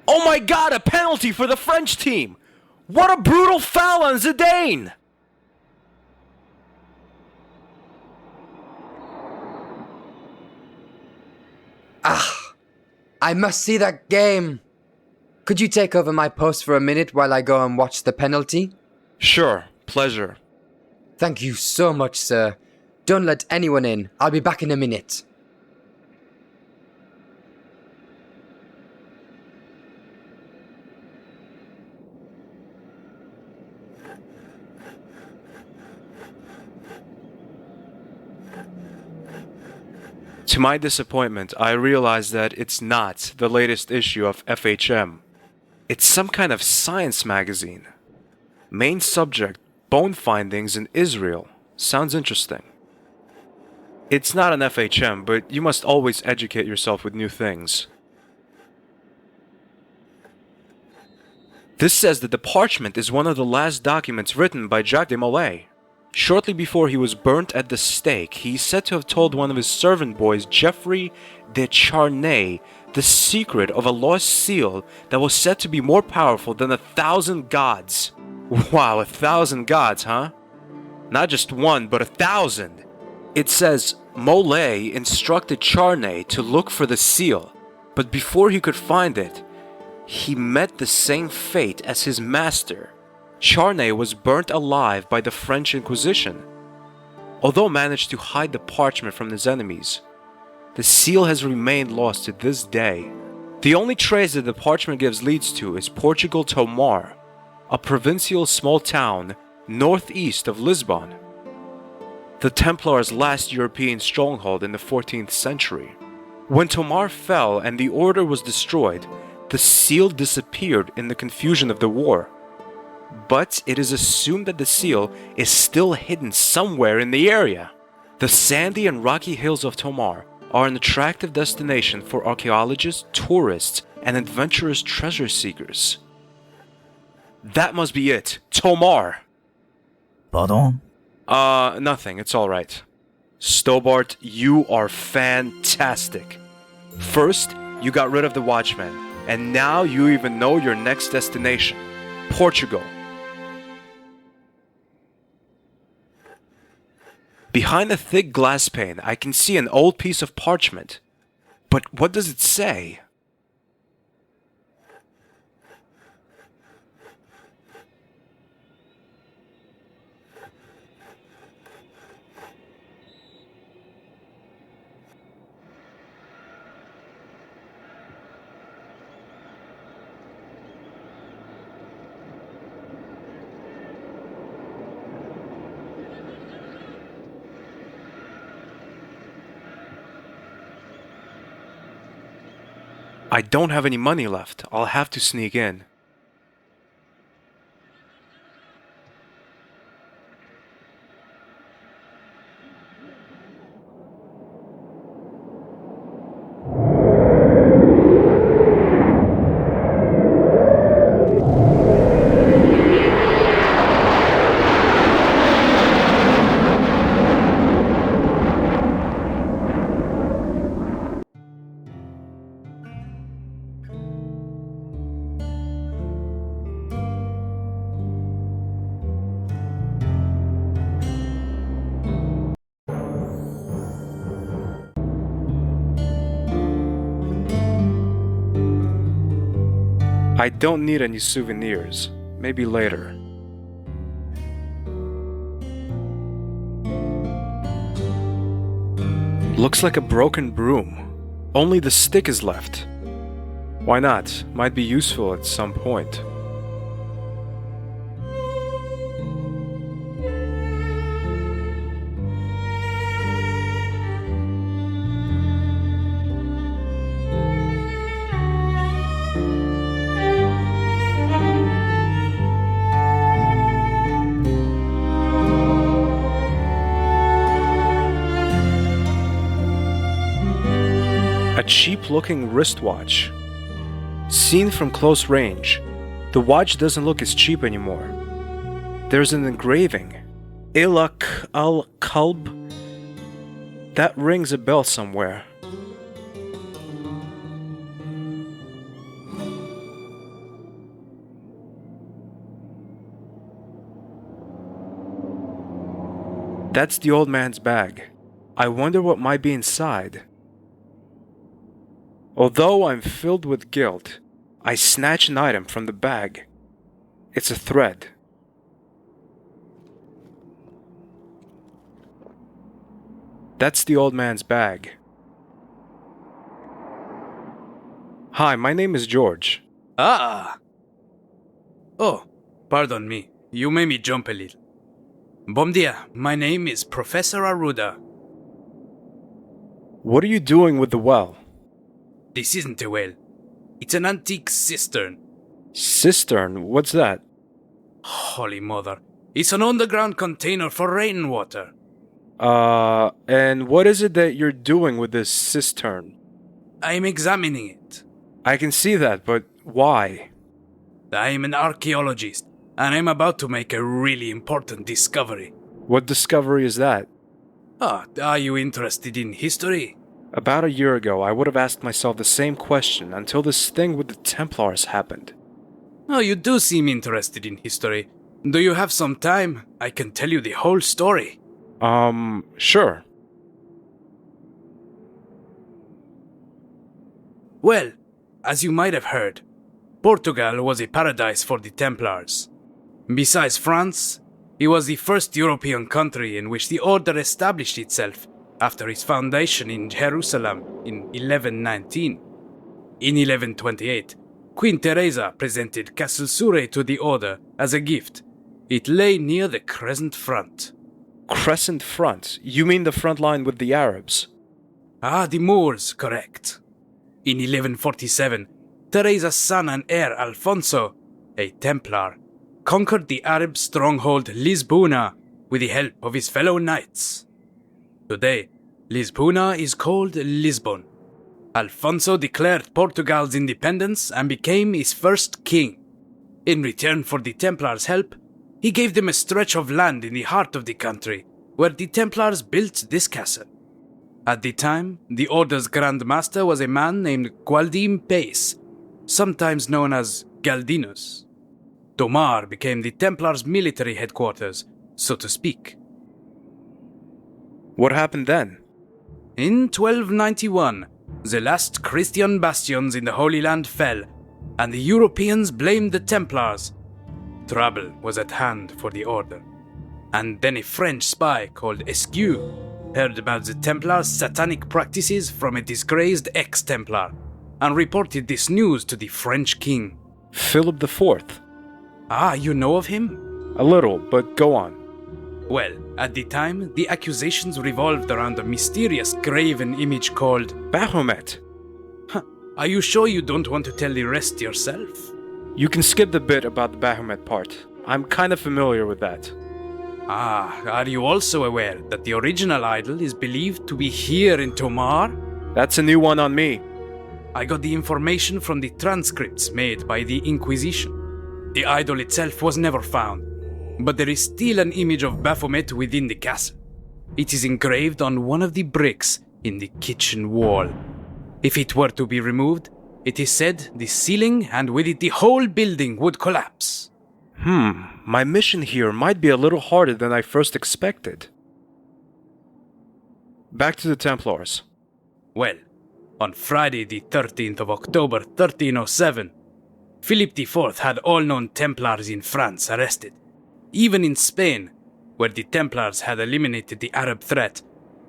Oh my god, a penalty for the French team! What a brutal foul on Zidane! I must see that game. Could you take over my post for a minute while I go and watch the penalty? Sure, pleasure. Thank you so much, sir. Don't let anyone in. I'll be back in a minute. To my disappointment, I realized that it's not the latest issue of FHM. It's some kind of science magazine. Main subject, bone findings in Israel. Sounds interesting. It's not an FHM, but you must always educate yourself with new things. This says that the parchment is one of the last documents written by Jacques de Molay. Shortly before he was burnt at the stake, he is said to have told one of his servant boys, Geoffrey de Charnay, the secret of a lost seal that was said to be more powerful than 1,000 gods. Wow, 1,000 gods, huh? Not just one, but 1,000. It says Molay instructed Charnay to look for the seal, but before he could find it, he met the same fate as his master. Charnay was burnt alive by the French Inquisition. Although managed to hide the parchment from his enemies, the seal has remained lost to this day. The only trace that the parchment gives leads to is Portugal Tomar, a provincial small town northeast of Lisbon, the Templars' last European stronghold in the 14th century. When Tomar fell and the order was destroyed, the seal disappeared in the confusion of the war. But it is assumed that the seal is still hidden somewhere in the area. The sandy and rocky hills of Tomar are an attractive destination for archaeologists, tourists, and adventurous treasure seekers. That must be it. Tomar! Pardon? Nothing. It's alright. Stobart, you are fantastic. First, you got rid of the Watchman, and now you even know your next destination. Portugal. Behind the thick glass pane, I can see an old piece of parchment. But what does it say? I don't have any money left. I'll have to sneak in. I don't need any souvenirs. Maybe later. Looks like a broken broom. Only the stick is left. Why not? Might be useful at some point. A cheap-looking wristwatch. Seen from close range, the watch doesn't look as cheap anymore. There's an engraving. Ilak al-Kalb. That rings a bell somewhere. That's the old man's bag. I wonder what might be inside. Although I'm filled with guilt, I snatch an item from the bag. It's a thread. That's the old man's bag. Hi, my name is George. Ah! Oh, pardon me. You made me jump a little. Bom dia, my name is Professor Aruda. What are you doing with the well? This isn't a well. It's an antique cistern. Cistern? What's that? Holy mother. It's an underground container for rainwater. And what is it that you're doing with this cistern? I'm examining it. I can see that, but why? I'm an archaeologist, and I'm about to make a really important discovery. What discovery is that? Are you interested in history? About a year ago, I would have asked myself the same question until this thing with the Templars happened. Oh, you do seem interested in history. Do you have some time? I can tell you the whole story. Sure. Well, as you might have heard, Portugal was a paradise for the Templars. Besides France, it was the first European country in which the order established itself after its foundation in Jerusalem in 1119. In 1128, Queen Teresa presented Castle Surrey to the order as a gift. It lay near the Crescent Front. Crescent Front? You mean the front line with the Arabs? The Moors, correct. In 1147, Teresa's son and heir Alfonso, a Templar, conquered the Arab stronghold Lisbona with the help of his fellow knights. Today, Lisbona is called Lisbon. Alfonso declared Portugal's independence and became its first king. In return for the Templars' help, he gave them a stretch of land in the heart of the country, where the Templars built this castle. At the time, the Order's Grand Master was a man named Gualdim Pace, sometimes known as Galdinus. Tomar became the Templars' military headquarters, so to speak. What happened then? In 1291, the last Christian bastions in the Holy Land fell, and the Europeans blamed the Templars. Trouble was at hand for the Order. And then a French spy called Esquieu heard about the Templars' satanic practices from a disgraced ex-Templar, and reported this news to the French king. Philip IV? You know of him? A little, but go on. Well, at the time, the accusations revolved around a mysterious graven image called Baphomet. Are you sure you don't want to tell the rest yourself? You can skip the bit about the Baphomet part. I'm kind of familiar with that. Are you also aware that the original idol is believed to be here in Tomar? That's a new one on me. I got the information from the transcripts made by the Inquisition. The idol itself was never found, but there is still an image of Baphomet within the castle. It is engraved on one of the bricks in the kitchen wall. If it were to be removed, it is said the ceiling and with it the whole building would collapse. My mission here might be a little harder than I first expected. Back to the Templars. Well, on Friday the 13th of October 1307, Philip IV had all known Templars in France arrested. Even in Spain, where the Templars had eliminated the Arab threat,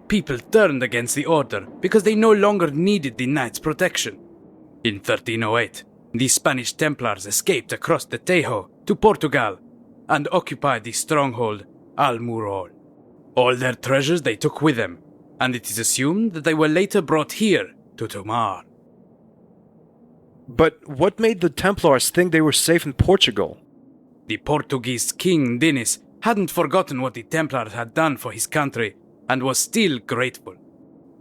people turned against the order because they no longer needed the Knights' protection. In 1308, the Spanish Templars escaped across the Tajo to Portugal and occupied the stronghold Almurol. All their treasures they took with them, and it is assumed that they were later brought here to Tomar. But what made the Templars think they were safe in Portugal? The Portuguese king Dinis hadn't forgotten what the Templars had done for his country and was still grateful.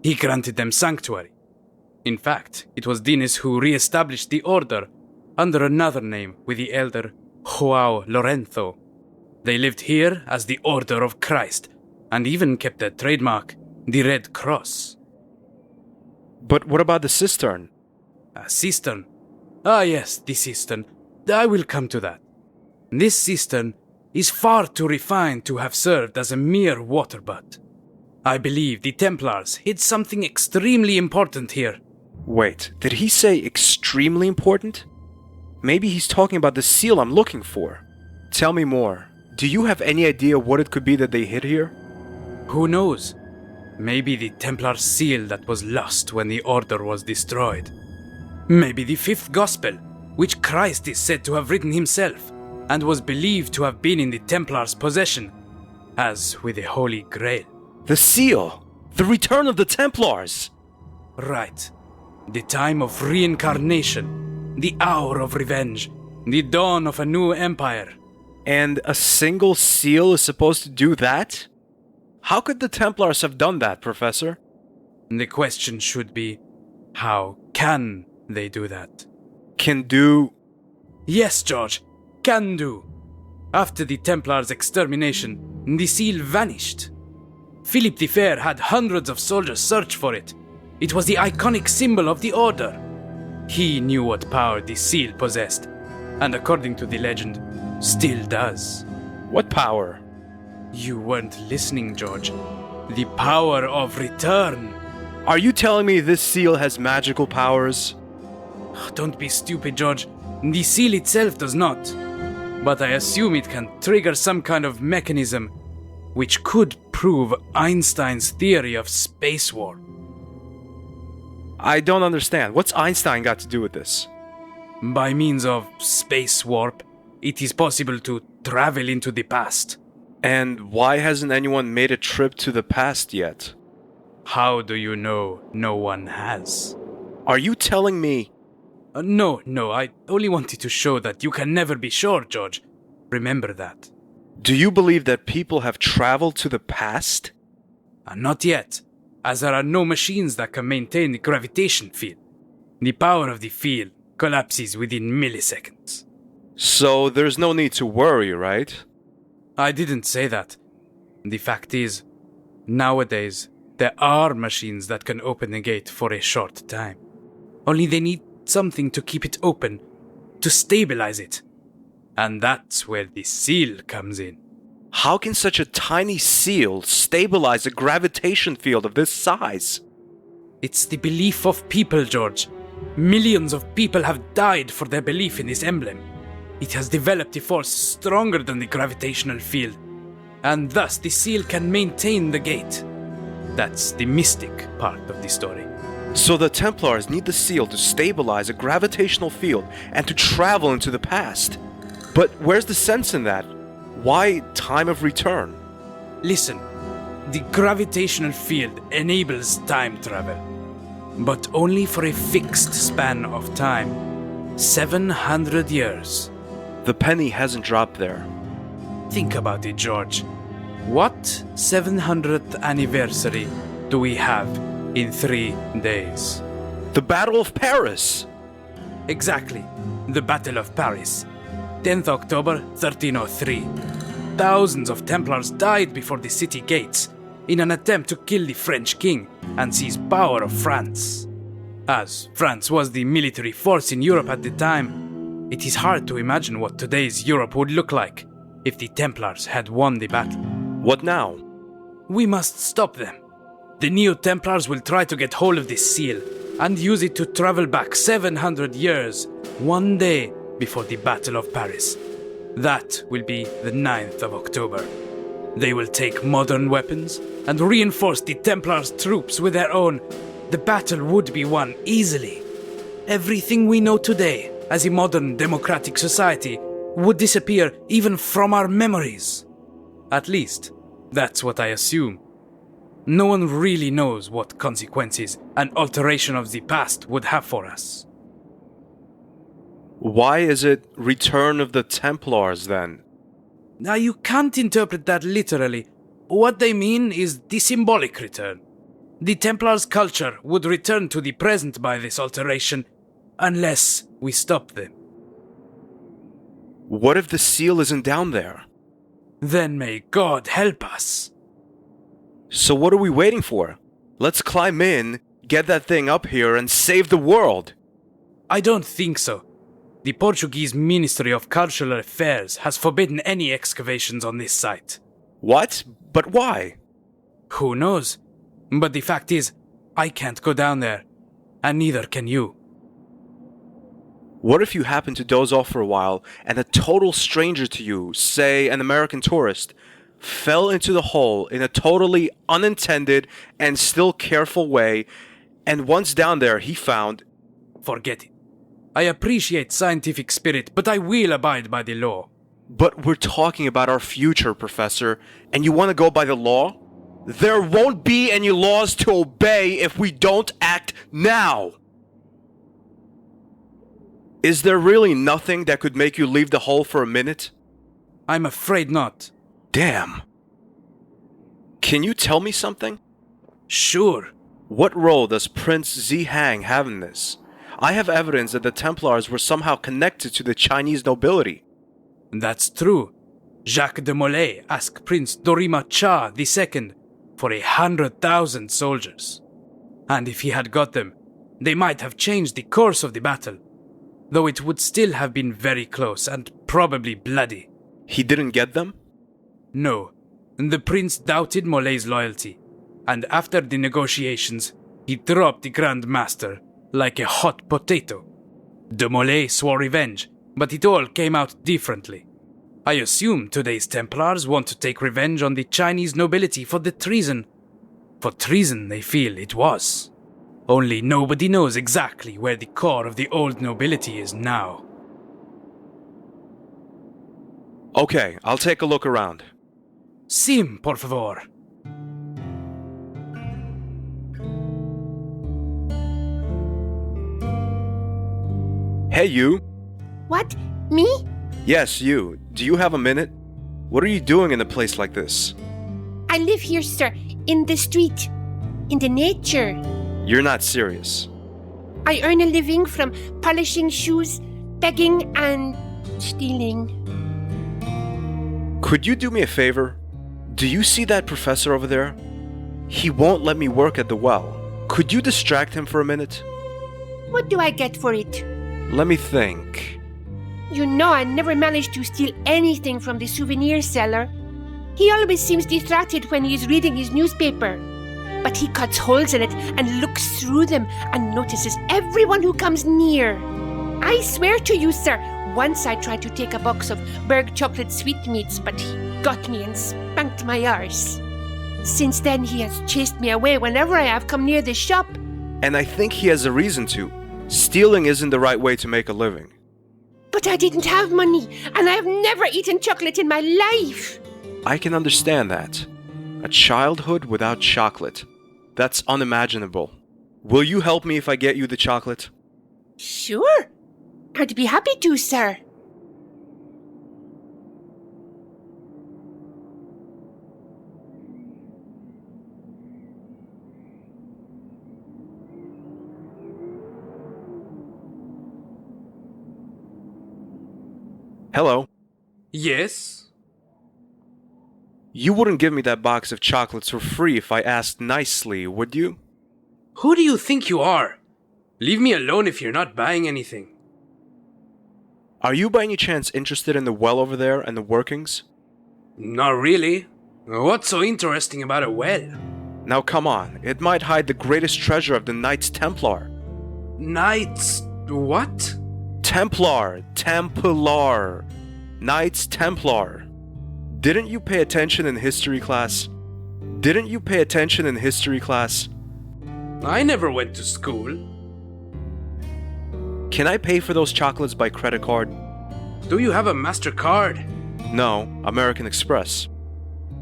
He granted them sanctuary. In fact, it was Dinis who re-established the order under another name with the elder João Lorenzo. They lived here as the Order of Christ and even kept their trademark, the Red Cross. But what about the cistern? A cistern? Yes, the cistern. I will come to that. This cistern is far too refined to have served as a mere water butt. I believe the Templars hid something extremely important here. Wait, did he say extremely important? Maybe he's talking about the seal I'm looking for. Tell me more. Do you have any idea what it could be that they hid here? Who knows? Maybe the Templar seal that was lost when the order was destroyed. Maybe the fifth gospel, which Christ is said to have written himself, and was believed to have been in the Templars' possession, as with the Holy Grail. The seal! The return of the Templars! Right. The time of reincarnation, the hour of revenge, the dawn of a new empire. And a single seal is supposed to do that? How could the Templars have done that, Professor? The question should be, how can they do that? Can do... Yes, George. Can do. After the Templars' extermination, the seal vanished. Philip the Fair had hundreds of soldiers search for it. It was the iconic symbol of the Order. He knew what power the seal possessed, and according to the legend, still does. What power? You weren't listening, George. The power of return. Are you telling me this seal has magical powers? Don't be stupid, George. The seal itself does not. But I assume it can trigger some kind of mechanism which could prove Einstein's theory of space warp. I don't understand. What's Einstein got to do with this? By means of space warp, it is possible to travel into the past. And why hasn't anyone made a trip to the past yet? How do you know no one has? Are you telling me? No, I only wanted to show that you can never be sure, George. Remember that. Do you believe that people have traveled to the past? Not yet, as there are no machines that can maintain the gravitation field. The power of the field collapses within milliseconds. So there's no need to worry, right? I didn't say that. The fact is, nowadays, there are machines that can open the gate for a short time. Only they need something to keep it open, to stabilize it. And that's where the seal comes in. How can such a tiny seal stabilize a gravitation field of this size? It's the belief of people, George. Millions of people have died for their belief in this emblem. It has developed a force stronger than the gravitational field, and thus the seal can maintain the gate. That's the mystic part of the story. So the Templars need the seal to stabilize a gravitational field and to travel into the past. But where's the sense in that? Why time of return? Listen, the gravitational field enables time travel, but only for a fixed span of time. 700 years. The penny hasn't dropped there. Think about it, George. What 700th anniversary do we have in 3 days? The Battle of Paris! Exactly, the Battle of Paris. 10th October 1303. Thousands of Templars died before the city gates in an attempt to kill the French king and seize power of France. As France was the military force in Europe at the time, it is hard to imagine what today's Europe would look like if the Templars had won the battle. What now? We must stop them. The Neo-Templars will try to get hold of this seal and use it to travel back 700 years, one day before the Battle of Paris. That will be the 9th of October. They will take modern weapons and reinforce the Templars' troops with their own. The battle would be won easily. Everything we know today as a modern democratic society would disappear even from our memories. At least, that's what I assume. No one really knows what consequences an alteration of the past would have for us. Why is it Return of the Templars, then? Now, you can't interpret that literally. What they mean is the symbolic return. The Templars' culture would return to the present by this alteration, unless we stop them. What if the seal isn't down there? Then may God help us. So what are we waiting for? Let's climb in, get that thing up here, and save the world! I don't think so. The Portuguese Ministry of Cultural Affairs has forbidden any excavations on this site. What? But why? Who knows? But the fact is, I can't go down there, and neither can you. What if you happen to doze off for a while, and a total stranger to you, say an American tourist, fell into the hole in a totally unintended and still careful way, and once down there he found... Forget it. I appreciate scientific spirit, but I will abide by the law. But we're talking about our future, Professor, and you want to go by the law? There won't be any laws to obey if we don't act now! Is there really nothing that could make you leave the hole for a minute? I'm afraid not. Damn. Can you tell me something? Sure. What role does Prince Zihang have in this? I have evidence that the Templars were somehow connected to the Chinese nobility. That's true. Jacques de Molay asked Prince Dorima Cha II for 100,000 soldiers. And if he had got them, they might have changed the course of the battle, though it would still have been very close and probably bloody. He didn't get them? No. The prince doubted Molay's loyalty, and after the negotiations, he dropped the Grand Master like a hot potato. De Molay swore revenge, but it all came out differently. I assume today's Templars want to take revenge on the Chinese nobility for the treason. For treason, they feel it was. Only nobody knows exactly where the core of the old nobility is now. Okay, I'll take a look around. Sim, por favor. Hey, you. What? Me? Yes, you. Do you have a minute? What are you doing in a place like this? I live here, sir, in the street, in the nature. You're not serious. I earn a living from polishing shoes, begging, and stealing. Could you do me a favor? Do you see that professor over there? He won't let me work at the well. Could you distract him for a minute? What do I get for it? Let me think. You know I never managed to steal anything from the souvenir seller. He always seems distracted when he is reading his newspaper. But he cuts holes in it and looks through them and notices everyone who comes near. I swear to you, sir, once I tried to take a box of Berg chocolate sweetmeats, but he got me and spanked my arse. Since then, he has chased me away whenever I have come near the shop. And I think he has a reason to. Stealing isn't the right way to make a living. But I didn't have money, and I have never eaten chocolate in my life. I can understand that. A childhood without chocolate. That's unimaginable. Will you help me if I get you the chocolate? Sure. I'd be happy to, sir. Hello. Yes? You wouldn't give me that box of chocolates for free if I asked nicely, would you? Who do you think you are? Leave me alone if you're not buying anything. Are you by any chance interested in the well over there and the workings? Not really. What's so interesting about a well? Now come on, it might hide the greatest treasure of the Knights Templar. Knights... what? Templar. Knights Templar. Didn't you pay attention in history class? I never went to school. Can I pay for those chocolates by credit card? Do you have a MasterCard? No, American Express.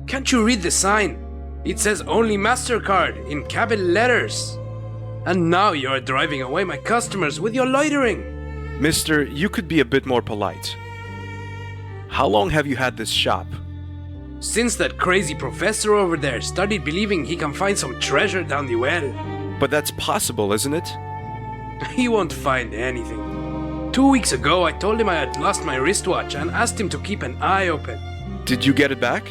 Can't you read the sign? It says only MasterCard in capital letters. And now you are driving away my customers with your loitering. Mister, you could be a bit more polite. How long have you had this shop? Since that crazy professor over there started believing he can find some treasure down the well. But that's possible, isn't it? He won't find anything. 2 weeks ago, I told him I had lost my wristwatch and asked him to keep an eye open. Did you get it back?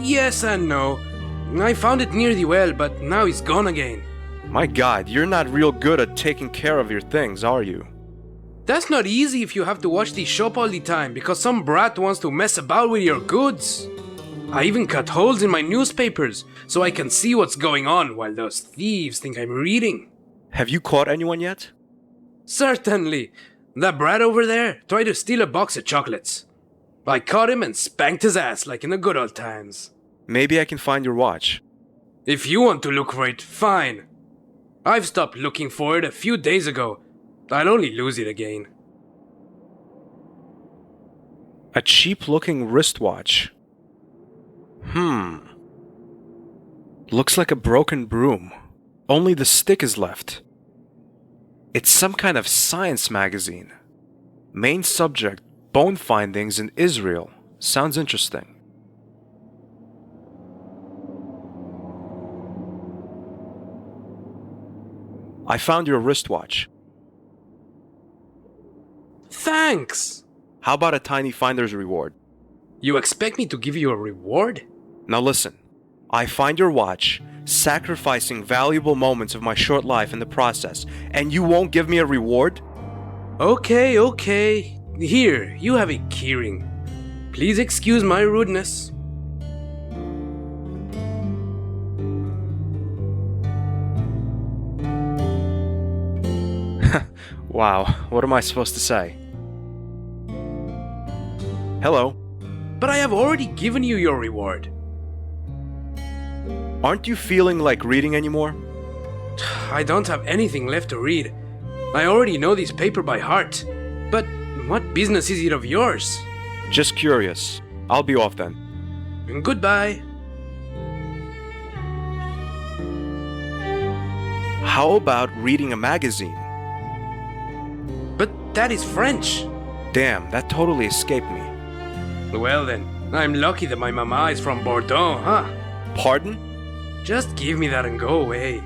Yes and no. I found it near the well, but now it's gone again. My God, you're not real good at taking care of your things, are you? That's not easy if you have to watch the shop all the time because some brat wants to mess about with your goods. I even cut holes in my newspapers so I can see what's going on while those thieves think I'm reading. Have you caught anyone yet? Certainly. That brat over there tried to steal a box of chocolates. I caught him and spanked his ass like in the good old times. Maybe I can find your watch. If you want to look for it, fine. I've stopped looking for it a few days ago. I'll only lose it again. A cheap-looking wristwatch. Looks like a broken broom. Only the stick is left. It's some kind of science magazine. Main subject, bone findings in Israel. Sounds interesting. I found your wristwatch. Thanks! How about a tiny finder's reward? You expect me to give you a reward? Now listen, I find your watch, sacrificing valuable moments of my short life in the process, and you won't give me a reward? Okay. Here, you have a keyring. Please excuse my rudeness. Wow, what am I supposed to say? Hello. But I have already given you your reward. Aren't you feeling like reading anymore? I don't have anything left to read. I already know this paper by heart. But what business is it of yours? Just curious. I'll be off then. Goodbye. How about reading a magazine? But that is French. Damn, that totally escaped me. Well then, I'm lucky that my mama is from Bordeaux, huh? Pardon? Just give me that and go away.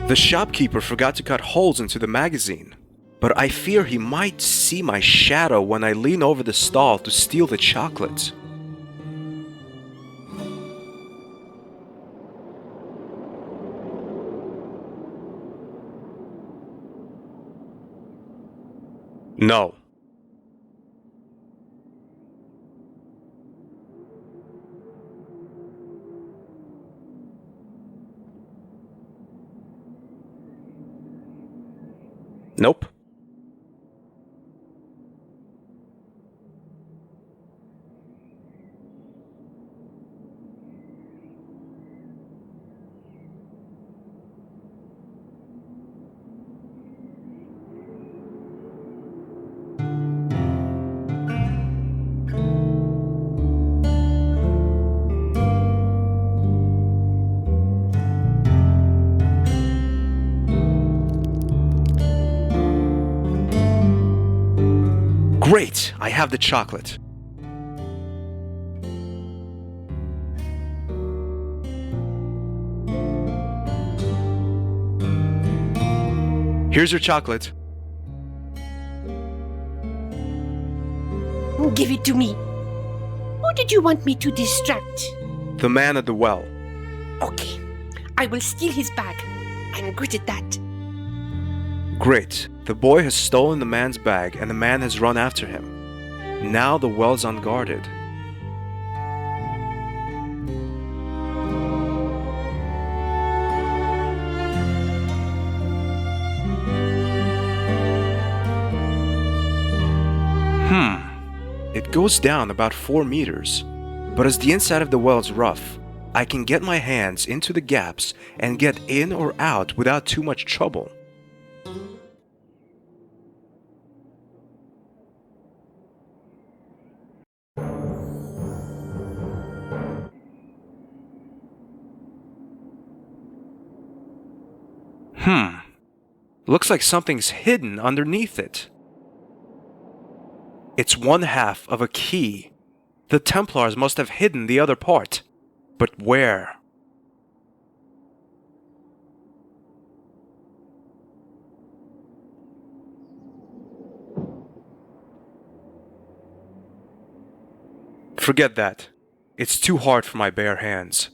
The shopkeeper forgot to cut holes into the magazine, but I fear he might see my shadow when I lean over the stall to steal the chocolates. No. Nope. Great! I have the chocolate. Here's your chocolate. Give it to me. Who did you want me to distract? The man at the well. Okay, I will steal his bag. I'm good at that. Great. The boy has stolen the man's bag and the man has run after him. Now the well's unguarded. It goes down about 4 meters, but as the inside of the well is rough, I can get my hands into the gaps and get in or out without too much trouble. Looks like something's hidden underneath it. It's 1/2 of a key. The Templars must have hidden the other part. But where? Forget that. It's too hard for my bare hands.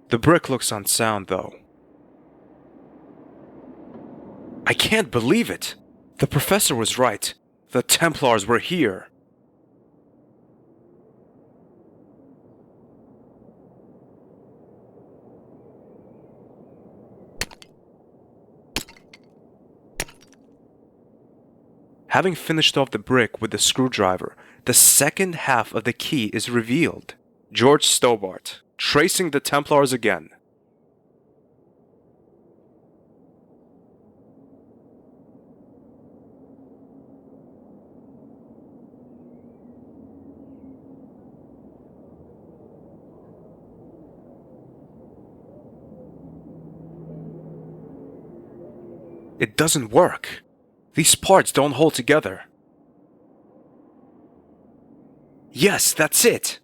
The brick looks unsound, though. I can't believe it! The professor was right. The Templars were here. Having finished off the brick with the screwdriver, the second half of the key is revealed. George Stobart, tracing the Templars again. It doesn't work. These parts don't hold together. Yes, that's it.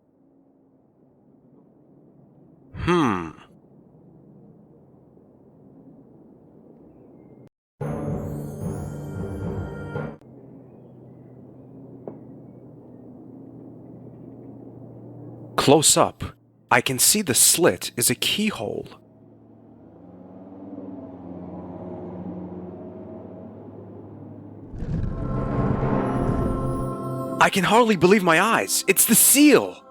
Close up, I can see the slit is a keyhole. I can hardly believe my eyes. It's the seal!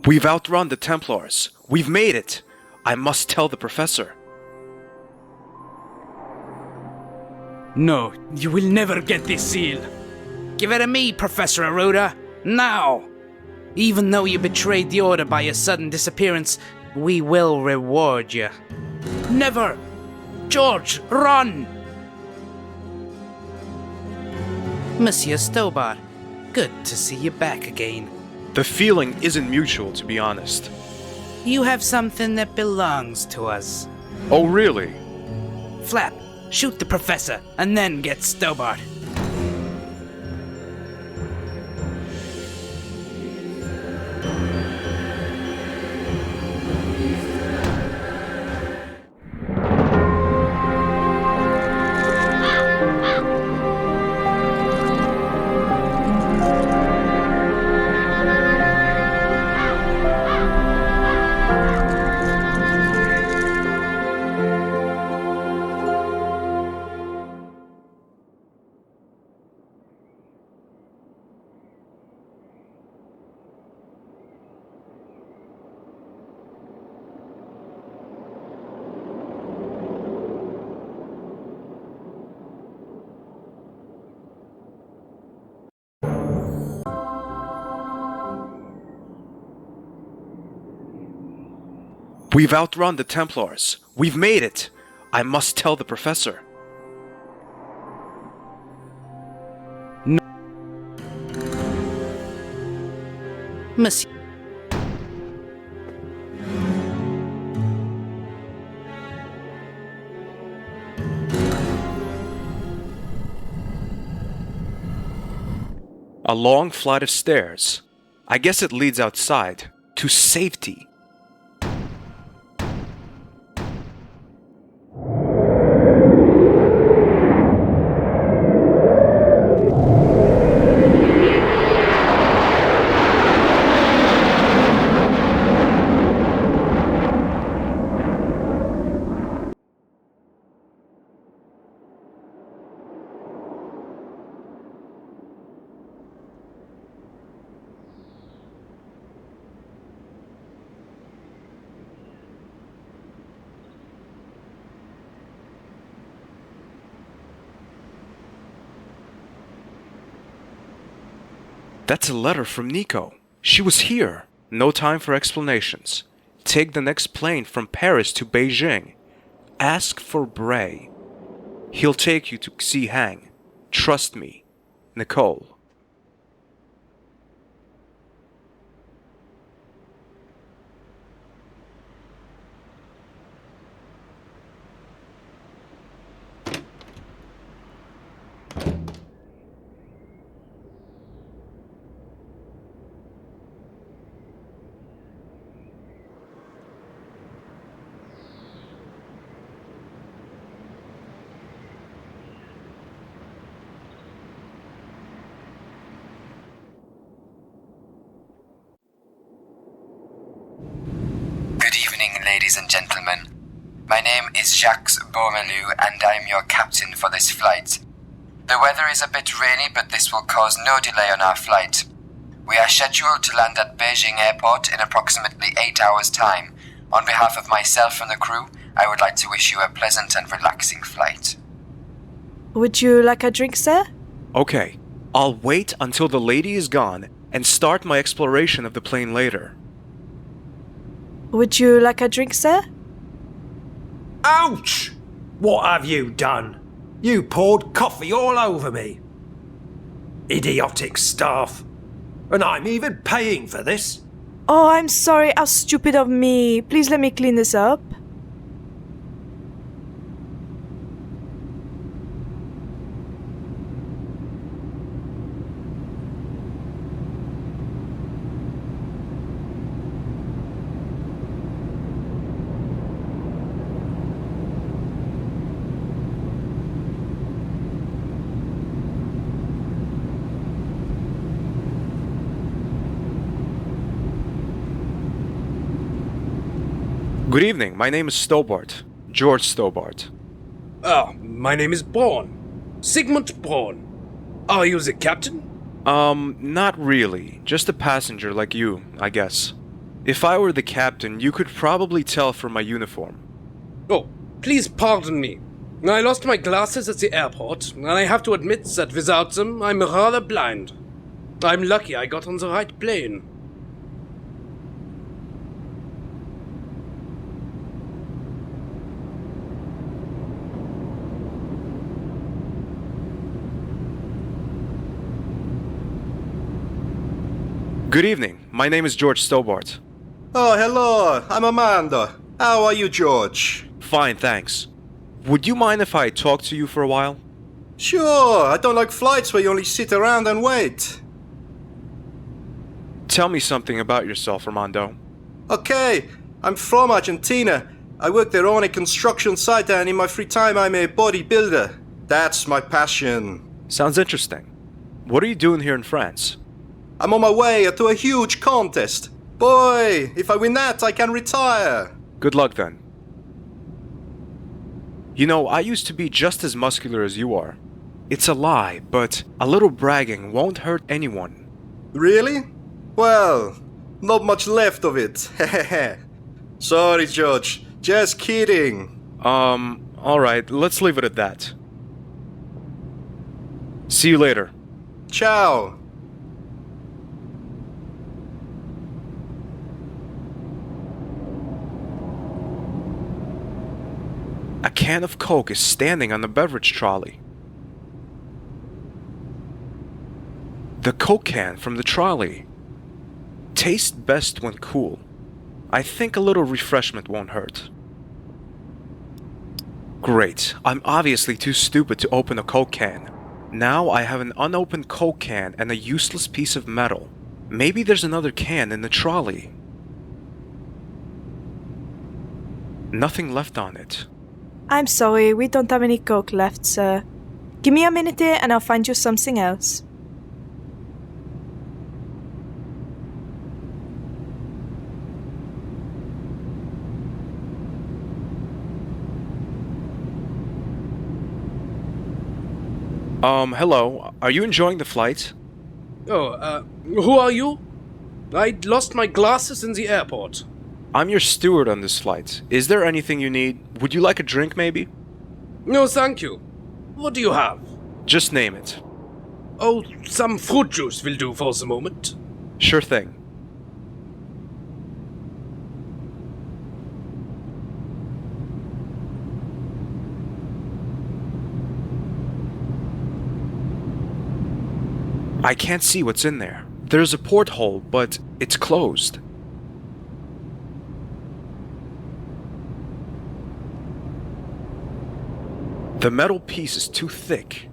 We've outrun the Templars. We've made it. I must tell the professor. No, you will never get this seal. Give it to me, Professor Aruda. Now! Even though you betrayed the Order by your sudden disappearance, we will reward you. Never! George, run! Monsieur Stobart, good to see you back again. The feeling isn't mutual, to be honest. You have something that belongs to us. Oh, really? Flap, shoot the professor, and then get Stobart. We've outrun the Templars. We've made it. I must tell the professor. No. Monsieur. A long flight of stairs. I guess it leads outside, to safety. That's a letter from Nico. She was here. No time for explanations. Take the next plane from Paris to Beijing. Ask for Bray. He'll take you to see Hang. Trust me, Nicole. Ladies and gentlemen, my name is Jacques Beaumelu and I'm your captain for this flight. The weather is a bit rainy, but this will cause no delay on our flight. We are scheduled to land at Beijing Airport in approximately 8 hours' time. On behalf of myself and the crew, I would like to wish you a pleasant and relaxing flight. Would you like a drink, sir? Okay, I'll wait until the lady is gone and start my exploration of the plane later. Would you like a drink, sir? Ouch! What have you done? You poured coffee all over me. Idiotic staff. And I'm even paying for this. Oh, I'm sorry. How stupid of me. Please let me clean this up. Good evening, my name is Stobart. George Stobart. Ah, my name is Braun. Sigmund Braun. Are you the captain? Not really. Just a passenger like you, I guess. If I were the captain, you could probably tell from my uniform. Oh, please pardon me. I lost my glasses at the airport, and I have to admit that without them, I'm rather blind. I'm lucky I got on the right plane. Good evening, my name is George Stobart. Oh, hello, I'm Amanda. How are you, George? Fine, thanks. Would you mind if I talk to you for a while? Sure, I don't like flights where you only sit around and wait. Tell me something about yourself, Armando. Okay, I'm from Argentina. I work there on a construction site and in my free time I'm a bodybuilder. That's my passion. Sounds interesting. What are you doing here in France? I'm on my way to a huge contest. Boy, if I win that, I can retire. Good luck then. You know, I used to be just as muscular as you are. It's a lie, but a little bragging won't hurt anyone. Really? Well, not much left of it. Sorry, George. Just kidding. Alright, let's leave it at that. See you later. Ciao. A can of Coke is standing on the beverage trolley. The Coke can from the trolley. Tastes best when cool. I think a little refreshment won't hurt. Great, I'm obviously too stupid to open a Coke can. Now I have an unopened Coke can and a useless piece of metal. Maybe there's another can in the trolley. Nothing left on it. I'm sorry, we don't have any Coke left, sir. Give me a minute here and I'll find you something else. Hello. Are you enjoying the flight? Oh, who are you? I'd lost my glasses in the airport. I'm your steward on this flight. Is there anything you need? Would you like a drink, maybe? No, thank you. What do you have? Just name it. Oh, some fruit juice will do for the moment. Sure thing. I can't see what's in there. There's a porthole, but it's closed. The metal piece is too thick.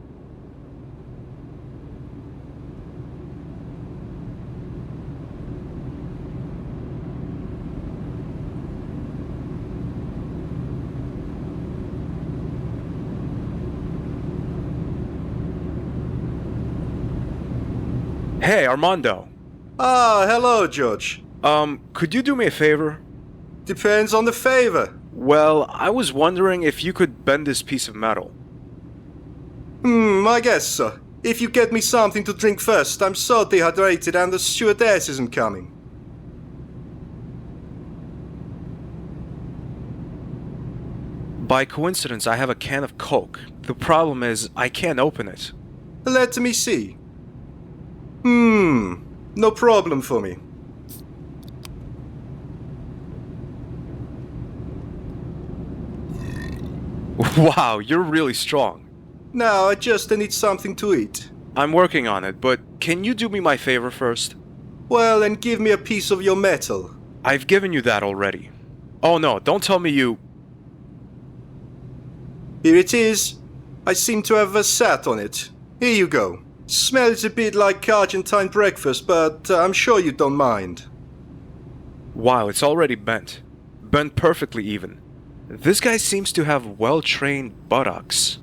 Hey, Armando. Ah, hello, George. Could you do me a favor? Depends on the favor. Well, I was wondering if you could bend this piece of metal. I guess so. If you get me something to drink first, I'm so dehydrated and the stewardess isn't coming. By coincidence, I have a can of Coke. The problem is, I can't open it. Let me see. No problem for me. Wow, you're really strong. Now I just need something to eat. I'm working on it, but can you do me my favor first? Well, then give me a piece of your metal. I've given you that already. Oh no, don't tell me you... Here it is. I seem to have sat on it. Here you go. Smells a bit like Argentine breakfast, but I'm sure you don't mind. Wow, it's already bent. Bent perfectly even. This guy seems to have well-trained buttocks.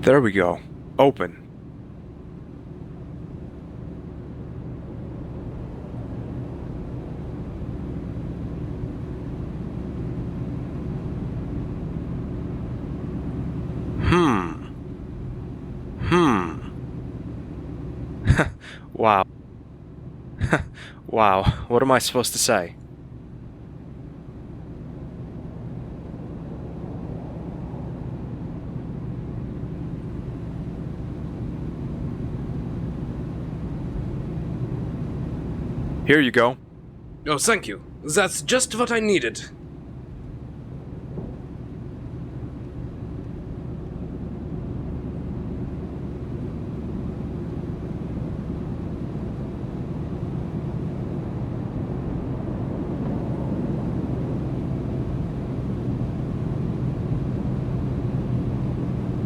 There we go. Open. Wow. Wow, what am I supposed to say? Here you go. Oh, thank you. That's just what I needed.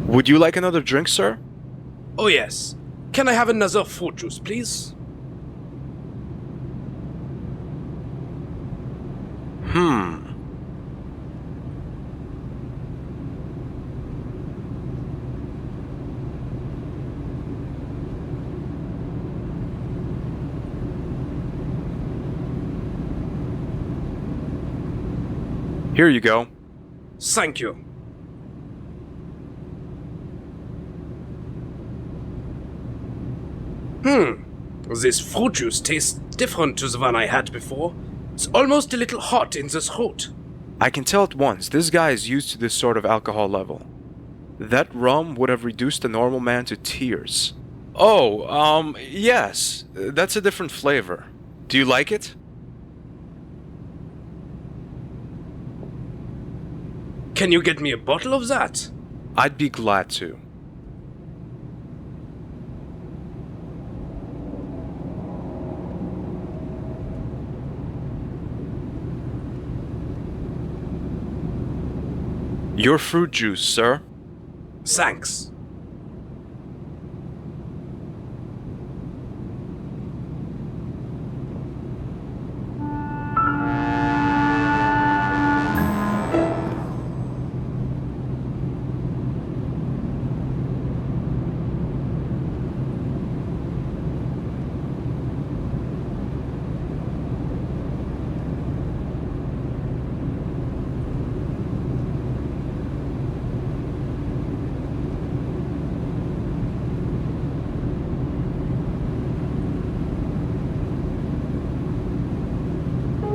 Would you like another drink, sir? Oh, yes. Can I have another fruit juice, please? Here you go. Thank you. This fruit juice tastes different to the one I had before. It's almost a little hot in the throat. I can tell at once, this guy is used to this sort of alcohol level. That rum would have reduced a normal man to tears. Oh, yes. That's a different flavor. Do you like it? Can you get me a bottle of that? I'd be glad to. Your fruit juice, sir. Thanks.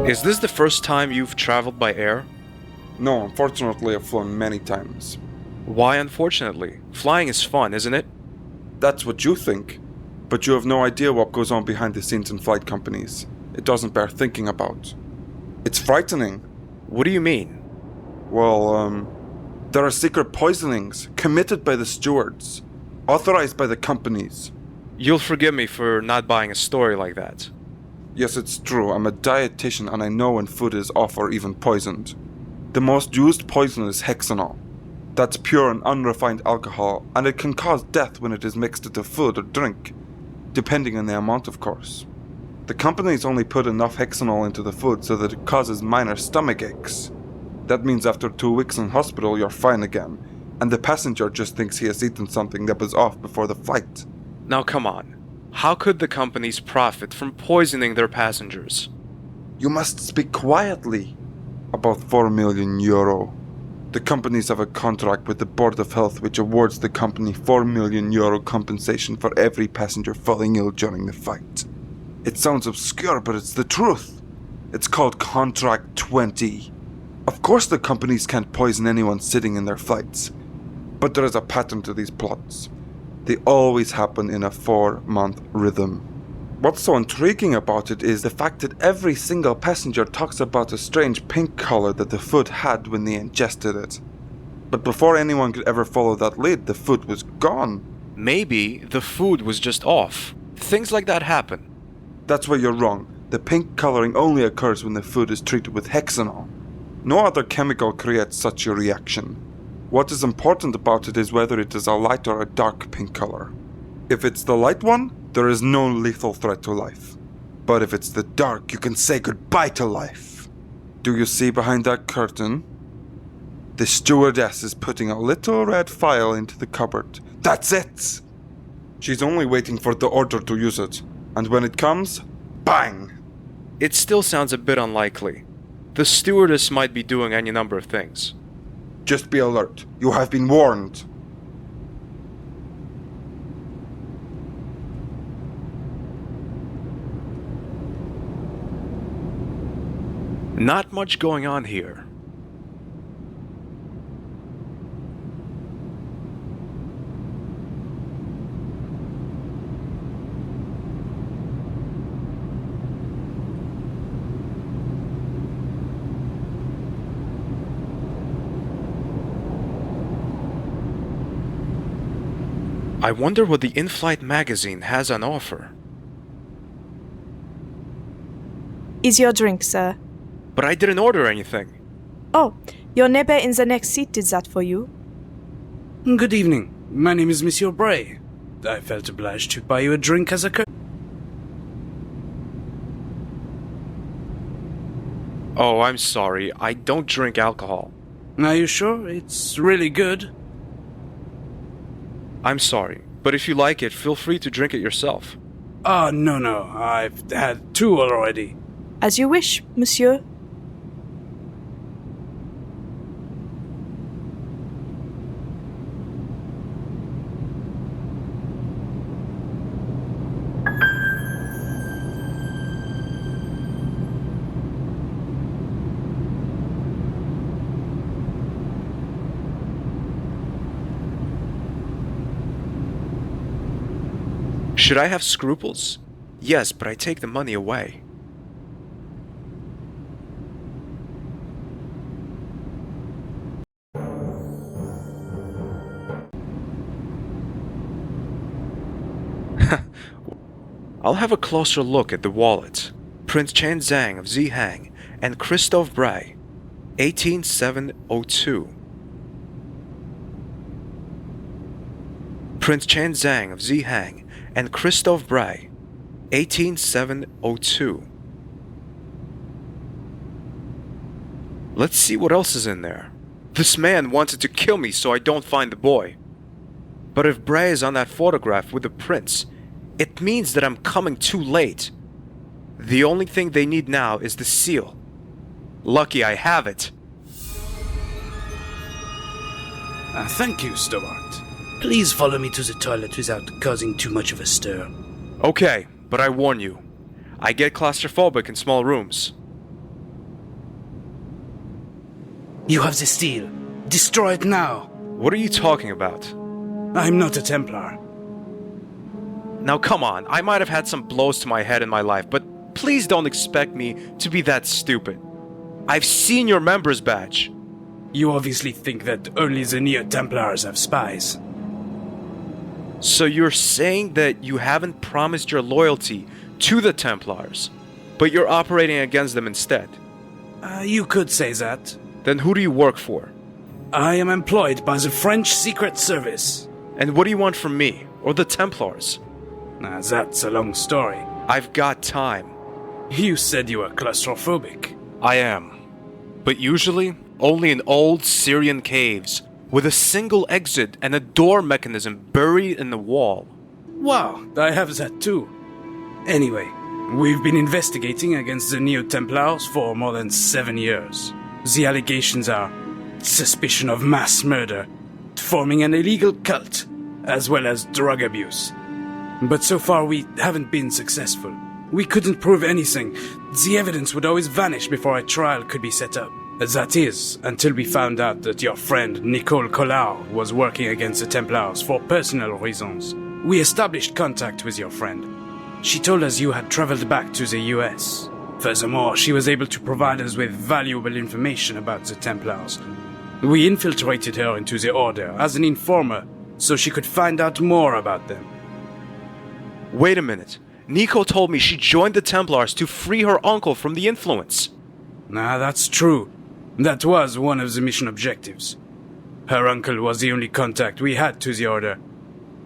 Is this the first time you've traveled by air? No, unfortunately I've flown many times. Why unfortunately? Flying is fun, isn't it? That's what you think. But you have no idea what goes on behind the scenes in flight companies. It doesn't bear thinking about. It's frightening. What do you mean? Well, there are secret poisonings committed by the stewards, authorized by the companies. You'll forgive me for not buying a story like that. Yes, it's true. I'm a dietitian and I know when food is off or even poisoned. The most used poison is hexanol. That's pure and unrefined alcohol, and it can cause death when it is mixed into food or drink, depending on the amount, of course. The companies only put enough hexanol into the food so that it causes minor stomach aches. That means after 2 weeks in hospital you're fine again, and the passenger just thinks he has eaten something that was off before the flight. Now come on. How could the companies profit from poisoning their passengers? You must speak quietly. About 4 million euro. The companies have a contract with the Board of Health which awards the company 4 million euro compensation for every passenger falling ill during the flight. It sounds obscure, but it's the truth. It's called Contract 20. Of course the companies can't poison anyone sitting in their flights. But there is a pattern to these plots. They always happen in a 4-month rhythm. What's so intriguing about it is the fact that every single passenger talks about a strange pink color that the food had when they ingested it. But before anyone could ever follow that lead, the food was gone. Maybe the food was just off. Things like that happen. That's where you're wrong. The pink coloring only occurs when the food is treated with hexanol. No other chemical creates such a reaction. What is important about it is whether it is a light or a dark pink color. If it's the light one, there is no lethal threat to life. But if it's the dark, you can say goodbye to life. Do you see behind that curtain? The stewardess is putting a little red file into the cupboard. That's it! She's only waiting for the order to use it. And when it comes, bang! It still sounds a bit unlikely. The stewardess might be doing any number of things. Just be alert. You have been warned. Not much going on here. I wonder what the in-flight magazine has on offer. Is your drink, sir? But I didn't order anything. Oh, your neighbor in the next seat did that for you. Good evening. My name is Monsieur Bray. I felt obliged to buy you a drink as a Oh, I'm sorry. I don't drink alcohol. Are you sure? It's really good. I'm sorry, but if you like it, feel free to drink it yourself. No. I've had 2 already. As you wish, monsieur. Should I have scruples? Yes, but I take the money away. I'll have a closer look at the wallet. Prince Chen Zhang of Zihang and Christophe Bray, 18702. Prince Chen Zhang of Zihang and Christophe Bray, 18702. Let's see what else is in there. This man wanted to kill me so I don't find the boy. But if Bray is on that photograph with the prince, it means that I'm coming too late. The only thing they need now is the seal. Lucky I have it. Thank you, Stobart. Please follow me to the toilet without causing too much of a stir. Okay, but I warn you, I get claustrophobic in small rooms. You have the steel. Destroy it now. What are you talking about? I'm not a Templar. Now come on, I might have had some blows to my head in my life, but please don't expect me to be that stupid. I've seen your member's badge. You obviously think that only the Neo-Templars have spies. So you're saying that you haven't promised your loyalty to the Templars, but you're operating against them instead? You could say that. Then who do you work for? I am employed by the French Secret Service. And what do you want from me, or the Templars? That's a long story. I've got time. You said you were claustrophobic. I am. But usually, only in old Syrian caves, with a single exit and a door mechanism buried in the wall. Wow, I have that too. Anyway, we've been investigating against the Neo-Templars for more than 7 years. The allegations are suspicion of mass murder, forming an illegal cult, as well as drug abuse. But so far we haven't been successful. We couldn't prove anything. The evidence would always vanish before a trial could be set up. That is, until we found out that your friend Nicole Collard was working against the Templars for personal reasons. We established contact with your friend. She told us you had traveled back to the US. Furthermore, she was able to provide us with valuable information about the Templars. We infiltrated her into the Order as an informer, so she could find out more about them. Wait a minute. Nico told me she joined the Templars to free her uncle from the influence. That's true. That was one of the mission objectives. Her uncle was the only contact we had to the Order.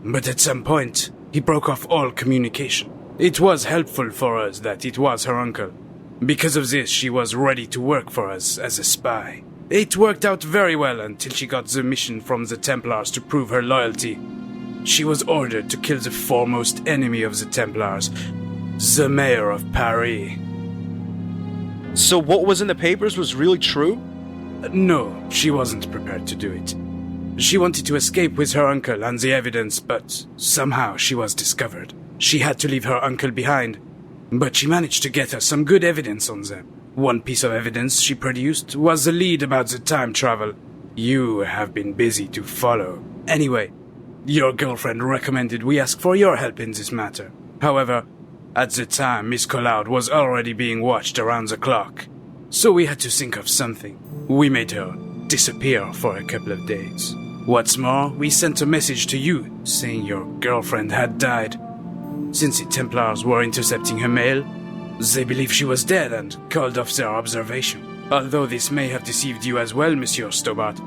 But at some point, he broke off all communication. It was helpful for us that it was her uncle. Because of this, she was ready to work for us as a spy. It worked out very well until she got the mission from the Templars to prove her loyalty. She was ordered to kill the foremost enemy of the Templars, the mayor of Paris. So what was in the papers was really true? No, she wasn't prepared to do it. She wanted to escape with her uncle and the evidence, but somehow she was discovered. She had to leave her uncle behind, but she managed to get us some good evidence on them. One piece of evidence she produced was the lead about the time travel. You have been busy to follow. Anyway, your girlfriend recommended we ask for your help in this matter. However, at the time, Miss Collard was already being watched around the clock. So we had to think of something. We made her disappear for a couple of days. What's more, we sent a message to you saying your girlfriend had died. Since the Templars were intercepting her mail, they believe she was dead and called off their observation. Although this may have deceived you as well, Monsieur Stobart,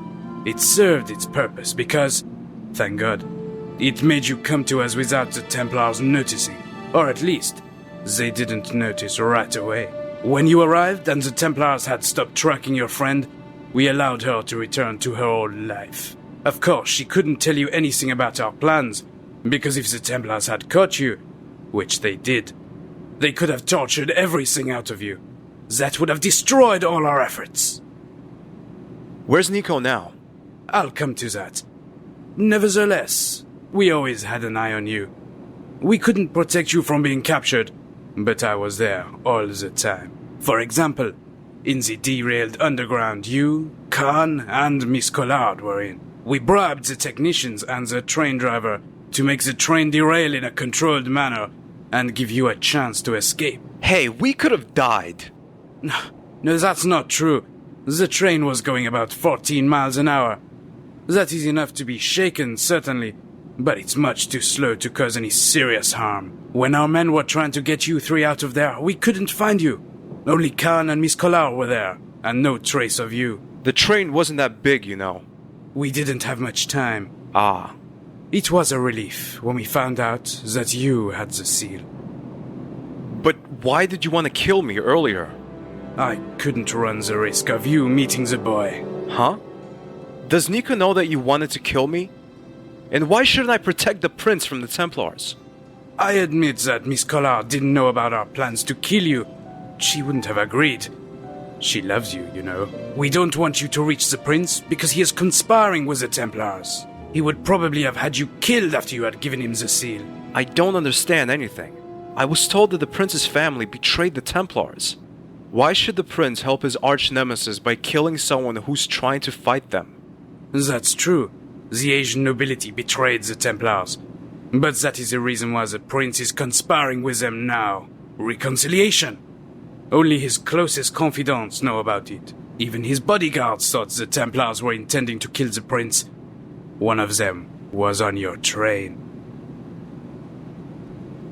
it served its purpose because, thank God, it made you come to us without the Templars noticing. Or at least, they didn't notice right away. When you arrived and the Templars had stopped tracking your friend, we allowed her to return to her old life. Of course, she couldn't tell you anything about our plans, because if the Templars had caught you, which they did, they could have tortured everything out of you. That would have destroyed all our efforts. Where's Nico now? I'll come to that. Nevertheless, we always had an eye on you. We couldn't protect you from being captured, but I was there all the time. For example, in the derailed underground you, Khan, and Miss Collard were in. We bribed the technicians and the train driver to make the train derail in a controlled manner and give you a chance to escape. Hey, we could have died. No, that's not true. The train was going about 14 miles an hour. That is enough to be shaken, certainly, but it's much too slow to cause any serious harm. When our men were trying to get you three out of there, we couldn't find you. Only Khan and Miss Collard were there, and no trace of you. The train wasn't that big, you know. We didn't have much time. Ah. It was a relief when we found out that you had the seal. But why did you want to kill me earlier? I couldn't run the risk of you meeting the boy. Huh? Does Nico know that you wanted to kill me? And why shouldn't I protect the prince from the Templars? I admit that Miss Collard didn't know about our plans to kill you. She wouldn't have agreed. She loves you, you know. We don't want you to reach the prince because he is conspiring with the Templars. He would probably have had you killed after you had given him the seal. I don't understand anything. I was told that the prince's family betrayed the Templars. Why should the prince help his arch-nemesis by killing someone who's trying to fight them? That's true. The Asian nobility betrayed the Templars. But that is the reason why the prince is conspiring with them now. Reconciliation. Only his closest confidants know about it. Even his bodyguards thought the Templars were intending to kill the prince. One of them was on your train.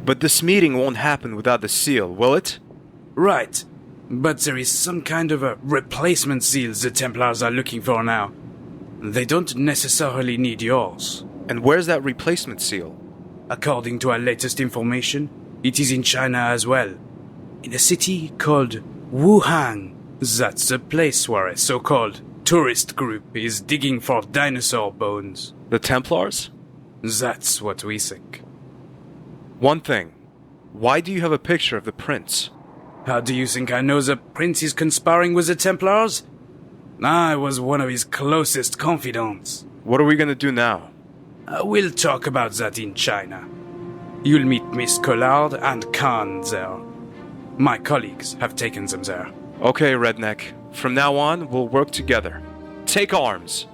But this meeting won't happen without the seal, will it? Right. But there is some kind of a replacement seal the Templars are looking for now. They don't necessarily need yours. And where's that replacement seal? According to our latest information, it is in China as well. In a city called Wuhan. That's the place where a so-called tourist group is digging for dinosaur bones. The Templars? That's what we think. One thing. Why do you have a picture of the prince? How do you think I know the prince is conspiring with the Templars? I was one of his closest confidants. What are we gonna do now? We'll talk about that in China. You'll meet Miss Collard and Khan there. My colleagues have taken them there. Okay, Redneck. From now on, we'll work together. Take arms!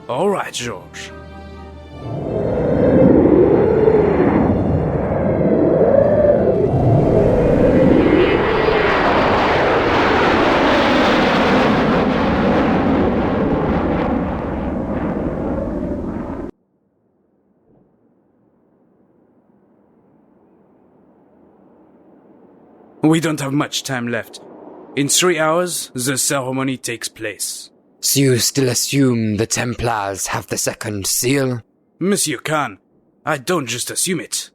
All right, George. We don't have much time left. In 3 hours, the ceremony takes place. So you still assume the Templars have the second seal? Monsieur Khan, I don't just assume it.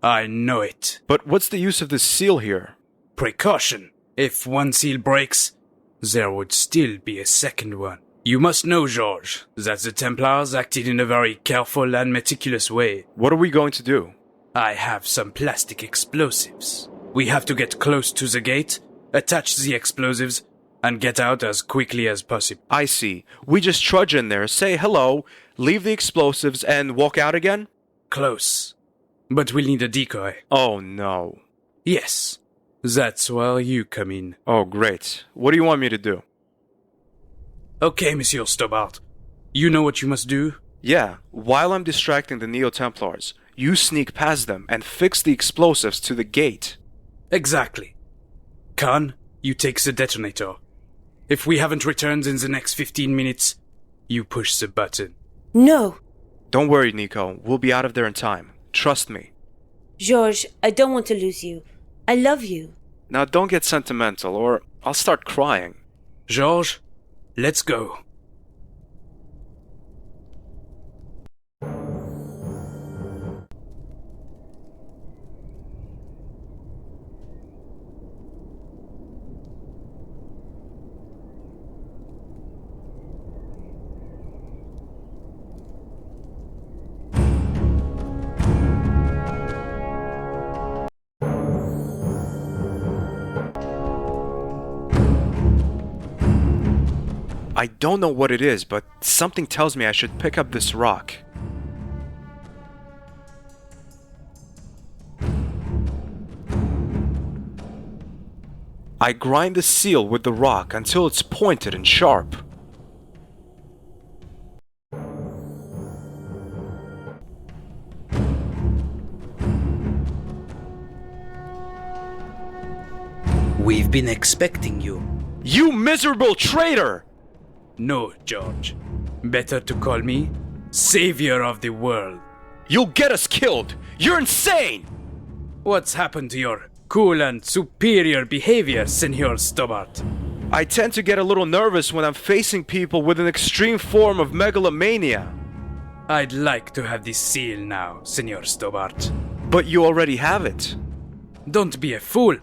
I know it. But what's the use of this seal here? Precaution. If one seal breaks, there would still be a second one. You must know, George, that the Templars acted in a very careful and meticulous way. What are we going to do? I have some plastic explosives. We have to get close to the gate, attach the explosives, and get out as quickly as possible. I see. We just trudge in there, say hello, leave the explosives, and walk out again? Close. But we'll need a decoy. Oh no. Yes. That's where you come in. Oh, great. What do you want me to do? Okay, Monsieur Stobart. You know what you must do? Yeah, while I'm distracting the Neo-Templars, you sneak past them and fix the explosives to the gate. Exactly. Khan, you take the detonator. If we haven't returned in the next 15 minutes, you push the button. No. Don't worry, Nico. We'll be out of there in time. Trust me. Georges, I don't want to lose you. I love you. Now don't get sentimental, or I'll start crying. Georges, let's go. I don't know what it is, but something tells me I should pick up this rock. I grind the seal with the rock until it's pointed and sharp. We've been expecting you. You miserable traitor! No, George. Better to call me Savior of the World. You'll get us killed! You're insane! What's happened to your cool and superior behavior, Senor Stobart? I tend to get a little nervous when I'm facing people with an extreme form of megalomania. I'd like to have this seal now, Senor Stobart. But you already have it. Don't be a fool.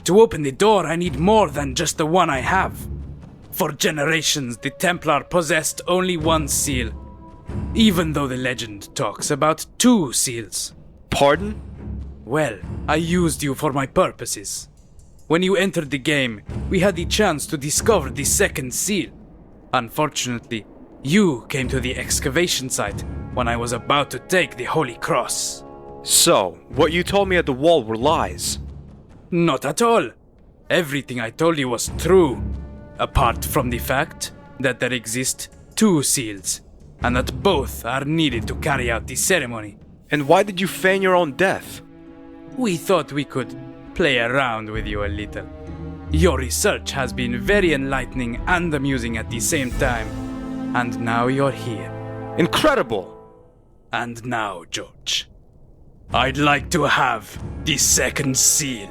To open the door, I need more than just the one I have. For generations, the Templar possessed only one seal, even though the legend talks about 2 seals. Pardon? Well, I used you for my purposes. When you entered the game, we had the chance to discover the 2nd seal. Unfortunately, you came to the excavation site when I was about to take the Holy Cross. So, what you told me at the wall were lies? Not at all. Everything I told you was true. Apart from the fact that there exist 2 seals, and that both are needed to carry out the ceremony. And why did you feign your own death? We thought we could play around with you a little. Your research has been very enlightening and amusing at the same time, and now you're here. Incredible! And now, George, I'd like to have the 2nd seal.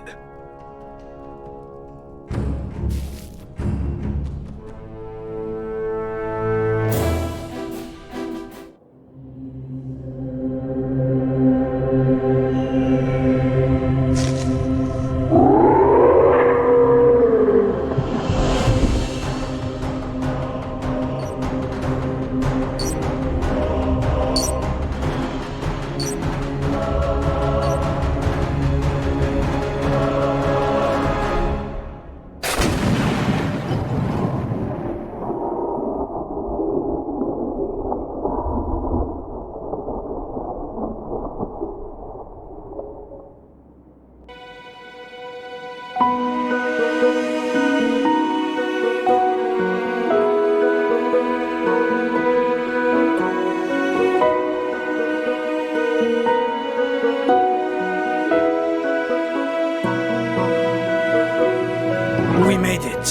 We made it.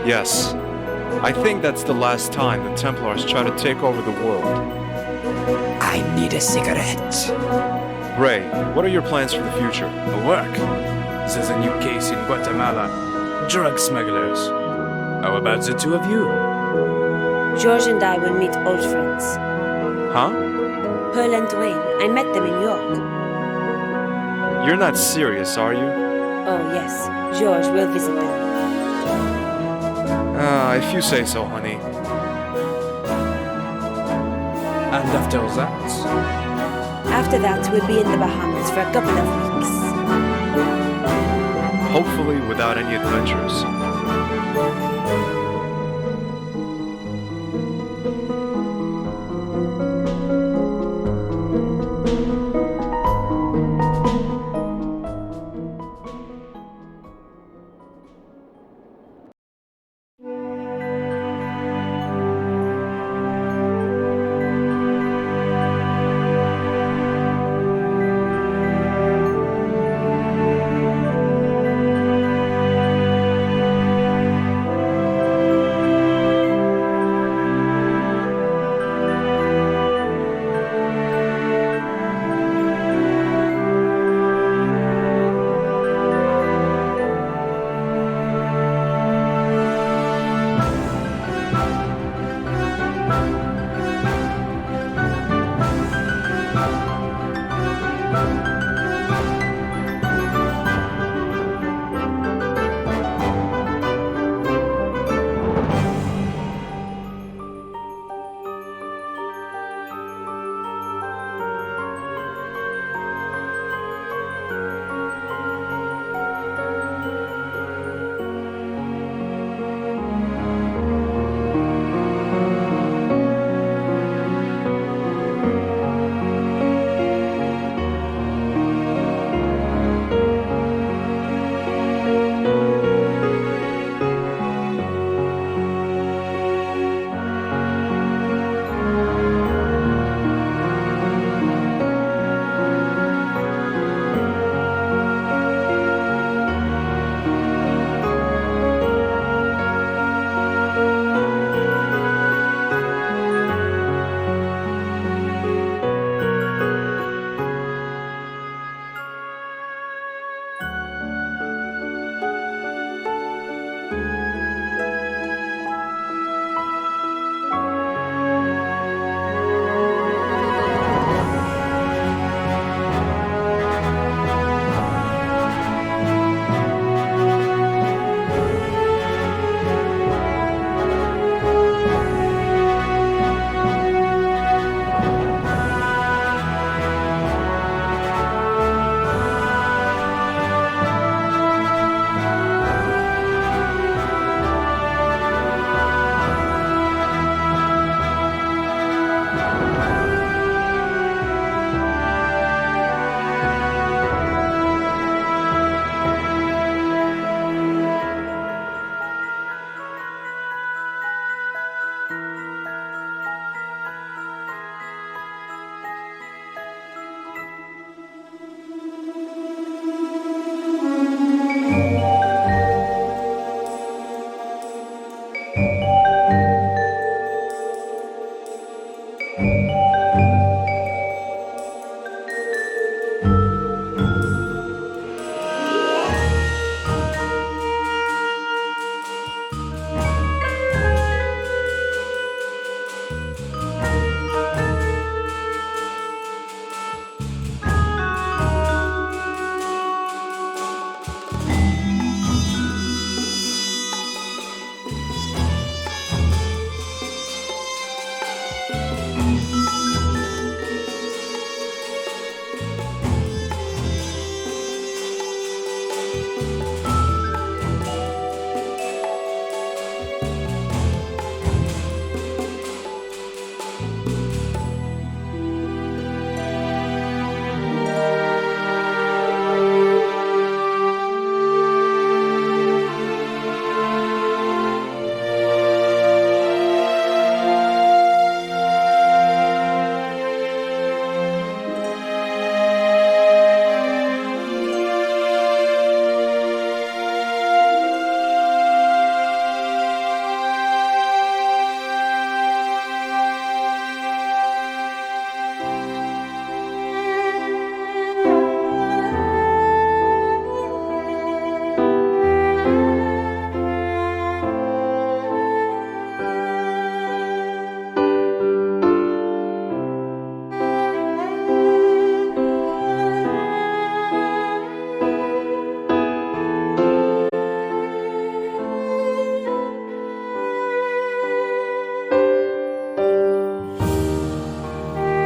Yes. I think that's the last time the Templars try to take over the world. I need a cigarette. Ray, what are your plans for the future? Work. There's a new case in Guatemala. Drug smugglers. How about the 2 of you? Georges and I will meet old friends. Huh? Pearl and Dwayne. I met them in York. You're not serious, are you? Oh, yes. Georges will visit them. If you say so, honey. And after that? After that, we'll be in the Bahamas for a couple of weeks. Hopefully without any adventures.